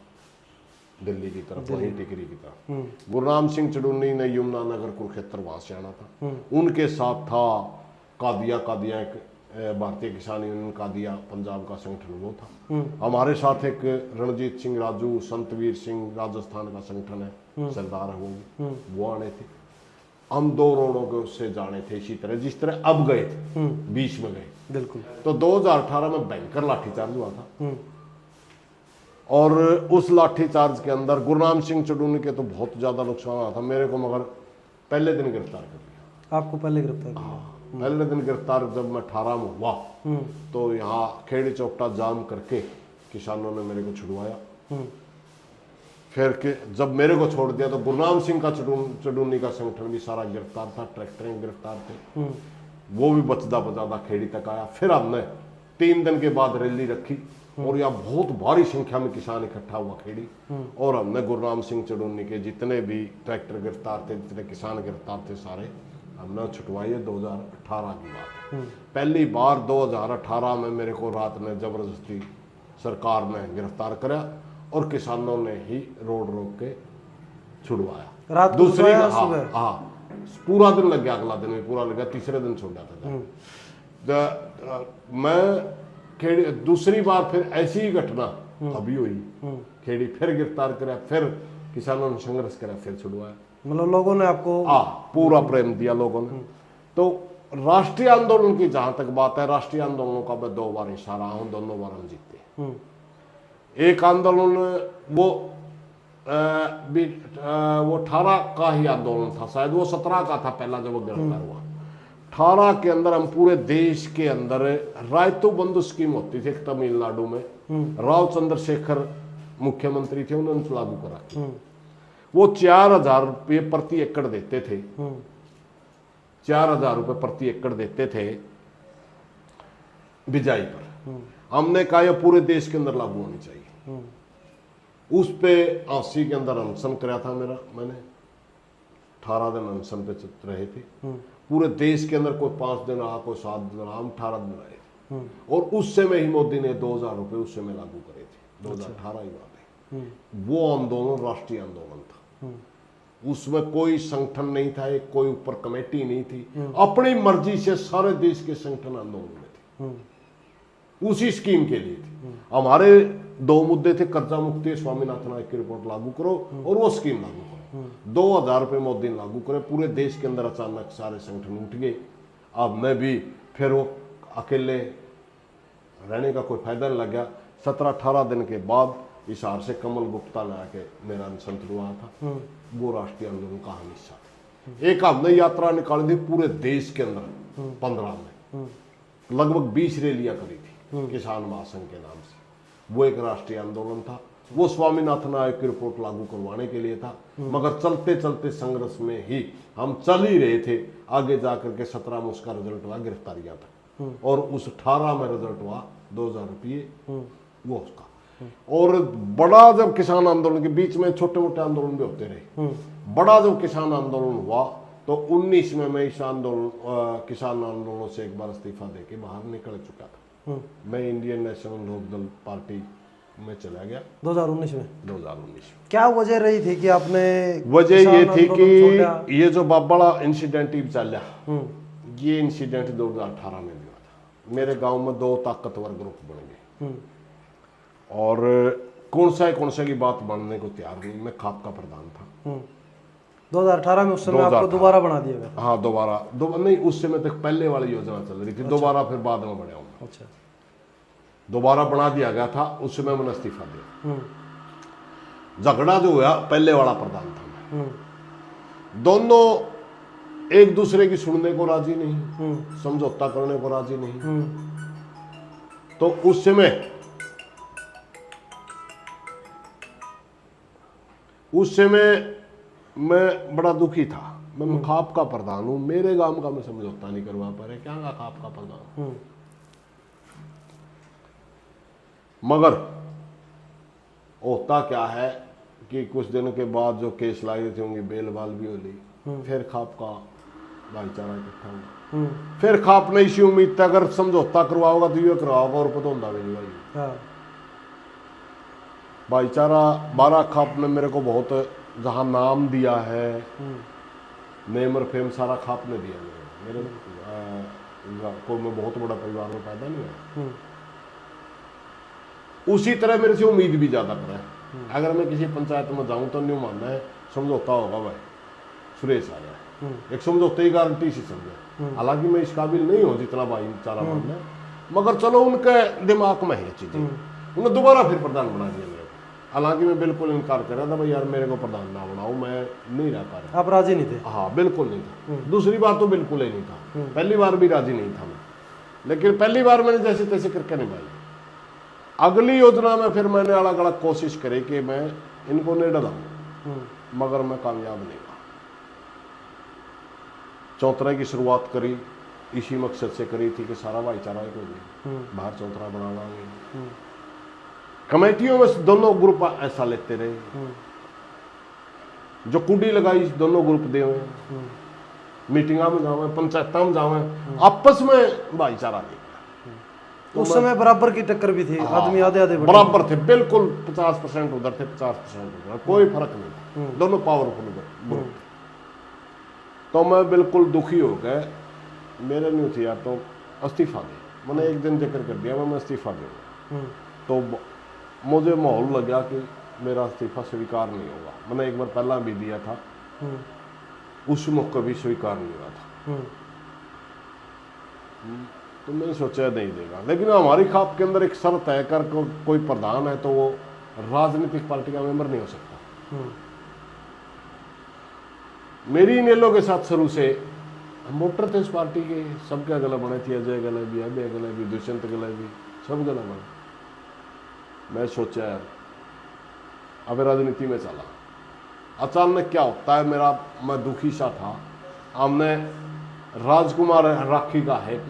दिल्ली की तरफ, वहीं टिकरी की तरफ। गुरनाम सिंह चडूनी ने यमुनानगर कुरुक्षेत्र वहां से आना था। उनके साथ था कादिया एक भारतीय किसान यूनियन कादिया पंजाब का संगठन, वो था। हमारे साथ एक रणजीत सिंह राजू, संतवीर सिंह राजस्थान का संगठन है, सरदार है वो आने थे। हम 2 रोडों के उससे जाने थे, इसी तरह जिस तरह अब गए थे, 20 में गए। बिल्कुल। तो 2018 में भयंकर लाठीचार्ज हुआ था। और उस लाठीचार्ज के अंदर गुरनाम सिंह चडूनी के तो बहुत ज्यादा नुकसान हुआ था। मेरे को मगर पहले दिन गिरफ्तार कर लिया। आपको पहले गिरफ्तार किया? पहले दिन गिरफ्तार जब मैं 18 में हुआ तो यहाँ खेड़ी चौपटा जाम करके किसानों ने मेरे को छुड़वाया। फिर के जब मेरे को छोड़ दिया तो गुरनाम सिंह का चडूनी का संगठन भी सारा गिरफ्तार था, ट्रैक्टरें गिरफ्तार थे, वो भी बचदा बचादा खेड़ी तक आया। फिर हमने 3 दिन के बाद रैली रखी और यहाँ बहुत भारी संख्या में किसान इकट्ठा हुआ खेड़ी। और हमने गुरनाम सिंह चडूनी के जितने भी ट्रैक्टर गिरफ्तार थे, जितने किसान गिरफ्तार थे, सारे हमने छुटवाई। 2018 की बात है। पहली बार 2018 में मेरे को रात में जबरदस्ती सरकार ने गिरफ्तार कराया और किसानों ने ही रोड रोक के छुड़वाया। रात को दूसरी छुड़वाया, सुबह? हाँ, पूरा दिन लग गया, अगला दिन भी पूरा लग गया, तीसरे दिन छोड़ा था। मैं खेड़ी दूसरी बार फिर ऐसी ही घटना अभी हुई, खेड़ी फिर गिरफ्तार कराया, फिर किसानों ने संघर्ष कराया, फिर छुड़वाया। मतलब लोगों ने आपको पूरा प्रेम दिया लोगों ने। तो राष्ट्रीय आंदोलन की जहां तक बात है, राष्ट्रीय आंदोलनों का मैं 2 बार हिस्सा रहा हूं, दोनों बार हम जीते। एक आंदोलन वो 18 का ही आंदोलन था, शायद वो 17 का था पहला जब वो गिरफ्तार हुआ। 18 के अंदर हम पूरे देश के अंदर रायतु बंधु स्कीम होती थी तमिलनाडु में, राव चंद्रशेखर मुख्यमंत्री थे, उन्होंने लागू करा। वो 4000 रुपये प्रति एकड़ देते थे, 4000 रुपये प्रति एकड़ देते थे बिजाई पर। हमने कहा यह पूरे देश के अंदर लागू होनी चाहिए। उस पे 80 के अंदर अनशन कराया था मैंने 18 दिन अनशन पे रहे थे। पूरे देश के अंदर कोई 5 दिन रहा, कोई 7 दिन रहा, हम 18 दिन रहे थे। और उस समय ही मोदी ने 2000 रुपये उस समय लागू करे थे, 2018 की बात है। वो आंदोलन राष्ट्रीय आंदोलन था। उसमें कोई संगठन नहीं था, एक कोई ऊपर कमेटी नहीं थी, अपनी मर्जी से सारे देश के संगठन आंदोलन में थे, उसी स्कीम के लिए थे। हमारे 2 मुद्दे थे, कर्जा मुक्ति, स्वामीनाथन आयोग की रिपोर्ट लागू करो और वो स्कीम लागू करो। 2000 रुपये मोदी ने लागू करे, पूरे देश के अंदर अचानक सारे संगठन उठ गए। अब मैं भी फिर वो अकेले रहने का कोई फायदा नहीं लग गया। 17-18 दिन के बाद हिसार से कमल गुप्ता ने आके मेरा अनशन हुआ था, वो राष्ट्रीय आंदोलन का हम हिस्सा थे। एक हमने यात्रा निकाली थी पूरे देश के अंदर 15 में, लगभग 20 रैलियां करी थी किसान महासंघ के नाम से। वो एक राष्ट्रीय आंदोलन था, वो स्वामीनाथन आयोग की रिपोर्ट लागू करवाने के लिए था। मगर चलते चलते संघर्ष में ही हम चल ही रहे थे, आगे जाकर के 17 में उसका रिजल्ट हुआ, गिरफ्तारियां था। और उस 18 में रिजल्ट हुआ 2000 रुपये वो उसका। और बड़ा जब किसान आंदोलन के बीच में छोटे मोटे आंदोलन भी होते रहे, बड़ा जब किसान आंदोलन हुआ तो 19 में मैं इस आंदोलन किसान आंदोलन से एक बार इस्तीफा देके बाहर निकल चुका था। मैं इंडियन नेशनल लोकदल पार्टी में चला गया 2019 में। 2019 क्या वजह रही थी कि आपने? वजह ये थी कि ये जो बड़ा इंसिडेंट चला, ये इंसिडेंट 2018 में हुआ था। मेरे गांव में 2 ताकतवर ग्रुप बन गए और कौन सा की बात मानने को तैयार नहीं। मैं खाप का प्रधान था 2018 में उस समय आपको 2018 दोबारा बना दिया गया। हाँ दोबारा नहीं, उस समय तक पहले वाली योजना चल रही थी, दोबारा फिर बाद में बढ़ा हूँ। अच्छा। दोबारा बना दिया गया था, उस समय मैंने इस्तीफा दिया। झगड़ा जो हुआ पहले वाला प्रधान था मैं, दोनों एक दूसरे की सुनने को राजी नहीं, समझौता करने को राजी नहीं। तो उस समय मैं बड़ा दुखी था। मैं खाप का प्रधान हूं, मेरे गांव का मैं समझौता नहीं करवा पा रहे, क्या का खाप का प्रधान। मगर होता क्या है कि कुछ दिन के बाद जो केस लाए थे उनकी बेल बाल भी हो ली, फिर खाप का भाईचारा इकट्ठा हुआ, फिर खाप ने इसी उम्मीद था अगर समझौता करवाओगा तो ये करवाओगा और पता होता भी नहीं भाई। भाईचारा 12 खाप ने मेरे को बहुत जहाँ नाम दिया है, नेम और फेम सारा खाप ने दिया मेरे को। मैं बहुत बड़ा परिवार में पैदा नहीं हुआ, उसी तरह मेरे से उम्मीद भी ज्यादा करा है। अगर मैं किसी पंचायत में जाऊं तो नहीं मानना है समझौता होगा भाई सुरेश आ जाए, एक समझौते की गारंटी से समझे। हालांकि मैं इस काबिल नहीं हूँ जितना भाईचारा मानना है, मगर चलो उनके दिमाग में है चीजें। उन्हें दोबारा फिर प्रधान बना दिया मेरे को। हालांकि मैं बिल्कुल इनकार कर रहा था भाई यार मेरे को प्रधान ना बनाओ, मैं नहीं रह पा रहा। आप राजी नहीं थे? हाँ बिल्कुल नहीं था। दूसरी बार तो बिल्कुल ही नहीं था, पहली बार भी राजी नहीं था मैं, लेकिन पहली बार मैंने जैसे तैसे करके निभाई। अगली योजना में फिर मैंने अलग अलग कोशिश करी कि मैं इनको नहीं डलाऊं, मगर मैं कामयाब नहीं हुआ। चौतरा की शुरुआत करी इसी मकसद से करी थी कि सारा भाईचारा एक हो जाए, बाहर चौतरा बना लाएंगे। कमेटियों में दोनों ग्रुप ऐसा लेते रहे, जो कुंडी लगाई दोनों ग्रुप दे हुए, मीटिंगा में जावे, पंचायत में जावे, आपस में भाईचारा नहीं। तो उस समय बराबर की टक्कर भी थी, आदमी आधे आधे बराबर थे, बिल्कुल 50% उधर थे, 50% उधर, कोई फर्क नहीं था, दोनों पावरफुल ग्रुप। तो मैं बिल्कुल दुखी हो गया, मेरे नहीं थी यार, तो इस्तीफा दे। मैंने एक दिन जिक्र कर दिया मैं इस्तीफा दूंगा, तो मुझे माहौल लगा कि मेरा इस्तीफा स्वीकार नहीं होगा। मैंने एक बार पहला भी दिया था, उस मौके भी स्वीकार नहीं हुआ था। तो मैंने सोचा नहीं देगा, लेकिन हमारी खाप के अंदर एक शर्त है, कर कोई प्रधान है तो वो राजनीतिक पार्टी का मेंबर नहीं हो सकता। मेरी इनेलो के साथ शुरू से हम वोटर थे उस पार्टी के, सबके गला बने थे, अजय गले भी, अभय गले भी, दुष्यंत गले भी, सब गला बने। मैं सोचा यार अब राजनीति में चला। अचानक क्या होता है, मैं दुखी सा था। हमने राजकुमार राखी का है,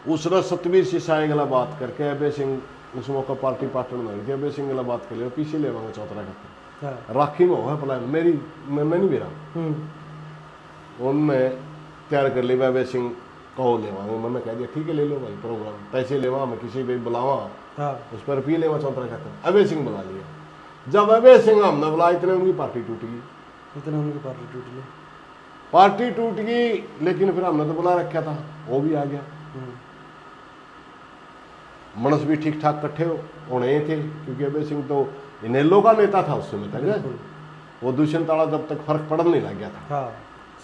उसने सतवीर सिंह गला बात करके अभय सिंह उस मौका पार्टी पार्टनर में हुई थी, अभय सिंह गला बात कर लिया, पीछे ले आऊंगा चौतरा करते राखी में हो प्लान मेरी, मैं नहीं मेरा उनने तैयार कर लिया। अभय सिंह कहो लेवांगे, मैंने कह दिया ठीक है ले लो भाई प्रोग्राम, पैसे लेवा, मैं किसी भी बुलावा, उस पर पी लेवा चौतरा करते। अभय सिंह बुला लिया, जब अभय सिंह हमने बुला इतने उनकी पार्टी टूट गई, पार्टी टूट गई। लेकिन फिर हमने तो बुला रखा था, वो भी आ गया। मनस भी ठीक ठाक इकट्ठे होने थे, क्योंकि अभय सिंह तो इनेलो का नेता था उस समय तक, वो दुष्यंत वाला जब तक फर्क पड़ने नहीं लग गया था।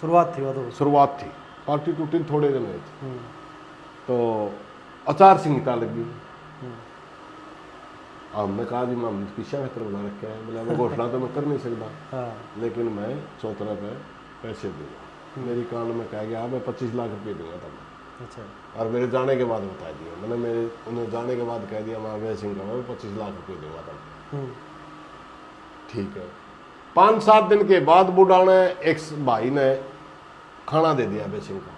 शुरुआत थी, वो तो शुरुआत थी, पार्टी टूटी थोड़े दिन में थी। तो आचार संहिता लगी, हमने कहा जी मैं पीछा बेहतर बना रखा है, बोला मैं घोषणा तो मैं कर नहीं सकता, लेकिन मैं चौतरा पे पैसे दूंगा। मेरी कान में कह गया मैं 25 लाख रुपये दूंगा तब। अच्छा। और मेरे जाने के बाद बता दिया मैंने, उन्हें जाने के बाद कह दिया मैं अभय सिंह का मैं 25 लाख रुपये दूंगा तब। ठीक है। 5-7 दिन के बाद बुढ़ा ने एक भाई ने खाना दे दिया अभय सिंह का,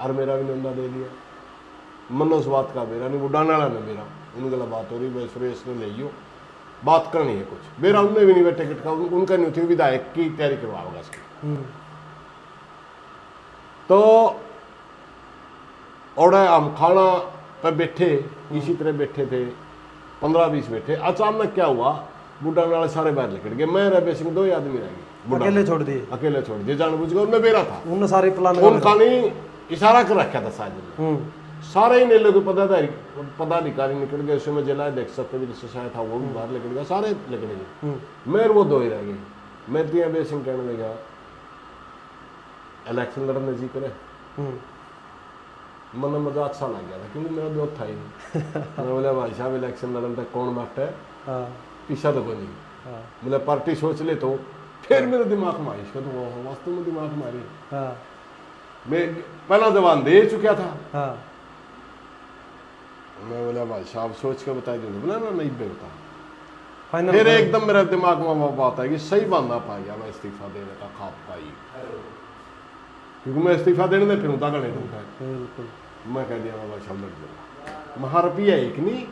और मेरा भी नंदा दे दिया। मनो उस बात का मेरा नहीं, बुढ़ा नाला ने मेरा, उनके बात हो रही भाई सुरेश ने ले लो, बात करनी है कुछ। मेरा उनने भी नहीं टिकट का, उनका नहीं थी, विधायक की तैयारी करवाओगा इसकी। तो और हम खाना पे बैठे, इसी तरह बैठे थे, 15-20 बैठे। अचानक क्या हुआ, बुढ़ा नाले सारे बाहर निकल गए, मैं अभय सिंह 2 आदमी रह गए, अकेले छोड़ दिए, अकेले छोड़ दिए जानबूझ के। उनमें बेरा था, उन्होंने सारे प्लान उनका नहीं इशारा कर रखा था साजिद, सारे ही नेलो के पदाधिकारी निकल गए। उसमें जिला अध्यक्ष सत्यवीर सिंह था, वो भी बाहर निकल गया, सारे निकल गए। मैं वो 2 ही रह गए। मैं अभय सिंह कहने लगा इलेक्शन लड़ने जी करे, मन मजाक सा लग गया था क्योंकि मेरा ब्योत था ही नहीं। मैं बोला भाई साहब इलेक्शन लड़ने तक कौन बैठा है, पीछा तो कोई नहीं। बोले पार्टी सोच ले, तो फिर मेरे दिमाग में आई, इसका तो वास्तव में दिमाग में आ रही। मैं पहला जवान दे चुका था। मैं बोला भाई साहब सोच के बता दे, बोला ना नहीं बेटा। फिर एकदम मेरे दिमाग में वो बात है कि सही बंदा पा गया मैं इस्तीफा देने का खाप पाई, क्योंकि मैं इस्तीफा देने में फिर उठा करने दूंगा। मैं कह दिया भाई साहब लड़ दूंगा, महा रुपया एक नहीं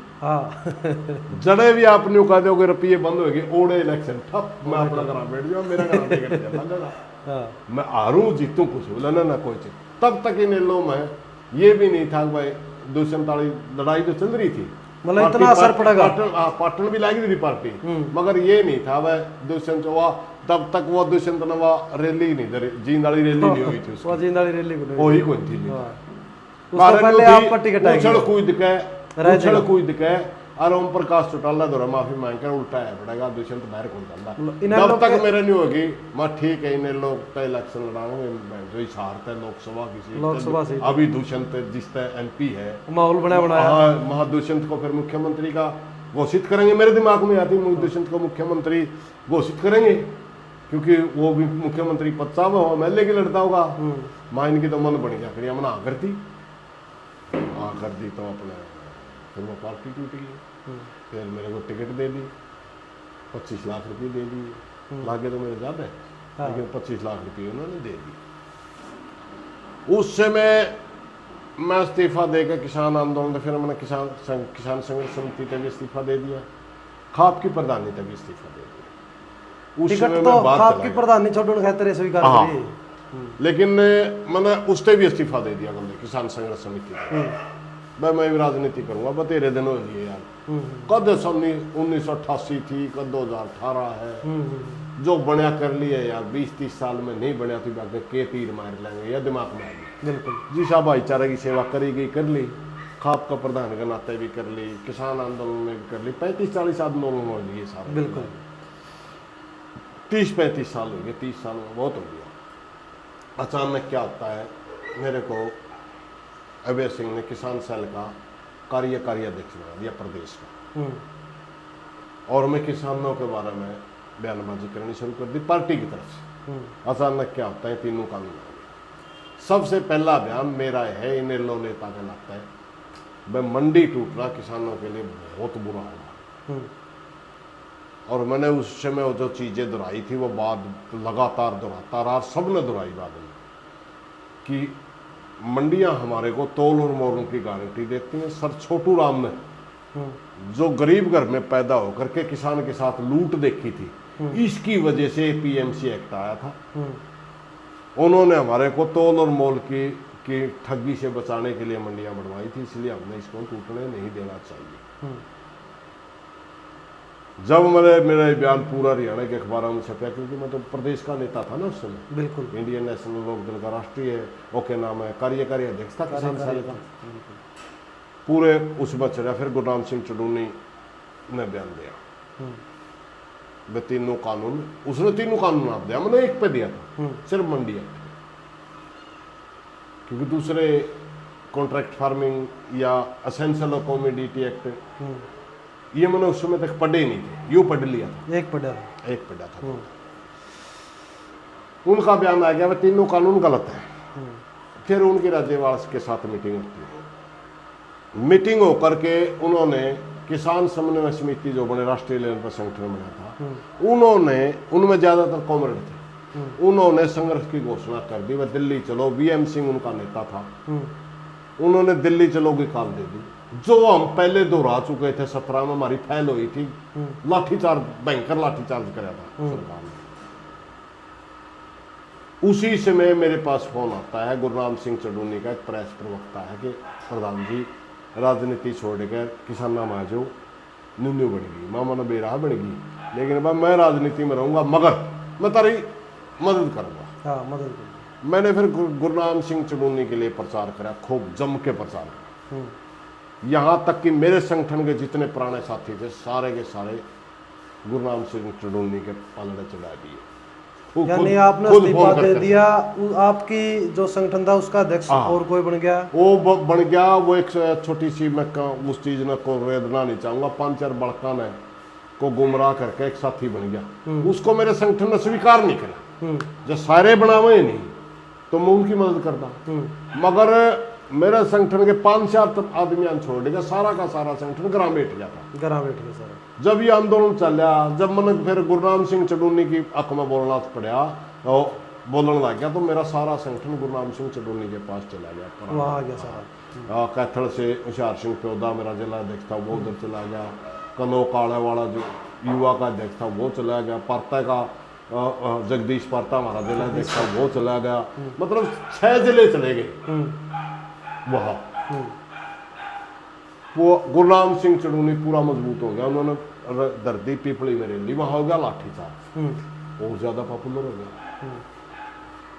जड़े भी आप न्यू कह दोगे रुपये बंद हो गए, ओड़े इलेक्शन ठप, मैं अपना घर बैठ जाऊँ, मेरा घर टिकट चला, मैं हारूं जीतूं कुछ, बोला ना कोई चीज। तब तक इन लो में ये भी नहीं था भाई 247 लड़ाई तो चल रही थी, मतलब इतना असर पड़ेगा, पाटन भी लगी थी पार्टी, मगर ये नहीं था वह दुष्यंत तब तक वो दुष्यंत ने वह रैली नहीं, जींद वाली रैली नहीं हुई थी, वो जींद वाली रैली को ही कोई थी। पहले आप टिकट उछल कूद के और ओम प्रकाश चौटाला द्वारा माफी मांग कर उल्टाया पड़ेगा, दुष्यंत बाहर कौन चलता। जब तक मेरे नहीं होगी मैं ठीक है, इन्हें लोग तो इलेक्शन लड़ाऊंगे, जो ही हारता है लोकसभा की, अभी दुष्यंत जिस MP है, माहौल बनाया महादुष्यंत को फिर मुख्यमंत्री का घोषित करेंगे। मेरे दिमाग में आती दुष्यंत को मुख्यमंत्री घोषित करेंगे, क्योंकि वो भी मुख्यमंत्री पद साहब हो, MLA की लड़ता होगा। माँ इनकी तो मन बन गया, फिर मना करती, हाँ कर दी तो अपने फिर वो पार्टी टूट गई। फिर मेरे को टिकट दे दी, 25 लाख रुपये दे दिए, लागे तो मेरे ज़्यादा है, लेकिन 25 लाख रुपये उन्होंने दे दिए। उस समय मैं इस्तीफा देकर किसान आंदोलन, फिर मैंने किसान संघर्ष समिति तक इस्तीफा दे दिया, खाप की प्रधानी तक इस्तीफा दे दिया। उस समय मैं बात की प्रधानी छोड़ो खैतर स्वीकार करी, लेकिन मैंने उससे भी इस्तीफा दे दिया किसान संघर्ष समिति। मैं भी राजनीति करूंगा, बतेरे दिन हो लिए यार, कद 1988 थी, कद 2018 है, जो बनया कर लिया यार, 20-30 साल में नहीं बनया तो आगे के तीर मार लेंगे, या दिमाग में आएगी। बिल्कुल जी साहब, भाईचारे की सेवा करी गई, कर ली, खाप का प्रधान के नाते भी कर ली, किसान आंदोलन में भी कर ली, 35-40 आंदोलन हो लिए सारे, बिल्कुल 30-35 साल हो गए, 30 साल में बहुत हो गया। अचानक क्या होता है, मेरे को अभय सिंह ने किसान सेल का कार्यकारी अध्यक्ष बना दिया प्रदेश का, और मैं किसानों के बारे में बयानबाजी करनी शुरू कर दी पार्टी की तरफ से। अचानक क्या होता है, तीनों कानून आ गए। सबसे पहला बयान मेरा है, इन लो नेता का लगता है, मैं मंडी टूटना किसानों के लिए बहुत बुरा होगा, और मैंने उस समय वो जो चीज़ें दोहराई थी वो बात लगातार दोहराता रहा, सबने दोहराई बाद में, कि मंडियां हमारे को तोल और मोल की गारंटी देती हैं। सर छोटू राम ने जो गरीब घर में पैदा होकर के किसान के साथ लूट देखी थी, इसकी वजह से PMC एक्ट आया था। उन्होंने हमारे को तोल और मोल की ठगी से बचाने के लिए मंडियां बढ़वाई थी, इसलिए हमने इसको टूटने नहीं देना चाहिए। जब मेरा बयान पूरा हरियाणा के अखबारों में छपा, क्योंकि मैं तो प्रदेश का नेता था ना उस समय, बिल्कुल इंडियन नेशनल लोक दल का राष्ट्रीय ओके नाम है, कार्यकारी अध्यक्ष था किसान सेल का, पूरे उस बच रहा। फिर गुरनाम सिंह चडूनी ने बयान दिया, वे तीनों कानून, उसने तीनों कानून आप दिया, मैंने एक पे दिया था, सिर्फ मंडी एक्ट, क्योंकि दूसरे कॉन्ट्रैक्ट फार्मिंग या एसेंशियल कमोडिटी एक्ट ये मैंने उस समय तक पढ़े ही नहीं थे, यूं पढ़ लिया था, एक पढ़ा था। उनका बयान आ गया वह तीनों कानून गलत है। फिर उनके राज्यपाल के साथ मीटिंग होती है, मीटिंग होकर के उन्होंने किसान समन्वय समिति जो बने राष्ट्रीय लेवल पर संगठन बना था, उन्होंने, उनमें ज्यादातर कॉमरेड थे, उन्होंने संघर्ष की घोषणा कर दी, वह दिल्ली चलो, BM सिंह उनका नेता था, उन्होंने दिल्ली चलो की कॉल दे दी, जो हम पहले दोहरा चुके थे। 17 में हमारी फैल हुई थी, लाठीचार्ज, भयंकर लाठीचार्ज कराया था सरकार ने। उसी समय मेरे पास फोन आता है गुरनाम सिंह चडूनी का, एक प्रेस प्रवक्ता है, कि प्रधान जी राजनीति छोड़कर किसाना माजो न्यू बन गई, मामा ने बेराह बन गई, लेकिन भाई मैं राजनीति में रहूंगा, मगर मैं तारी मदद करूंगा। मदद करूंगा। मैंने फिर गुरनाम सिंह चडूनी के लिए प्रचार करा, खूब जम के प्रचार करा, यहाँ तक कि मेरे संगठन के जितने पुराने साथी थे सारे के सारे गुरनाम सिंह चडूनी के पलड़े चढ़ा दिए। यानी आपने खुद इस्तीफा फोन दे करते दिया, आपकी जो संगठन था उसका अध्यक्ष हाँ। और कोई बन गया। वो बन गया। वो एक छोटी सी, मैं उस चीज ने को वेदना नहीं चाहूंगा, 5-4 बड़का ने को गुमराह करके एक साथी बन गया। उसको मेरे संगठन ने स्वीकार नहीं करा। जो सारे बनावे नहीं तो मैं उनकी मदद करता, मगर मेरे संगठन के 5-4 आदमी छोड़ देगा, सारा का सारा संगठन ग्राम बैठ जाता। ग्राम बैठ गया सारा। जब ये आंदोलन चला, जब मैंने फिर गुरनाम सिंह चडूनी की अख में बोलना पड़ा और बोलने लग गया, तो मेरा सारा संगठन गुरनाम सिंह चडूनी के पास चला गया। वहाँ आ गया सारा। कैथल से होशियार सिंह प्योदा मेरा जिला अध्यक्ष था, वो उधर चला गया। कनो काले वाला जो युवा का अध्यक्ष था वो चला गया। परता का जगदीश परता हमारा जिला अध्यक्ष था वो चला गया। मतलब 6 जिले चले गए वहाँ। वो गुरनाम सिंह चडूनी पूरा मजबूत हो गया। उन्होंने धरती पीपली में रैली, वहाँ हो गया लाठीचार्ज, और ज्यादा पॉपुलर हो गया।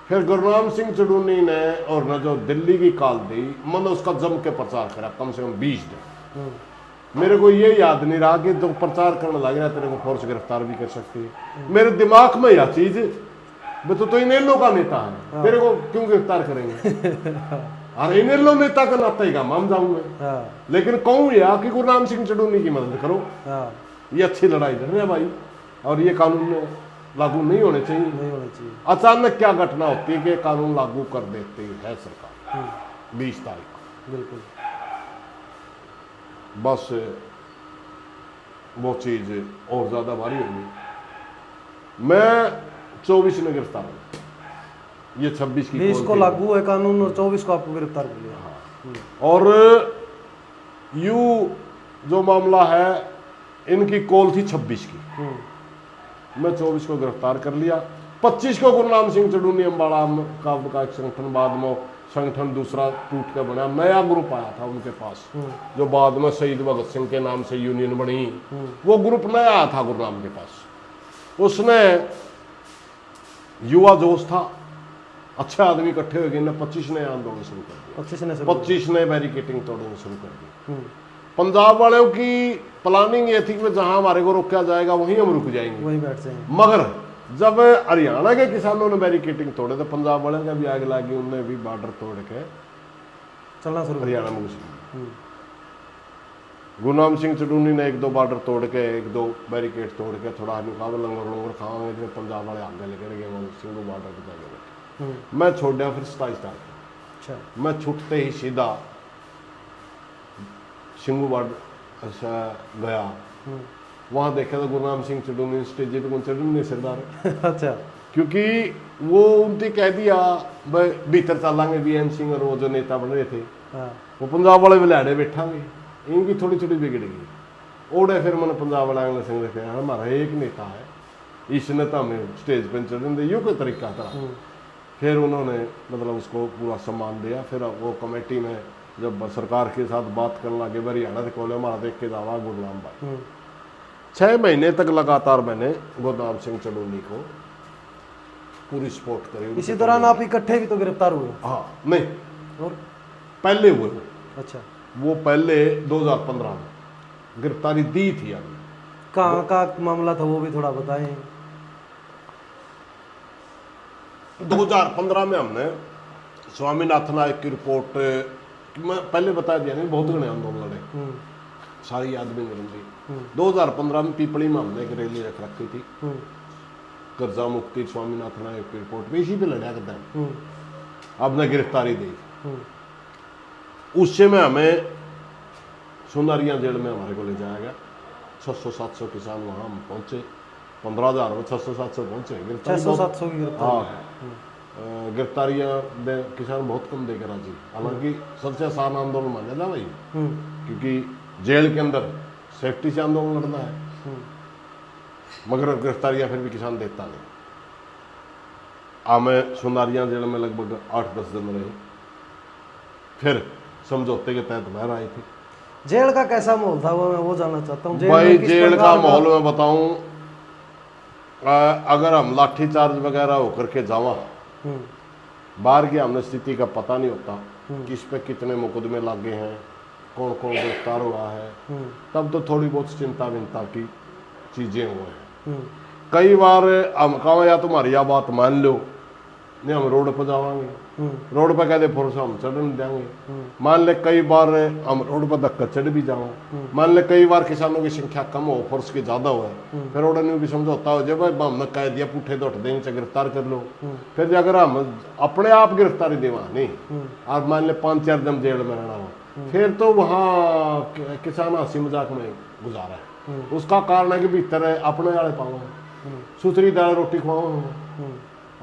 फिर गुरनाम सिंह चडूनी ने और न जो दिल्ली की काल दी, मैंने उसका जम के प्रचार करा कम से कम 20 दिन। मेरे को ये याद नहीं रहा कि जो प्रचार करने लग रहा तेरे को फोर्स गिरफ्तार भी कर सकती है। मेरे दिमाग में यह चीज, तो इनेलो का नेता है, तेरे को क्यों गिरफ्तार करेंगे? अरे इनेलो नेता का नाता ही का मान जाऊंगा, लेकिन कहूँ या कि गुरनाम सिंह चडूनी की मदद करो। ये अच्छी लड़ाई लड़ रहे हैं भाई, और ये कानून में लागू नहीं होने चाहिए। नहीं होना चाहिए। अचानक क्या घटना होती है कि कानून लागू कर देती है सरकार 20 तारीख। बिल्कुल। बस वो चीज और ज्यादा भारी होगी। मैं 24 में गिरफ्तार हूँ, ये 26 की 20 को लागू है कानून और 24 को आपको गिरफ्तार कर लिया। और यू जो मामला है, इनकी कॉल थी 26 की, मैं 24 को गिरफ्तार कर लिया। 25 को गुरनाम सिंह चडूनी अम्बाड़ा का एक संगठन, बाद में संगठन दूसरा टूट के बना, नया ग्रुप आया था उनके पास, जो बाद में शहीद भगत सिंह के नाम से यूनियन बनी। वो ग्रुप नया आया था गुरनाम के पास। उसने युवा जोश था, अच्छे आदमी इकट्ठे हो गए, 25 ने आंदोलन शुरू कर दिया। 25 ने बैरिकेटिंग तोड़ना शुरू कर दी। पंजाब वालों की प्लानिंग ये थी कि जहां हमारे को रोका जाएगा वहीं हम रुक जाएंगे, वहीं बैठ जाएंगे। मगर जब हरियाणा के किसानों ने बैरिकेटिंग तोड़े तो पंजाब वालों का भी आग लगी, उन्होंने भी बॉर्डर तोड़ के चलना शुरू हरियाणा में घुस। गुरनाम सिंह चडूनी ने 1-2 बॉर्डर तोड़ के, 1-2 बैरिकेड तोड़ के, थोड़ा मुकाबला लंगर खावांगे, पंजाब वाले आगे लेकर गए सिंगू बॉर्डर पर जाके। मैं छोड़ा फिर 27 तारीख। अच्छा। मैं छुटते ही सीधा सिंगू बॉर्डर गया। वहां देखा तो गुरनाम सिंह चडूनी स्टेज पे चडूनी सरदार। अच्छा। क्योंकि वो उनकी कह दिया भाई भीतर चलांगे बीएम सिंह और वो जो नेता बन रहे थे, वो पंजाब वाले विलाड़े बैठांगे, इनकी थोड़ी थोड़ी बिगड़ गई। ओडे फिर मैंने पंजाब वाले संग रखे, हमारा एक नेता है, इसने तो हमें स्टेज पर चढ़ने दे, यो कोई तरीका था। फिर उन्होंने मतलब उसको पूरा सम्मान दिया। फिर वो कमेटी में जब सरकार के साथ बात करने लगे, हरियाणा से कोले हमारा देख के जावा गुरनाम भाई। 6 महीने तक लगातार मैंने गुरनाम सिंह चडूनी को पूरी सपोर्ट करी। इसी दौरान आप इकट्ठे भी तो गिरफ्तार हुए? हाँ, नहीं, और पहले हुए। अच्छा। वो पहले 2015 में गिरफ्तारी दी थी आपने। कहाँ का मामला था वो भी थोड़ा बताएं। 2015 में हमने स्वामीनाथन आयोग की रिपोर्ट, मैं पहले बता दिया नहीं, बहुत घने आंदोलन लड़े, सारी याद भी नहीं रही। 2015 में पीपली में हमने एक रैली रख रखी थी, कर्जा मुक्ति स्वामीनाथन आयोग की रिपोर्ट पे, इसी पे लड़ा करता है। आपने गिरफ्तारी दी, उससे में हमें सुंदरिया जेल में हमारे को ले जाया गया। 600-700 किसान वहाँ हम पहुँचे, 15,000 में 600-700 पहुँचे। 600-700 की गिरफ्तारी। हाँ, गिरफ्तारियाँ किसान बहुत कम देकर राजी, हालांकि सबसे आसान आंदोलन माना था भाई, क्योंकि जेल के अंदर सेफ्टी से आंदोलन लड़ना है, मगर गिरफ्तारियाँ फिर भी किसान देता नहीं। हमें सुनारिया जेल में लगभग 8-10 दिन रहे, फिर समझौते के तहत बाहर आई थी। जेल का कैसा माहौल था वो मैं वो जानना चाहता हूँ। भाई जेल का माहौल मैं बताऊं, अगर हम लाठी चार्ज वगैरह होकर के जावा, बाहर की हमने स्थिति का पता नहीं होता, किस पे कितने मुकदमे लागे हैं, कौन कौन गिरफ्तार हुआ है, तब तो थोड़ी बहुत चिंता विंता की चीजें हुए हैं। कई बार हम कहा या तुम्हारी यह बात मान लो, नहीं हम रोड पर जावांगे, रोड पर कहते फोर्स हम चढ़ नहीं देंगे। मान ले कई बार हम रोड पर धक्का चढ़ भी जाओ, मान ले कई बार किसानों की संख्या कम हो, फोर्स की ज्यादा हो, फिर रोड ने भी समझौता हो जाए भाई हमने कह दिया पुठे तो हट देंगे, गिरफ्तार कर लो। फिर अगर हम अपने आप गिरफ्तारी देवा नहीं, और मान ले 5-4 दिन जेल में रहना हो, फिर तो वहाँ किसान हंसी मजाक में गुजारा है। उसका कारण है कि भीतर अपने वाले पाओ, सुथरी दाल रोटी खुआओ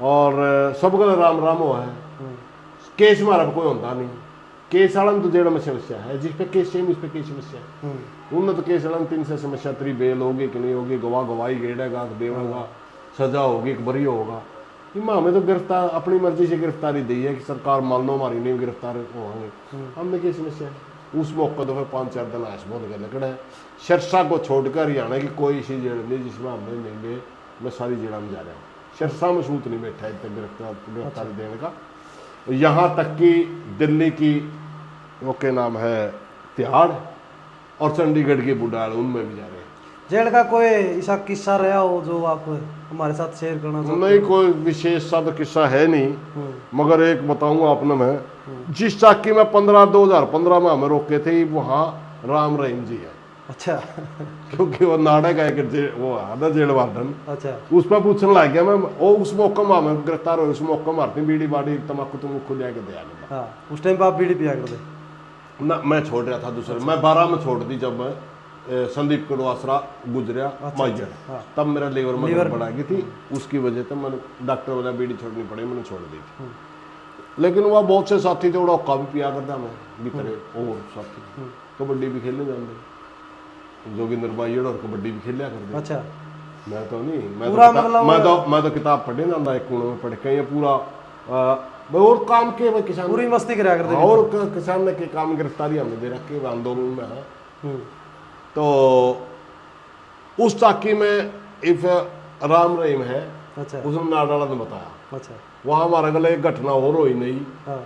और सब गल राम राम हो है। केस हमारा कोई होता नहीं, केस वाला तो जेल में समस्या है, जिस पे केस सेम इस पे केस समस्या है। उन्हें तो केस वाला 3 से समस्या, तेरी बेल होगी कि नहीं होगी, गवाह गवाही गेड़ेगा देगा, सजा होगी कि बरी होगा। हमें तो गिरफ्तार अपनी मर्जी से गिरफ्तारी दी है कि सरकार मान लो हमारी नहीं गिरफ्तार होंगे, हमने क्या समस्या है। उस मौके तो फिर 5-4 दिन आश बहुत गए लकड़ा है। सिरसा को छोड़कर हरियाणा की कोई ऐसी जेल नहीं जिसमें हमने नहीं गए, मैं सारी जेल में जा रहा हूँ। सिरसा में सूत नहीं बैठा है गिरफ्तारी देने का। यहाँ तक कि दिल्ली की वो क्या नाम है तिहाड़ और चंडीगढ़ की बुढ़ाड़, उनमें भी जा रहे हैं। जेल का कोई ऐसा किस्सा रहा हो जो आप हमारे साथ शेयर करना चाहते नहीं, कोई विशेष सा तो किस्सा है नहीं, मगर एक बताऊंगा आपने। मैं जिस चाकी में 2015 में हमें रोके थे, वहाँ राम रहीम जी है। अच्छा। क्योंकि वो नाटक है वो आधा जेल वार्डन, अच्छा, उस पर पूछने लग गया मैं, वो उस मौके में हमें गिरफ्तार हो, उस मौके मारती बीड़ी बाड़ी तम्बाकू तुमको ले दिया। हाँ, उस टाइम पर आप बीड़ी पिया करते ना? मैं छोड़ रहा था दूसरे, मैं 12 में छोड़ दी जब मैं संदीप कड़वासरा गुजरिया माइजर, तब मेरा लीवर में गड़बड़ आ गई थी, उसकी वजह से मैंने डॉक्टर वाला बीड़ी छोड़नी पड़ी, मैंने छोड़ दी थी। लेकिन वह बहुत से साथी थे, वो डॉक्का भी पिया करता मैं भीतरे, और साथी कबड्डी भी खेलने जाते, जोगिंदर माइजर और कबड्डी भी खेलिया करते। अच्छा, मैं तो नहीं, मैं तो किताब पढ़े ना, एक कोने में पढ़ के ये पूरा और काम के भाई किसान पूरी मस्ती कराया करते। और किसान ने के काम गिरफ्तारी हमें दे रखे आंदोलन में है। तो उस चाकी में इफ राम रहीम है, अच्छा, उसने नाडाला ने बताया। अच्छा, वहाँ हमारे गले एक घटना और हुई नहीं। हाँ,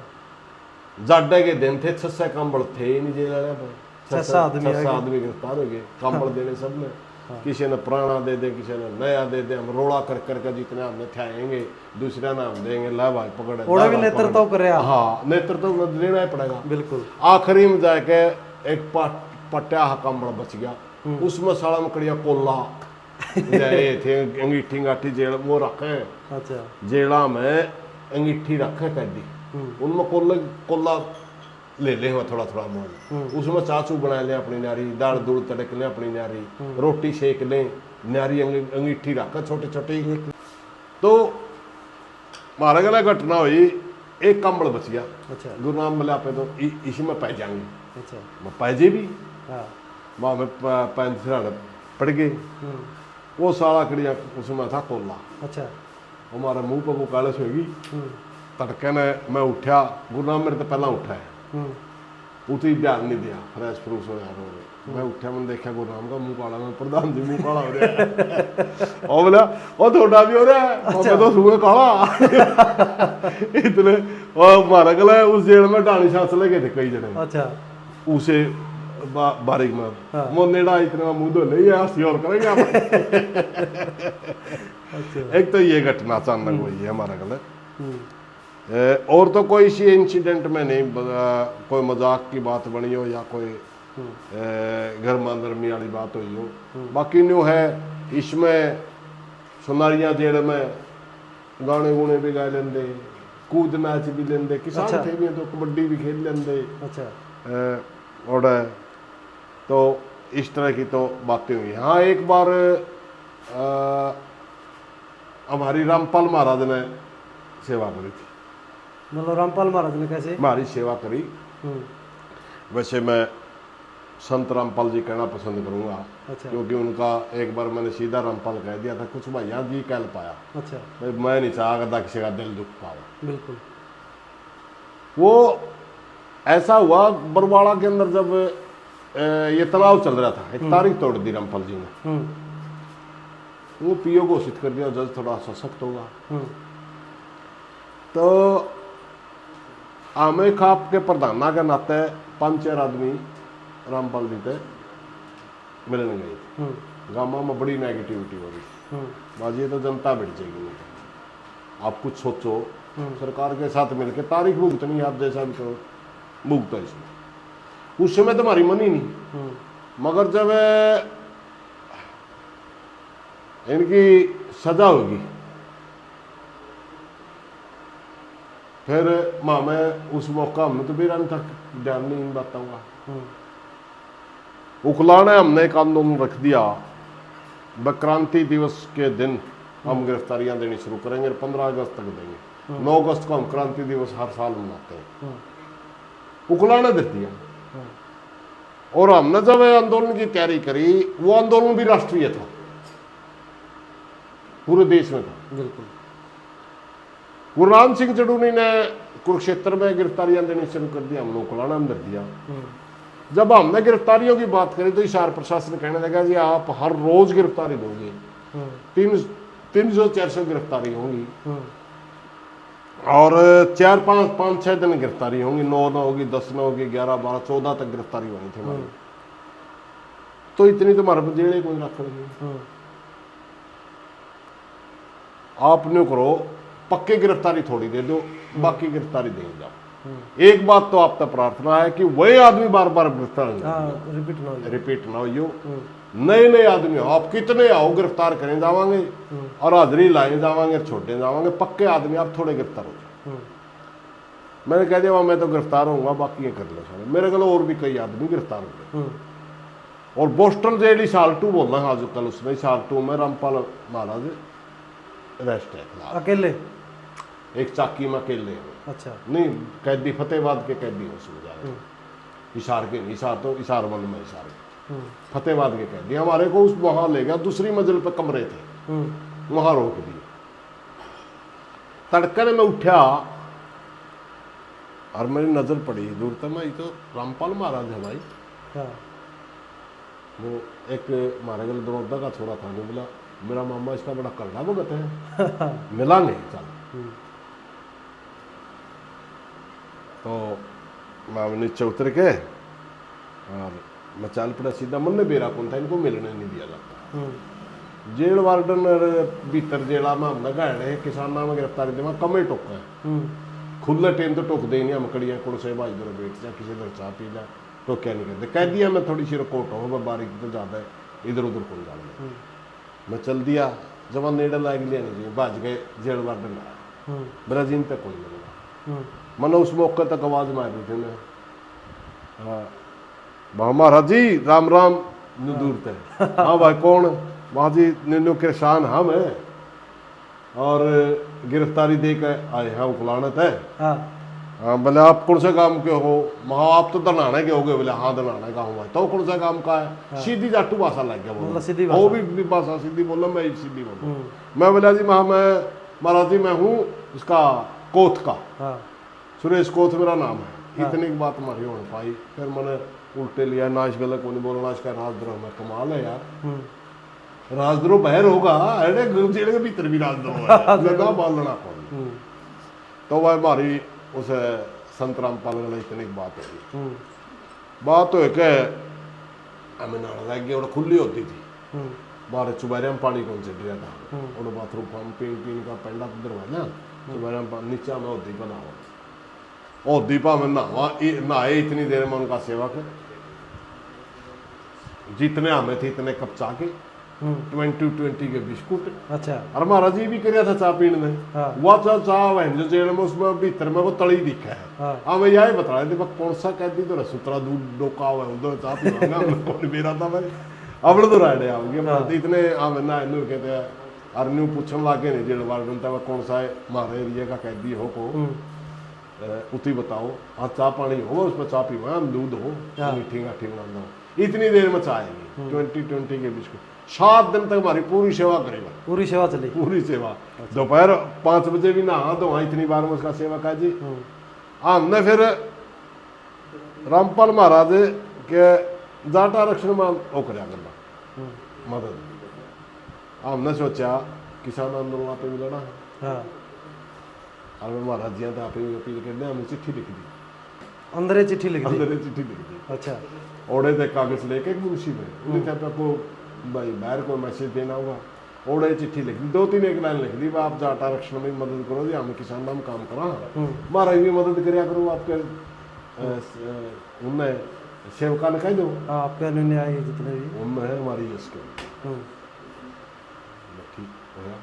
जाडे के दिन थे, 6 कंबल थे ही नहीं जेल में, 6 आदमी गिरफ्तार हो गए, कंबल देने सब में। किसी ने पुराना दे दे, किसी ने नया दे दे, हम रोड़ा कर करके जितने हमने थे दूसरा नाम देंगे, ला भाई पकड़े भी नेतृत्व करे। हाँ, नेतृत्व देना ही पड़ेगा बिल्कुल। आखिरी में जाके एक पट्टा कंबल बच गया, उसमें साला मकड़िया कोला थे, अंगीठी अंगाठी जेल वो रखे। अच्छा, जेला में अंगीठी रखे कैदी, उनमें कोला ले ले थोड़ा थोड़ा मान, उसमें चाचू बना ले अपनी नारी, दाल दूल तड़क ले अपनी नारी, रोटी सेक ले नारी, अंगीठी रखा छोटी छोटी। तो मारा गला घटना हुई, एक कंबल बच गया। अच्छा, गुरु नाम मिला पे तो इसी में पै जाएंगे। अच्छा, मैं पैजे भी वहाँ में पैंत सिराने पड़ गए, वो साला कड़िया उसमें था कोला। अच्छा, हमारे मुंह पर वो काले होगी, तड़के ने मैं उठा, गुरु नाम मेरे तो पहला उठा है, उठी ध्यान नहीं दिया, फ्रेश फ्रूस हो यार। मैं उठा, मैंने देखा गुरनाम का मुंह काला, मैं प्रधान जी मुंह काला हो रहा है। और बोला और थोड़ा भी हो रहा है। अच्छा। मैं तो सुबह काला इतने, और मारा गला उस जेल में डाणी सांस लगे थे कई जने। अच्छा, उसे बारीक में मोनेड़ा इतना मुंह धो नहीं है, हंसी और करेंगे आप। अच्छा, एक तो ये घटना अचानक हुई है हमारा गला, और तो कोई सी इंसिडेंट में नहीं, कोई मजाक की बात बनी हो या कोई घर में अंदरमी वाली बात हुई हो। बाकी न्यू है इसमें सोनारिया जेल में गाने गुने भी गा लेंदे, कूद मैच भी लेंदे, किसान थे भी तो कबड्डी भी खेल लेंदे। अच्छा, और तो इस तरह की तो बातें हुई। हाँ, एक बार हमारी रामपाल महाराज ने सेवा करी थी। मतलब रामपाल महाराज ने कैसे हमारी सेवा करी? वैसे मैं संत रामपाल जी कहना पसंद करूंगा। अच्छा, क्योंकि उनका एक बार मैंने सीधा रामपाल कह दिया था, कुछ भैया जी कह पाया। अच्छा, मैं नहीं चाहता किसी का दिल दुख पाओ। बिल्कुल, वो ऐसा हुआ बरवाड़ा के अंदर जब ये तलाव चल रहा था, एक तारीख तोड़ दी रामपाल जी ने, वो पीओ घोषित कर दिया, जज थोड़ा सशक्त होगा। तो हमें खाप के प्रधाना के नाते 5-4 आदमी रामपाल जी थे मिलने गए थे। गाँव में बड़ी नेगेटिविटी हो रही थी। बाजी ये तो जनता बैठ जाएगी। आप कुछ सोचो, सरकार के साथ मिलकर तारीख भुगतनी, आप जैसा भी करो भुगतो इसमें। उस समय तुम्हारी मनी नहीं, मगर जब इनकी सजा होगी फिर माँ में उस मौका हमने तो बेरान तक ध्यान नहीं इन बातों का। उकलाने हमने एक आंदोलन रख दिया, क्रांति दिवस के दिन हम गिरफ्तारियां देनी शुरू करेंगे, 15 अगस्त तक देंगे। 9 अगस्त को हम क्रांति दिवस हर साल मनाते हैं। उकलाने दे दिया। और हमने जब आंदोलन की तैयारी करी, वो आंदोलन भी राष्ट्रीय था, पूरे देश में था। बिल्कुल। गुरु राम सिंह जड़ूनी ने कुरुक्षेत्र में गिरफ्तारियां देनी शुरू कर दी, हमने उकलाना अंदर दिया। जब हमने गिरफ्तारियों की बात करी तो हिसार प्रशासन कहने लगा जी आप हर रोज गिरफ्तारी दोगे, 300-400 गिरफ्तारी होंगी और 4-5-6 दिन गिरफ्तारी होंगी, 9 न होगी, 10 न होगी, 11-12 14 तक गिरफ्तारी हुई थी हमारी। तो इतनी तो हमारे जेल कोई रख लेंगे। आप न्यू करो, पक्के गिरफ्तारी थोड़ी दे दो, बाकी गिरफ्तारी देंगे जाओ। एक बात तो आप तक प्रार्थना है कि वही आदमी बार बार गिरफ्तार रिपीट ना हो। नए आदमी हो, आप कितने आओ गिरफ्तार करें जावांगे और हाजिरी लाए जावांगे, छोड़े जावांगे। पक्के आदमी आप थोड़े गिरफ्तार हो जाओ। मैंने कह दिया मैं तो गिरफ्तार होऊंगा, बाकी ये कर लो सारे। मेरे को और भी कई आदमी गिरफ्तार हो गए। और बोस्टन जेल इशाल 2 बोलना है आज कल, उसने इशाल 2 में रामपाल महाराज अरेस्ट है अकेले, एक चाकी में अकेले हैं। अच्छा नहीं, कैदी फतेहबाद के कैदी हो सुन इशार के नहीं, इशार तो इशार 1 में इशार फतेहबाद के कैदी। हमारे को उस वहां ले गया, दूसरी मंजिल पे कमरे थे, वहां रोक दिए। तड़कन में उठा और मेरी नजर पड़ी दूर तक, मैं तो रामपाल महाराज है भाई। वो एक हमारे गल दरोदा का छोरा था, बोला मेरा मामा इसका बड़ा करना भगत है। मिला नहीं चल। तो मैं नीचे उतर के और मैं चल पड़ा सीधा, मन ने बेरा कौन था, इनको मिलने नहीं दिया जाता। जेल वार्डन भीतर जेला में हमने गए किसाना में गिरफ्तारी दे कमे टोक है, खुले ट्रेन तो टोक दे नहीं, हम कड़िया कुड़ से भाई इधर बैठ जा, किसी इधर चाह पी जा, टोक्या नहीं करते। कह दिया मैं थोड़ी सी रिपोर्ट हो, बारीक तो ज़्यादा है, इधर उधर कौन जाना। मैं चल दिया, जब नेड़े लाग लिया नहीं, भाज गए जेल वार्डन आया, मेरा जीन तक कोई मिला। मैंने उस मौके तक आवाज मारी थी मैं, हाँ महाराज जी राम राम दूर थे। हाँ भाई कौन? वहाँ जी नीनू किसान हम है और गिरफ्तारी दे के आए हैं उकलानत है। हाँ बोले आप कौन से काम के हो? वहाँ आप तो दनाने के हो गए। बोले हाँ दनाने का हूँ भाई। तो कौन सा काम का है? सीधी जाटू भाषा लग गया बोला, वो भी भाषा सीधी बोला, मैं सीधी बोला। मैं बोला जी मैं महाराज जी मैं हूँ इसका कोथ का, सुरेश कोथ मेरा नाम है। इतनी की बात हमारी हो पाई। फिर मैंने उल्टे लिया, नाच गलत को नहीं बोलना, इसका राजद्रोह में। कमाल है यार, राजद्रोह बाहर होगा, अरे जेल के भीतर भी राजद्रोह है, लगा बोलना कौन। तो वह हमारी उस संत रामपाल वाला इतनी बात होगी। बात हो के हमें नाला लग गया और खुली होती थी, बाहर चुबारे में पानी कौन चढ़ रहा था, और बाथरूम पीन का पेंडा उधर हुआ ना, चुबारे में नीचे में होती बना और दीपा में नहाए इतनी देर में उनका सेवक जितने हमें थे इतने कप चाह के 20 के बिस्कुट। अच्छा। और महाराज जी भी करिया था चाह पीने में। वह चाह वह जो जेल में उसमें भीतर में वो तली दिखा है। हमें यही बता रहे थे कौन सा कैदी तो सुतरा दूध डोका हुआ है उधर चाह पीना कौन मेरा था भाई। अब तो राइडे आओगे इतने हमें ना इनू कहते हैं और न्यू पूछने लागे नहीं जेल वार्डन था कौन सा है हमारे एरिया का कैदी हो को उती बताओ। हाँ चाह पानी हो उसमें चाह पीवा, हम दूध हो मीठी गाठी बनाना हो। इतनी देर में चाह आएगी 20 के बिस्कुट। 7 दिन तक हमारी पूरी सेवा करेगा, पूरी सेवा चली, पूरी सेवा। दोपहर 5 बजे भी नहा तो इतनी बार में उसका सेवा का जी। हमने फिर रामपाल महाराज के जाट आरक्षण में वो कर मदद। हमने सोचा किसान आंदोलन पे भी लड़ा है और महाराज जी आप अपील कर हमने चिट्ठी लिख दी, अंदर चिट्ठी लिख दी। अच्छा। ओढ़े थे कागज लेके एक मुंशी में को भाई बाहर को मैसेज देना होगा ओड़े चिट्ठी लिख दी, 2-3 एक लाइन लिख दी, आप जाट आरक्षण में मदद करो जी, हम किसान नाम काम करा, मारा भी मदद करिया करो, आपके उनने सेवका ने कह दो आपके अनुयायी जितने भी उनमें है हमारी इसके ठीक होया।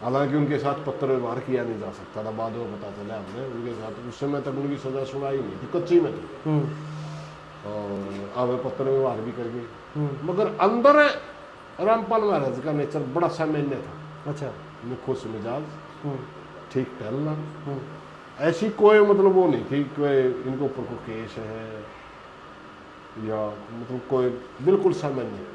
हालांकि उनके साथ पत्र व्यवहार किया नहीं जा सकता था, बाद में पता चला हमने उनके साथ, उस समय तक उनकी सजा सुनाई नहीं थी, कच्ची में थी, और अब पत्र व्यवहार भी कर गए, मगर अंदर रामपाल महाराज का नेचर बड़ा सामान्य था। अच्छा, खुश मिजाज, ठीक टहलना, ऐसी कोई मतलब वो नहीं थी कि इनको ऊपर कोई केस है या मतलब कोई, बिल्कुल सामान्य।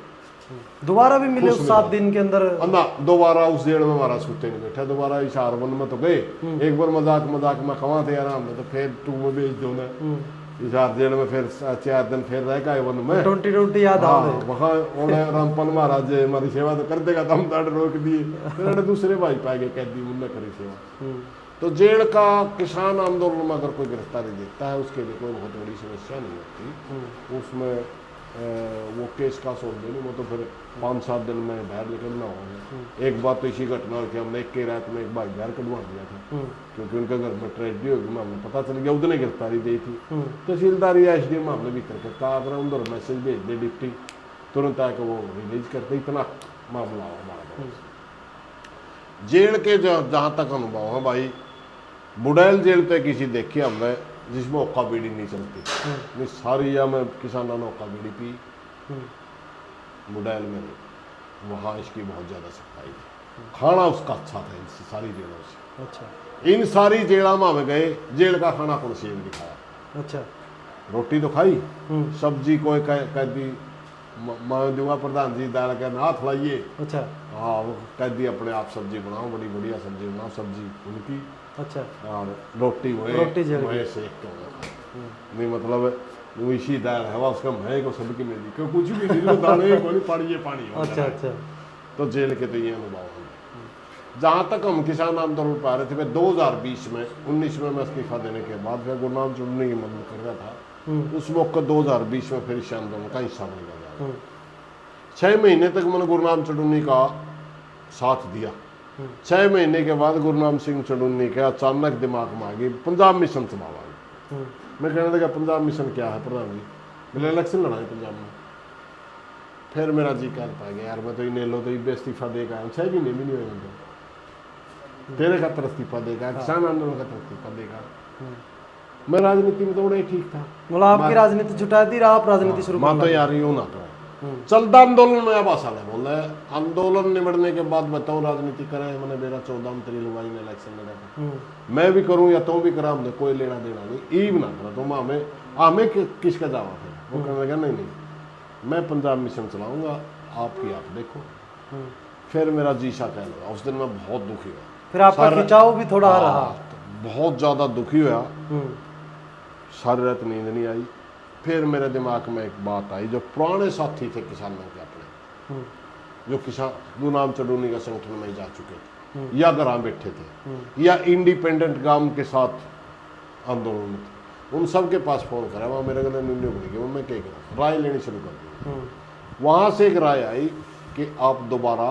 दोबारा भी मिले उस 7 दिन के अंदर? ना, दोबारा उस जेल में हमारा सुते नहीं बैठा, दोबारा इस हारवन में तो गए, एक बार मजाक में कमा थे आराम में, तो फिर टू में भेज दो ना इस हार जेल में, फिर 4 दिन फिर रह गए वन में 20 याद आ गए वहाँ। रामपाल महाराज हमारी सेवा तो कर देगा, दम दाड़ रोक दिए, फिर दूसरे भाई पाए गए कैदी, उनने करी सेवा। तो जेल का किसान आंदोलन में अगर कोई गिरफ्तारी देता है उसके लिए कोई बहुत बड़ी समस्या नहीं होती, उसमें वो केस का सोच देनी, वो तो फिर 5-7 दिन में बाहर निकलना होगा। एक बात तो इसी घटना कि हमने एक के रात में एक भाई बाहर कटवा दिया था, क्योंकि उनके घर में ट्रेजेडी होगी, हमें पता चल गया, उतने गिरफ्तारी दी थी, तहसीलदार या SDM हमने भी करके कहा अपना उधर मैसेज भेज दे डिप्टी, तुरंत आके वो रिलीज करते, इतना मामला हो हमारा। जेल के जहाँ तक अनुभव है भाई, बुड़ैल जेल पे किसी देखी हमने जिसमें ओका बीड़ी नहीं चलती, नहीं सारी या मैं किसानों ने ओका बीड़ी पी, बुड़ैल में नहीं, वहाँ इसकी बहुत ज़्यादा सफाई थी, खाना उसका अच्छा था इन सारी जेलों से। अच्छा, इन सारी जेलों में हमें गए, जेल का खाना कौन सेम दिखाया। अच्छा, रोटी तो खाई, सब्जी कोई कैदी मैं दूंगा प्रधान जी दाल के हाथ लाइए, अच्छा, हाँ वो कैदी अपने आप सब्जी बनाओ, बड़ी बढ़िया सब्जी बनाओ, सब्जी उनकी, अच्छा, और रोटी वही सेक के नहीं, मतलब इसी दाल हवा उसका मैं को सबकी मिली, क्यों कुछ भी नहीं, दाने कोई पानी। अच्छा, अच्छा। तो जेल के तो ये अनुभव है। जहाँ तक हम किसान आंदोलन पा रहे थे, मैं 2020 में 19 में मैं इस्तीफा देने के बाद फिर गुरनाम चुनने की मदद कर रहा था, उस वक्त 2020 में फिर इस आंदोलन का हिस्सा बन गया। 6 महीने तक मैंने गुरनाम चुननी का साथ दिया। 6 महीने के बाद गुरनाम सिंह चुननी के अचानक दिमाग में आ गई पंजाब मिशन चलावा। मैं कहने लगा पंजाब मिशन क्या है प्रधान जी, मैंने इलेक्शन लड़ा है पंजाब में। फिर मेरा जी कह पा गया यार मैं तो इन्हें लो तो इस्तीफा देगा, 6 महीने भी नहीं हुए, तेरे खातर इस्तीफा देगा, किसान आंदोलन का इस्तीफा देगा। मैं राजनीति में तो बड़ा ठीक था, मतलब आपकी राजनीति जुटा दी, आप राजनीति शुरू तो यार यूं ना करें, चलता आंदोलन में अब आशा है बोल रहे आंदोलन निबड़ने के बाद बताओ राजनीति करें। मैंने मेरा 14 में तेरी लुगाई ने इलेक्शन लड़ा था, मैं भी करूं या तो भी करा, हमने कोई लेना देना नहीं, ईब ना करा तो हमें किसका जावा फिर। वो कहने लगा नहीं मैं पंजाब मिशन चलाऊंगा, आपकी आप देखो। फिर मेरा जीसा कह लगा, उस दिन मैं बहुत दुखी हुआ, फिर आपका खिंचाव भी थोड़ा रहा, बहुत ज्यादा दुखी हुआ, सारी रात नींद नहीं आई। फिर मेरे दिमाग में एक बात आई, जो पुराने साथी थे किसानों के अपने, जो किसान गुरनाम चढ़ूनी का संगठन में जा चुके थे या घर बैठे थे या इंडिपेंडेंट गांव के साथ आंदोलन में थे, उन सब के पास फोन करा, वहाँ मेरे गले निर्णय बन गया, मैं क्या करूँ, राय लेनी शुरू कर दी। वहाँ से एक राय आई कि आप दोबारा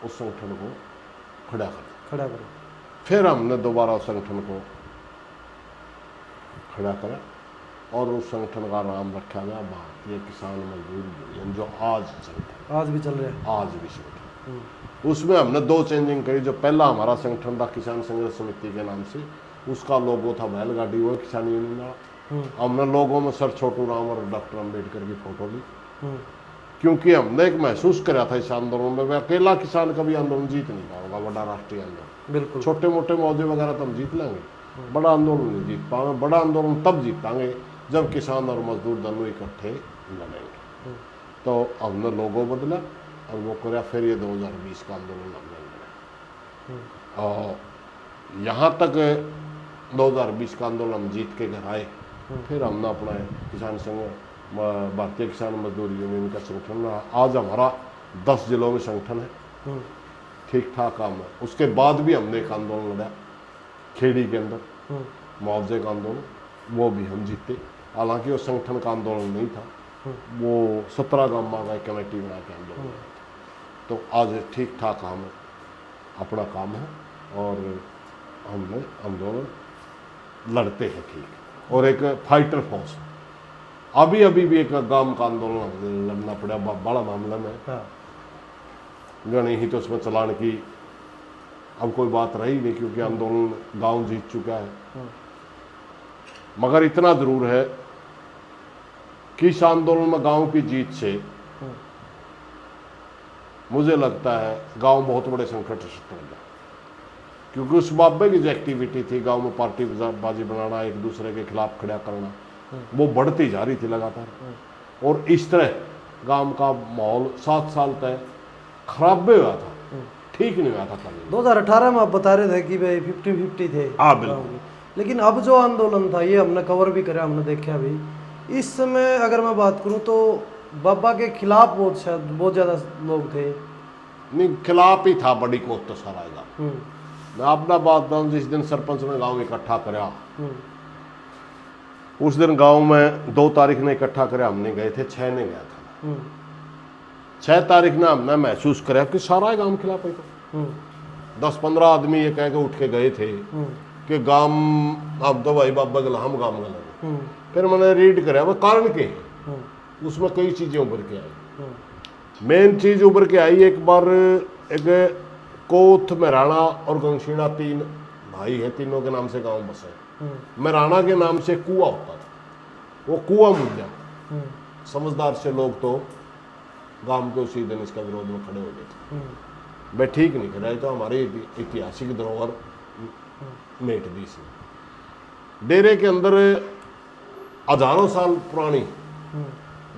उस संगठन को खड़ा करो। फिर हमने दोबारा उस संगठन को खड़ा करा और उस संगठन का नाम रखा गया भारतीय किसान मजदूर यूनियन, जो आज भी चल रहा है, आज भी संगठन। उसमें हमने 2 चेंजिंग करी। जो पहला हमारा संगठन था किसान संघर्ष समिति के नाम से, उसका लोगो था बैलगाड़ी, वो किसान यूनियन वाला। हमने लोगों में सर छोटू राम और डॉक्टर अम्बेडकर की फोटो ली, क्योंकि हमने एक महसूस करा था इस आंदोलन में अकेला किसान कभी आंदोलन जीत नहीं पाएगा, बड़ा राष्ट्रीय आंदोलन। बिल्कुल, छोटे मोटे मौजे वगैरह तो हम जीत लेंगे, बड़ा आंदोलन नहीं जीत पाएंगे। बड़ा आंदोलन तब जीतांगे जब किसान और मजदूर दोनों इकट्ठे लड़ेंगे। तो हमने लोगो बदला और वो कराया। फिर ये 2020 का आंदोलन हमने लड़ा और यहाँ तक 2020 का आंदोलन हम जीत के घर आए। फिर हमने अपना किसान संघ भारतीय किसान मजदूर यूनियन का संगठन रहा। आज हमारा 10 जिलों में संगठन है, ठीक ठाक काम है। उसके बाद भी हमने एक आंदोलन लड़ा खेड़ी के अंदर, मुआवजे का आंदोलन, वो भी हम जीते। हालांकि वो संगठन का आंदोलन नहीं था, वो 17 गांव का कमेटी बना के आंदोलन। तो आज ठीक ठाक हम अपना काम है और हम दोनों लड़ते हैं ठीक, और एक फाइटर फोर्स। अभी भी एक गांव का आंदोलन लड़ना पड़ा बड़ा मामला में। हाँ। गणी ही तो उसमें चलाने की अब कोई बात रही नहीं, क्योंकि आंदोलन गांव जीत चुका है। मगर इतना जरूर है कि इस आंदोलन में गांव की जीत से मुझे लगता है गांव बहुत बड़े संकट से टल गया, क्योंकि उस बाबे की जो एक्टिविटी थी गांव में, पार्टी बाजी बनाना, एक दूसरे के खिलाफ खड़ा करना, वो बढ़ती जा रही थी लगातार। और इस तरह गांव का माहौल 7 साल तक खराब हुआ था, ठीक नहीं हुआ था। 2018 में आप बता रहे थे कि भाई 50-50 थे। हाँ बिल्कुल। लेकिन अब जो आंदोलन था, ये हमने कवर भी करा, हमने देखा भी। इस समय अगर मैं बात करूं तो बाबा के खिलाफ बहुत ज़्यादा लोग थे। नहीं, खिलाफ ही था बड़ी कोत तो सारा गाँव। मैं अपना बात बताऊं, जिस दिन सरपंच ने गांव इकट्ठा करा, उस दिन गांव में 2 तारीख ने इकट्ठा करा, हमने गए थे, 6 ने गया था। 6 तारीख ने हमने महसूस करा कि सारा गांव खिलाफ है। तो 10-15 आदमी ये कह के उठ के गए थे कि गांव अब तो भाई बाबा गला हम गांव गला। फिर मैंने रीड करा वो कारण के, उसमें कई चीजें उभर के आई। मेन चीज उभर के आई, एक बार एक कोथ मेहराणा और गंगशीणा 3 भाई हैं, तीनों के नाम से गांव बसे। मेहराणा के नाम से कुआं होता था, वो कुआं मुझ गया। समझदार से लोग तो गांव के उसी दिन इसका विरोध में खड़े हो गए थे। भाई ठीक नहीं कर रहा, तो हमारी ऐतिहासिक धरोहर मेट दी इसने। डेरे के अंदर हजारों साल पुरानी,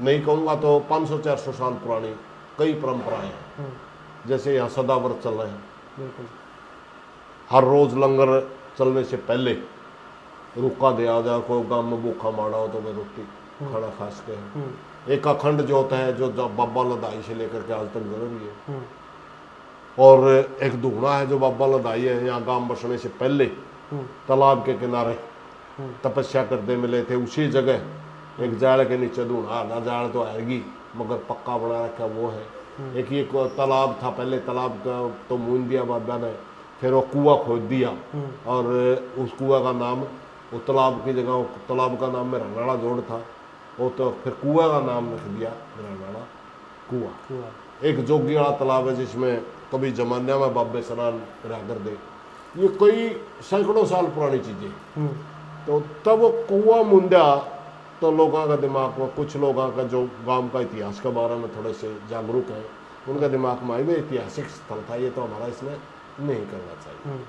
नहीं कहूँगा तो 500-400 साल पुरानी कई परंपराएं हैं। जैसे यहाँ सदाव्रत चल रहे हैं, हर रोज लंगर चलने से पहले रुका दिया जाए, कोई गांव में भूखा मारा हो तो मैं रोटी खाना खा सके। एक अखंड जोत है जो बाबा लदाई से लेकर के आज तक जरूरी है। और एक धूना है जो बाबा लदाई है, यहाँ गांव बसने से पहले तालाब के किनारे तपस्या करते मिले थे। उसी जगह एक जाड़ के नीचे धूना, ना जाड़ तो आएगी मगर पक्का बना रखा वो है। एक ये तालाब था, पहले तालाब का तो मूंद दिया बाबा ने, फिर वो कुआं खोद दिया और उस कुआं का नाम, वो तालाब की जगह तालाब का नाम मेहराणा जोड़ था, वो तो फिर कुआं का नाम रख दिया मेहराणा कुआं। एक जोगी वाला तालाब है जिसमें कभी जमाने में बाबे स्नान करा कर दे। ये कई सैकड़ों साल पुरानी चीजें। तो तब कुआं मुंदा तो लोगों का दिमाग में, कुछ लोगों का जो गांव का इतिहास के बारे में थोड़े से जागरूक हैं, उनका दिमाग में आई भाई ऐतिहासिक स्थल था ये, तो हमारा इसमें नहीं करना चाहिए।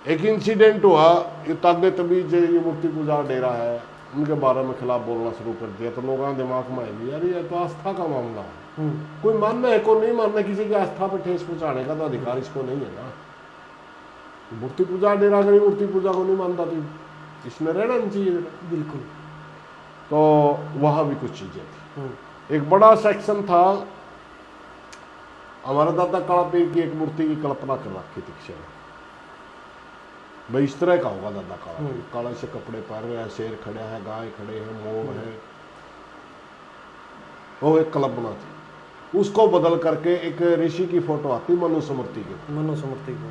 एक इंसिडेंट हुआ, ये तागे तभी जो ये मूर्ति पूजा डेरा है उनके बारे में खिलाफ बोलना शुरू कर दिया, तो लोगों के दिमाग में आई यार ये तो आस्था का मामला है, कोई मानना है कोई नहीं मानना, किसी की आस्था पर ठेस पहुंचाने का तो अधिकार इसको नहीं है ना। मूर्ति पूजा डेरा करी, मूर्ति पूजा को नहीं मानता तो इसमें रहना नहीं चाहिए। बिल्कुल। तो वहाँ भी कुछ चीजें थी। एक बड़ा सेक्शन था, हमारे दादा काला पीर की एक मूर्ति की कल्पना कर रखी थी किसी ने, भाई इस तरह का होगा दादा काला पीर, काला से कपड़े पहन रहे हैं, शेर खड़ा है, गाय खड़े हैं, मोर है, वो एक कल्पना थी। उसको बदल करके एक ऋषि की फोटो आती मनुस्मृति की, मनुस्मृति को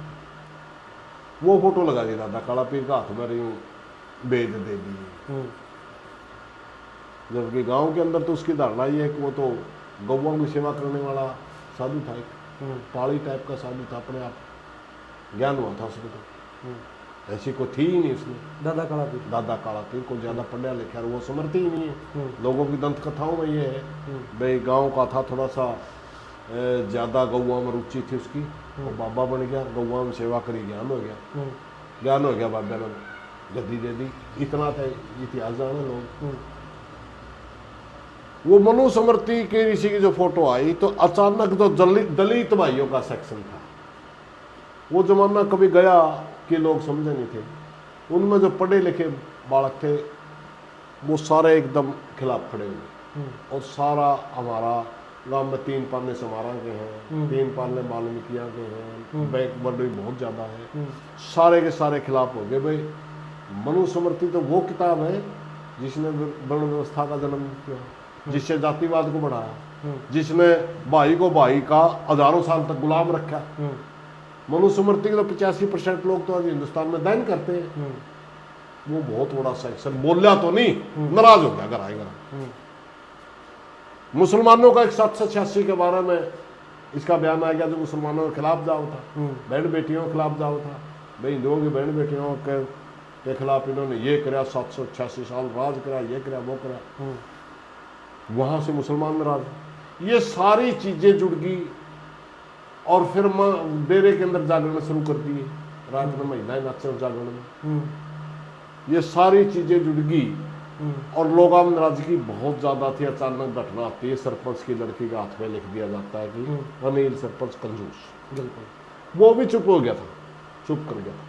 वो फोटो लगा दी दादा काला पीर का, हाथ में रही वेद दे दी। जबकि गांव के अंदर तो उसकी धारणा ये है कि वो तो गौओं की सेवा करने वाला साधु था, एक पाली टाइप का साधु था, अपने आप ज्ञान हुआ था उसको, तो ऐसी कोई थी ही नहीं उसने। दादा काला पीर को ज्यादा पढ़ा लिखा वो समझती ही नहीं है। लोगों की दंत कथाओं में ये है भाई गांव का था, थोड़ा सा ज्यादा गौओं में रुचि थी उसकी, वो बाबा बन गया, गौओं में सेवा करी, ज्ञान हो गया, बाबा ने गद्दी दे दी। इतना था इतिहास जाने लोग। वो मनुस्मृति के ऋषि की जो फोटो आई तो अचानक तो दलित भाइयों का सेक्शन था, वो जमाना कभी गया कि लोग समझे नहीं थे, उनमें जो पढ़े लिखे बालक थे वो सारे एकदम खिलाफ खड़े हुए। और सारा हमारा गांव में 3 पाले समारा के हैं, 3 पाले वाल्मीकिया के हैं, बैकवर्ड भी बहुत ज़्यादा है, सारे के सारे खिलाफ हो गए। भाई मनुस्मृति तो वो किताब है जिसने वर्ण व्यवस्था का जन्म किया, जिससे जातिवाद को बढ़ाया। जिसने भाई को भाई का हजारों साल तक गुलाम रखा। मनुस्मृति के तो 85% लोग तो आज हिंदुस्तान में दैन करते हैं। वो बहुत बड़ा सेक्शन बोलिया तो नहीं, नाराज हो गया घर आएगा। मुसलमानों का 786 के बारे में इसका बयान आ गया, जो मुसलमानों के खिलाफ जाओ था, बहन बेटियों के खिलाफ जाओ था। भाई हिंदुओं की बहन बेटियों के खिलाफ इन्होंने ये कराया, 786 साल राज कराया, ये कराया, वो कराया। वहां से मुसलमान नाराज। ये सारी चीजें जुड़ गई और फिर डेरे के अंदर जागरण शुरू कर दिए, रात में महिलाएं नाचें जागरण में। ये सारी चीजें जुड़ गई और लोगों में नाराजगी बहुत ज्यादा थी। अचानक घटना आती है, सरपंच की लड़की के हाथ में लिख दिया जाता है कि अनिल सरपंच कंजूस। वो भी चुप हो गया था, चुप कर गया था।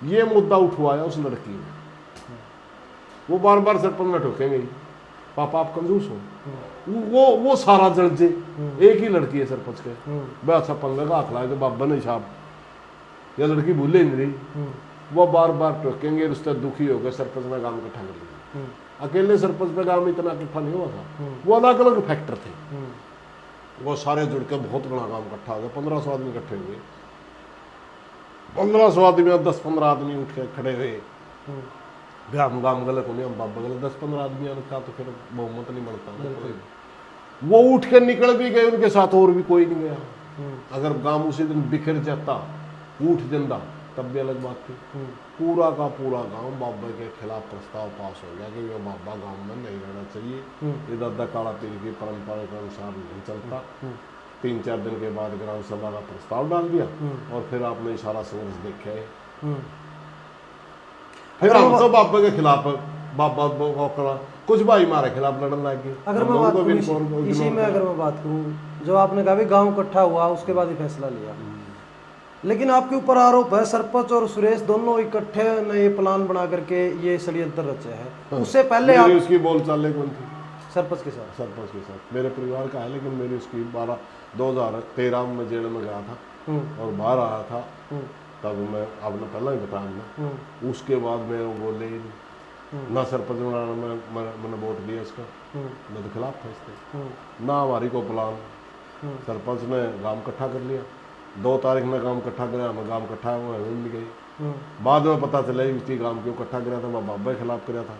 ये मुद्दा उठवाया उस लड़की ने। वो बार बार सरपंच न ठोकेंगे, पापा आप कंजूस हो। वो सारा जलजे, एक ही लड़की है सरपंच के, वह अच्छा पंगा का हाथ लाए तो बाबा ने साहब यह लड़की भूले नहीं रही। वो बार बार टोकेंगे, उससे दुखी हो गए, सरपंच ने काम इकट्ठा कर लिया। अकेले सरपंच पे काम इतना इकट्ठा नहीं हुआ था, वो अलग अलग फैक्टर थे। वो सारे जुड़ के बहुत बड़ा काम इकट्ठा हो गया। 1500 आदमी इकट्ठे हुए, 1500 आदमी और 10-15 आदमी उठ के खड़े हुए। हम गाम गलत होने, हम बाबा गलत, 10-15 आदमी का तो फिर बहुमत नहीं बनता। वो उठ के निकल भी गए, उनके साथ और भी कोई नहीं गया। अगर गांव उसी दिन बिखर जाता, उठ जाता, तब भी अलग बात थी। पूरा का पूरा गांव बाबा के खिलाफ प्रस्ताव पास हो गया कि ये बाबा गांव में नहीं रहना चाहिए, ये दादा काला पीर की परंपरा के अनुसार नहीं चलता। 3-4 दिन के बाद ग्राम सभा का प्रस्ताव डाल दिया और फिर आपने सारा संघर्ष देखा है। फिर हम तो बाबा के खिलाफ, बाबा कुछ भाई हमारे खिलाफ लड़ने लग गए। अगर मैं बात करूं इसी में, अगर मैं बात करूं, जो आपने कहा गांव इकट्ठा हुआ उसके बाद ही फैसला लिया, लेकिन आपके ऊपर आरोप है सरपंच और सुरेश दोनों इकट्ठे ने ये प्लान बना करके ये षड्यंत्र रचा है। उससे पहले आप उसकी बोलचाल कौन थी? सरपंच के साथ। सरपंच के साथ मेरे परिवार का है, लेकिन मेरी उसकी 2013 में जेल में गया था और बाहर आया था, तब मैं आपने पहला ही बताया हमने। उसके बाद मैं वो बोले ही नहीं, ना सरपंच मैंने वोट दिया इसका, मैं तो खिलाफ था इसके, ना हमारी को प्लान। सरपंच ने गांव इकट्ठा कर लिया, 2 तारीख में गांव इकट्ठा कराया, मैं गांव इकट्ठा हुआ मिल गई। बाद में पता चला कि गांव क्यों इकट्ठा कराया था, मैं बाबा के खिलाफ कराया था,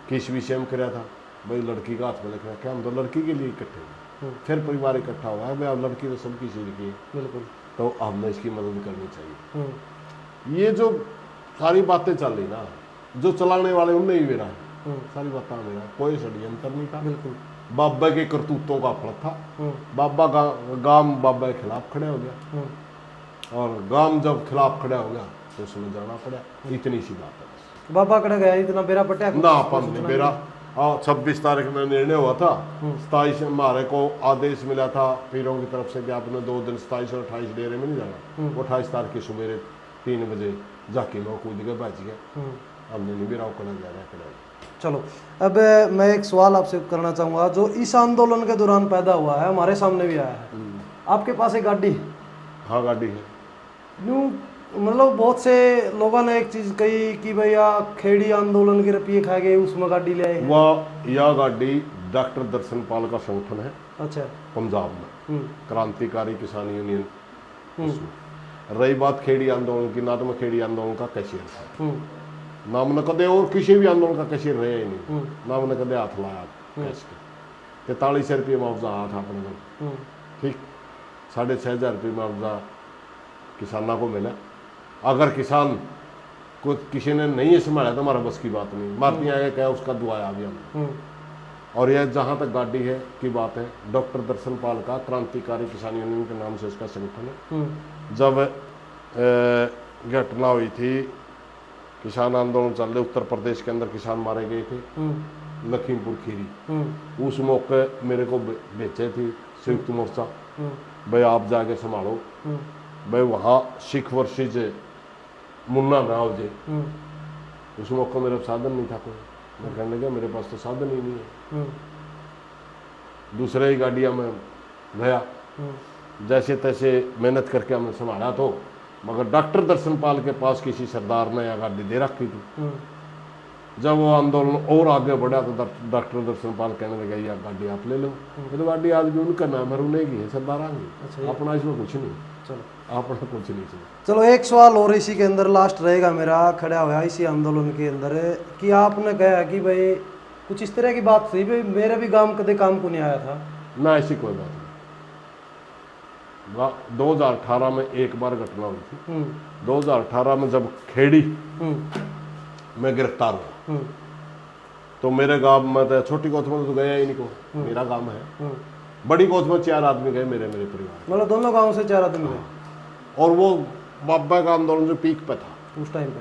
किस विषय में कराया था, भाई लड़की का हाथ में लिख रखा, हम तो लड़की के लिए इकट्ठे हुए। फिर परिवार इकट्ठा हुआ है, भाई अब लड़की तो सबकी चीज की है, बिल्कुल, तो हमने इसकी मदद करनी चाहिए। ये जो सारी बातें चल रही ना, जो चलाने वाले उनने ही मेरा है, सारी बातें मेरा, कोई षड्यंत्र नहीं था। बिल्कुल बाबा के करतूतों का फल था। बाबा गांव बाबा के खिलाफ खड़े हो गया और गांव जब खिलाफ खड़ा हो गया तो उसमें जाना पड़ा, इतनी सी बात है। बाबा खड़ा गया, इतना बेरा पटा ना अपन नहीं बेरा। 26 तारीख में निर्णय हुआ था, 27 हमारे को आदेश मिला था पीरों की तरफ से कि आपने 2 दिन 27 और 28 डेरे में नहीं जाना। वो 28 तारीख की सुबह 3 बजे जाके मैं कूद के बच गया, हमने नहीं बेरा खड़ा गया। चलो, अब मैं एक सवाल आपसे करना चाहूँगा, जो इस आंदोलन के दौरान पैदा हुआ है, हमारे सामने भी आया है। आपके पास एक गाड़ी है? हाँ गाड़ी है। यूँ मतलब बहुत से लोगों ने एक चीज कही कि भैया खेड़ी आंदोलन के रुपये खा गए, उसमें गाड़ी ले आए। वह यह गाड़ी डॉक्टर दर्शन पाल का संगठन है, अच्छा, पंजाब में, क्रांतिकारी किसान यूनियन। रही बात खेड़ी आंदोलन की, ना तो मैं खेड़ी आंदोलन का कैशियर था, ना मैंने कदे और किसी भी आंदोलन का कैशियर रहे ही नहीं, ना मैंने कदे हाथ लाया कैश के। 43 रुपये मुआवजा आया था अपने को, ठीक, 6500 रुपये मुआवजा किसानों को मिला। अगर किसान को किसी ने नहीं संभाला तो हमारा बस की बात नहीं, मारती आगे क्या उसका दुआया भी हम। और यह जहाँ तक गाड़ी है की बात है, डॉक्टर दर्शन पाल का क्रांतिकारी किसान यूनियन के नाम से इसका संगठन है। जब घटना हुई थी, किसान आंदोलन चल रहे, उत्तर प्रदेश के अंदर किसान मारे गए थे, लखीमपुर खीरी, उस मौके मेरे को भेजे थी संयुक्त मोर्चा, भाई आप जाके संभालो, भाई वहाँ सिख वर्षिज मुन्ना ना हो जे। उस मौके मेरे साधन नहीं था कोई, मैं कहने लगा मेरे पास तो साधन ही नहीं है। दूसरे ही गाड़ियाँ में गया, जैसे तैसे मेहनत करके हमने संभाला, तो मगर डॉक्टर दर्शन पाल के पास किसी सरदार ने यह गाड़ी दे रखी थी। जब वो आंदोलन और आगे बढ़ा तो डॉक्टर दर्शनपाल कहने लगे यार गाड़ी आप ले लो। तो गाड़ी आज भी उनका नाम है, उन्हें की है, सरदार अच्छा, अपना इसमें कुछ नहीं, चलो अपना कुछ नहीं चाहिए। चलो एक सवाल और इसी के अंदर लास्ट रहेगा मेरा, खड़ा हुआ इसी आंदोलन के अंदर, कि आपने कहा कि भाई कुछ इस तरह की बात थी भाई मेरे भी गांव कदे काम को नहीं आया था। ना ऐसी कोई बात नहीं। 2018 में एक बार घटना हुई थी। 2018 में जब खेड़ी में गिरफ्तार हुआ तो मेरे गांव में तो छोटी कोच में तो गया ही नहीं को, मेरा गांव है। बड़ी कोच में 4 आदमी गए, मेरे परिवार, मतलब दोनों गांव से 4 आदमी गए। और वो बाबा का आंदोलन जो पीक पे था उस टाइम पे,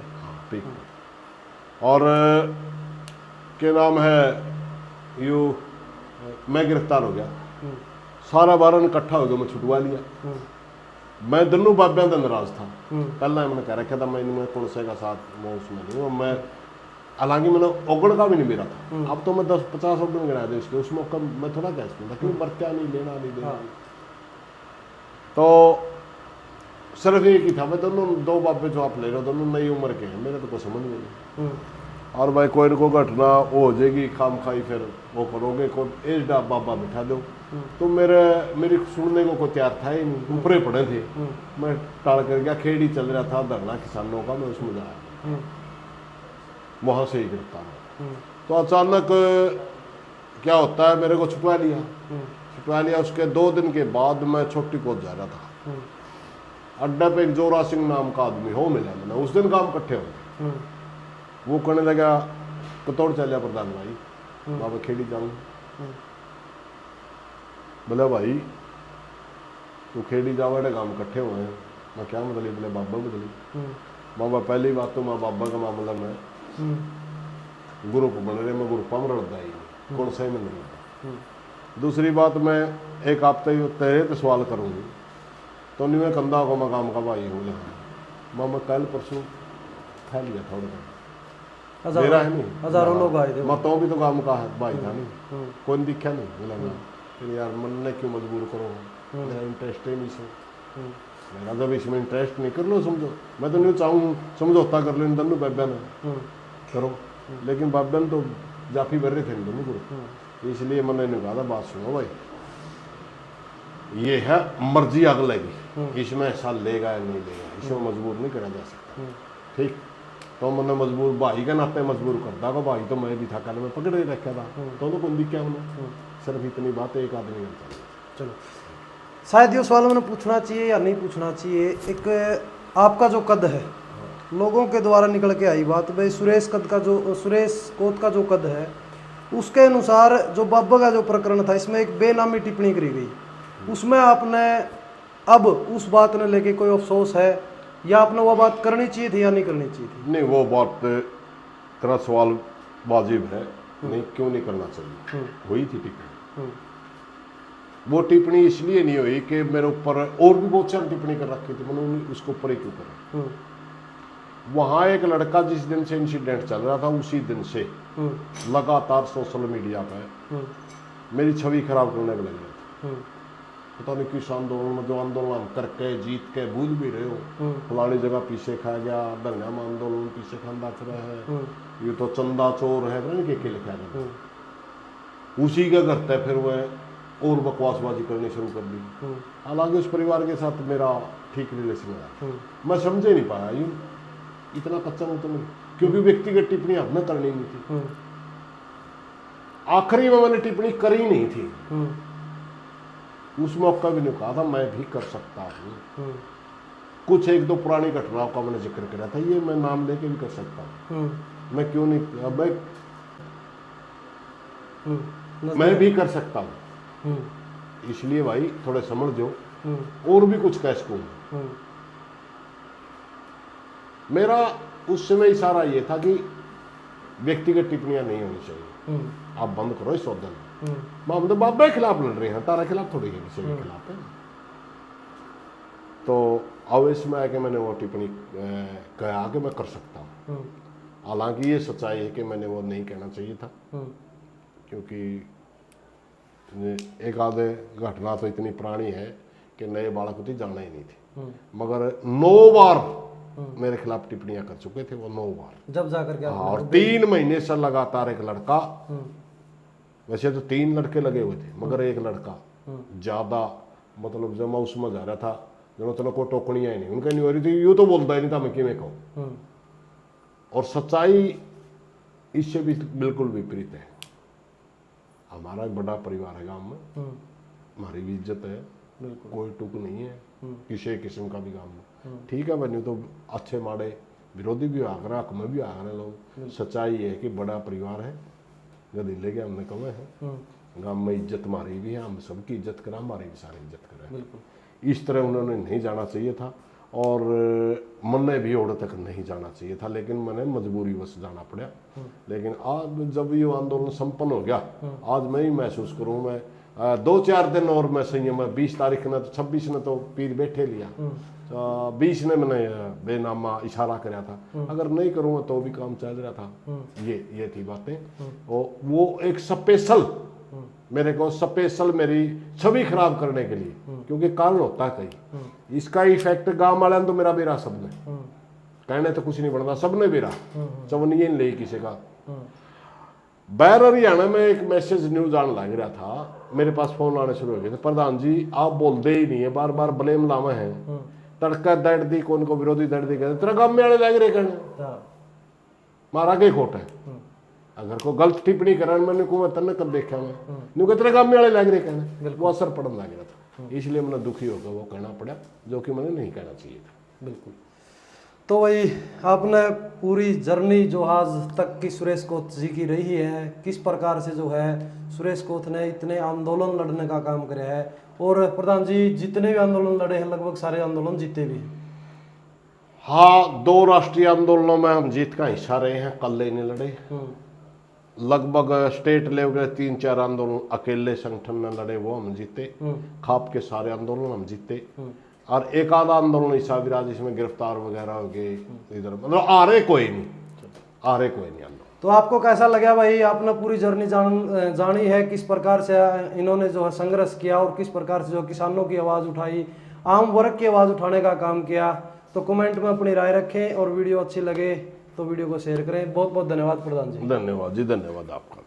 पीक पे। और क्या नाम है, यू मैं गिरफ्तार हो गया, सारा बारन इकट्ठा हो गया, मैं छुटवा लिया। मैं दोनों बाबिया का नाराज था। पहला मैंने कह रखा था मैं इनमें कौन से का साथ वो उसमें नहीं हूँ मैं, हालांकि मैंने ओगड़ का भी नहीं मेरा था। अब तो मैं 10-50 ओगड़ गिरा दे इसके, उस मौका मैं थोड़ा कह सकता क्यों बर्त्या नहीं लेना नहीं देना। तो सिर्फ एक ही था, मैं दोनों 2 बाबे जो आप ले रहे हो दोनों नई उम्र के हैं, मेरे तो कोई समझ में नहीं। और भाई कोई को घटना वो हो जाएगी खाम खाई, फिर वो करोगे कोई एज डा बाबा बिठा दो। तो मेरी सुनने को कोई तैयार था ही नहीं, ऊपरे पड़े थे। मैं टाल कर गया, खेड़ी चल रहा था धरना किसानों का, मैं उसमें जाया, वहां से ही गिरफ्तार हुआ। तो अचानक क्या होता है, मेरे को छुटवा लिया। उसके 2 दिन के बाद मैं छोटी कोच जा रहा था, अड्डा पे एक जोरा सिंह नाम का आदमी हो मिला, मैंने उस दिन काम इकट्ठे हो। वो कहने लगा कतौड़ चलिया प्रधान भाई, बाबा खेड़ी जाऊँ। बोला भाई तू खेड़ी जावे काम इकट्ठे हुए हैं। मैं क्या मतलब, बोले बाबा बदली। बाबा पहली बात तो मैं बाबा का मामला में ग्रुप बन रहे, मैं ग्रुप में रड़ता ही कौन सही में नहीं। दूसरी बात मैं एक हफ्ते तेरे तो सवाल करूँगी तो नहीं मैं कंधा को मैं काम का भाई हूँ। मैं कल परसों फैल गया थोड़ा, मेरा है नहीं, हजारों लोग आए थे। मैं तो भी तो काम का है भाई था नहीं, कोई दिखा नहीं। बोला फिर यार मन ने क्यों मजबूर करो, मेरा इंटरेस्ट ही नहीं सो, मेरा जब इसमें इंटरेस्ट नहीं कर लो समझो। मैं तो नहीं चाहूँ समझौता कर लो इन दोनों बाब्या ने करो, लेकिन बाब्या ने तो जाफी भर रहे थे इन दोनों को, इसलिए मैंने नहीं कहा बात सुनो भाई ये है मर्जी अगले की, इसमें ऐसा लेगा या नहीं लेगा, इसमें मजबूर नहीं करा जा सकता। ठीक, तो मैंने मजबूर भाई के नाते मजबूर करता को, भाई तो मैं भी था, कल मैं पकड़ ही रखा था, तो कौन दिखा उन्हें, सिर्फ इतनी बात एक आदमी करता। चलो शायद ये सवाल मैंने पूछना चाहिए या नहीं पूछना चाहिए, एक आपका जो कद है, लोगों के द्वारा निकल के आई बात भाई सुरेश कोत का जो कद है उसके अनुसार जो बाबा का जो प्रकरण था इसमें एक बेनामी टिप्पणी करी गई, उसमें आपने अब उस बात ने लेके कोई अफसोस है या आपने वो बात करनी चाहिए थी या नहीं करनी चाहिए थी? नहीं, वो बात तेरा सवाल वाजिब है, नहीं क्यों नहीं करना चाहिए। हुई थी टिप्पणी, वो टिप्पणी इसलिए नहीं हुई कि मेरे ऊपर और भी बहुत सारी टिप्पणी कर रखी थी, मैंने उसके ऊपर ही क्यों करें। वहां एक लड़का जिस दिन से इंसिडेंट चल रहा था उसी दिन से लगातार सोशल मीडिया पे मेरी छवि खराब करने में लग रहे थे। पता नहीं किस आंदोलन में, जो आंदोलन हम करके जीत के भूल भी रहे हो, फलानी जगह पीछे खा गया, धनिया में आंदोलन पीछे खांदा फिर है, ये तो चंदा चोर है, पता नहीं के लिखा गया, उसी का करते फिर वह और बकवासबाजी करनी शुरू कर दी। हालांकि उस परिवार के साथ मेरा ठीक रिलेशन है, मैं समझे नहीं पाया यूँ इतना कच्चा हूं तो नहीं, क्योंकि व्यक्तिगत टिप्पणी हमने करनी नहीं थी। आखिरी में मैंने टिप्पणी करी नहीं थी, उस मौका भी नहीं कहा था मैं भी कर सकता हूँ। कुछ 1-2 पुरानी घटनाओं का मैंने जिक्र करा था, ये मैं नाम लेके भी कर सकता हूँ, मैं क्यों नहीं, मैं भी कर सकता हूँ। इसलिए भाई थोड़े समझ जो, और भी कुछ कह सकूँ। मेरा उस समय इशारा ये था कि व्यक्तिगत टिप्पणियां नहीं होनी चाहिए, आप बंद करो इस सौदे में। हम तो बाबा के खिलाफ लड़ रहे हैं, तारा खिलाफ थोड़ी है, किसी के खिलाफ है। तो आवेश में आके मैंने वो टिप्पणी कहा कि मैं कर सकता हूँ। हालांकि ये सच्चाई है कि मैंने वो नहीं कहना चाहिए था, क्योंकि एक आधे घटना तो इतनी पुरानी है कि नए बालक को जाना ही नहीं थी, मगर 9 बार मेरे खिलाफ टिप्पणियां कर चुके थे, वो 9 बार। जब जाकर के हाँ, और 3 महीने से लगातार एक लड़का, वैसे तो 3 लड़के लगे हुए थे, मगर एक लड़का ज्यादा, मतलब जब मैं उसमें जा रहा था, जब तो को टोकनियां ही नहीं उनका नहीं हो रही थी, यूं तो बोलता ही नहीं था मैं कि मैं कहूँ। और सच्चाई इससे भी बिल्कुल विपरीत है। हमारा एक बड़ा परिवार है गांव में, हमारी भी इज्जत है, कोई टुक नहीं है किसी किस्म का भी गांव में। ठीक है बनी तो अच्छे माड़े विरोधी भी आग रहे, हक में भी आग रहे लोग। सच्चाई है कि बड़ा परिवार है, गदीले के हमने कमे हैं, गांव में इज्जत हमारी भी है, हम सबकी इज्जत करें, हमारी भी सारी इज्जत करें। इस तरह उन्होंने नहीं जाना चाहिए था, और मन भी और तक नहीं जाना चाहिए था, लेकिन मैंने मजबूरी वश जाना पड़ा। लेकिन आज जब ये आंदोलन संपन्न हो गया, आज मैं ही महसूस करूँ, मैं 2-4 दिन और मैं संयम, 20 तारीख ने तो 26 ने तो पीर बैठे लिया, 20 ने मैंने बेनामा इशारा कराया था, अगर नहीं करूँगा तो भी काम चल रहा था। ये थी बातें। वो एक स्पेशल, मेरे को स्पेशल मेरी छवि खराब करने के लिए, क्योंकि कारण होता है कहीं, इसका इफेक्ट गांव वाले तो मेरा बेरा सबने, कहने तो कुछ नहीं बनता, सबने बेरा चवनिए नहीं ले किसी का। बैर हरियाणा में एक मैसेज न्यूज आने लग रहा था, मेरे पास फोन आने शुरू हो गए थे, प्रधान जी आप बोलते ही नहीं है, बार बार ब्लेम लावे हैं, तड़का दर्द दी कौन को विरोधी दर्द दी कहते, तेरा गाँव में आने लग रहे कहने, मारा के खोट है। अगर को गलत टिप्पणी करा मैंने को मैं तन्ने कब देखा मैं न्यू कितने काम में वाले लग रहे कहने, वो असर पड़ने लग रहा था, इसलिए मैंने दुखी होकर वो कहना पड़ा, जो कि मैंने नहीं कहना चाहिए था। बिल्कुल। तो वही आपने पूरी जर्नी जो आज तक की सुरेश कोत जी की रही है, किस प्रकार से जो है सुरेश कोत ने इतने आंदोलन लड़ने का काम कराया है, और प्रधान जी जितने भी आंदोलन लड़े हैं लगभग सारे आंदोलन जीते भी हैं। हाँ, 2 राष्ट्रीय आंदोलनों में हम जीत का हिस्सा रहे हैं, कल्ले नहीं लड़े। लगभग स्टेट लेवल के 3-4 आंदोलन अकेले संगठन में लड़े, वो हम जीते। खाप के सारे आंदोलन हम जीते, और एक आधा आंदोलन ऐसा भी रहा जिसमें गिरफ्तार वगैरह हो गए इधर, मतलब आ रहे कोई नहीं आंदोलन। तो आपको कैसा लगा भाई, आपने पूरी जर्नी जानी है, किस प्रकार से इन्होंने जो है संघर्ष किया, और किस प्रकार से जो किसानों की आवाज़ उठाई, आम वर्ग की आवाज़ उठाने का काम किया। तो कमेंट में अपनी राय रखें, और वीडियो अच्छी लगे तो वीडियो को शेयर करें। बहुत बहुत धन्यवाद प्रधान जी। धन्यवाद जी, धन्यवाद आपका।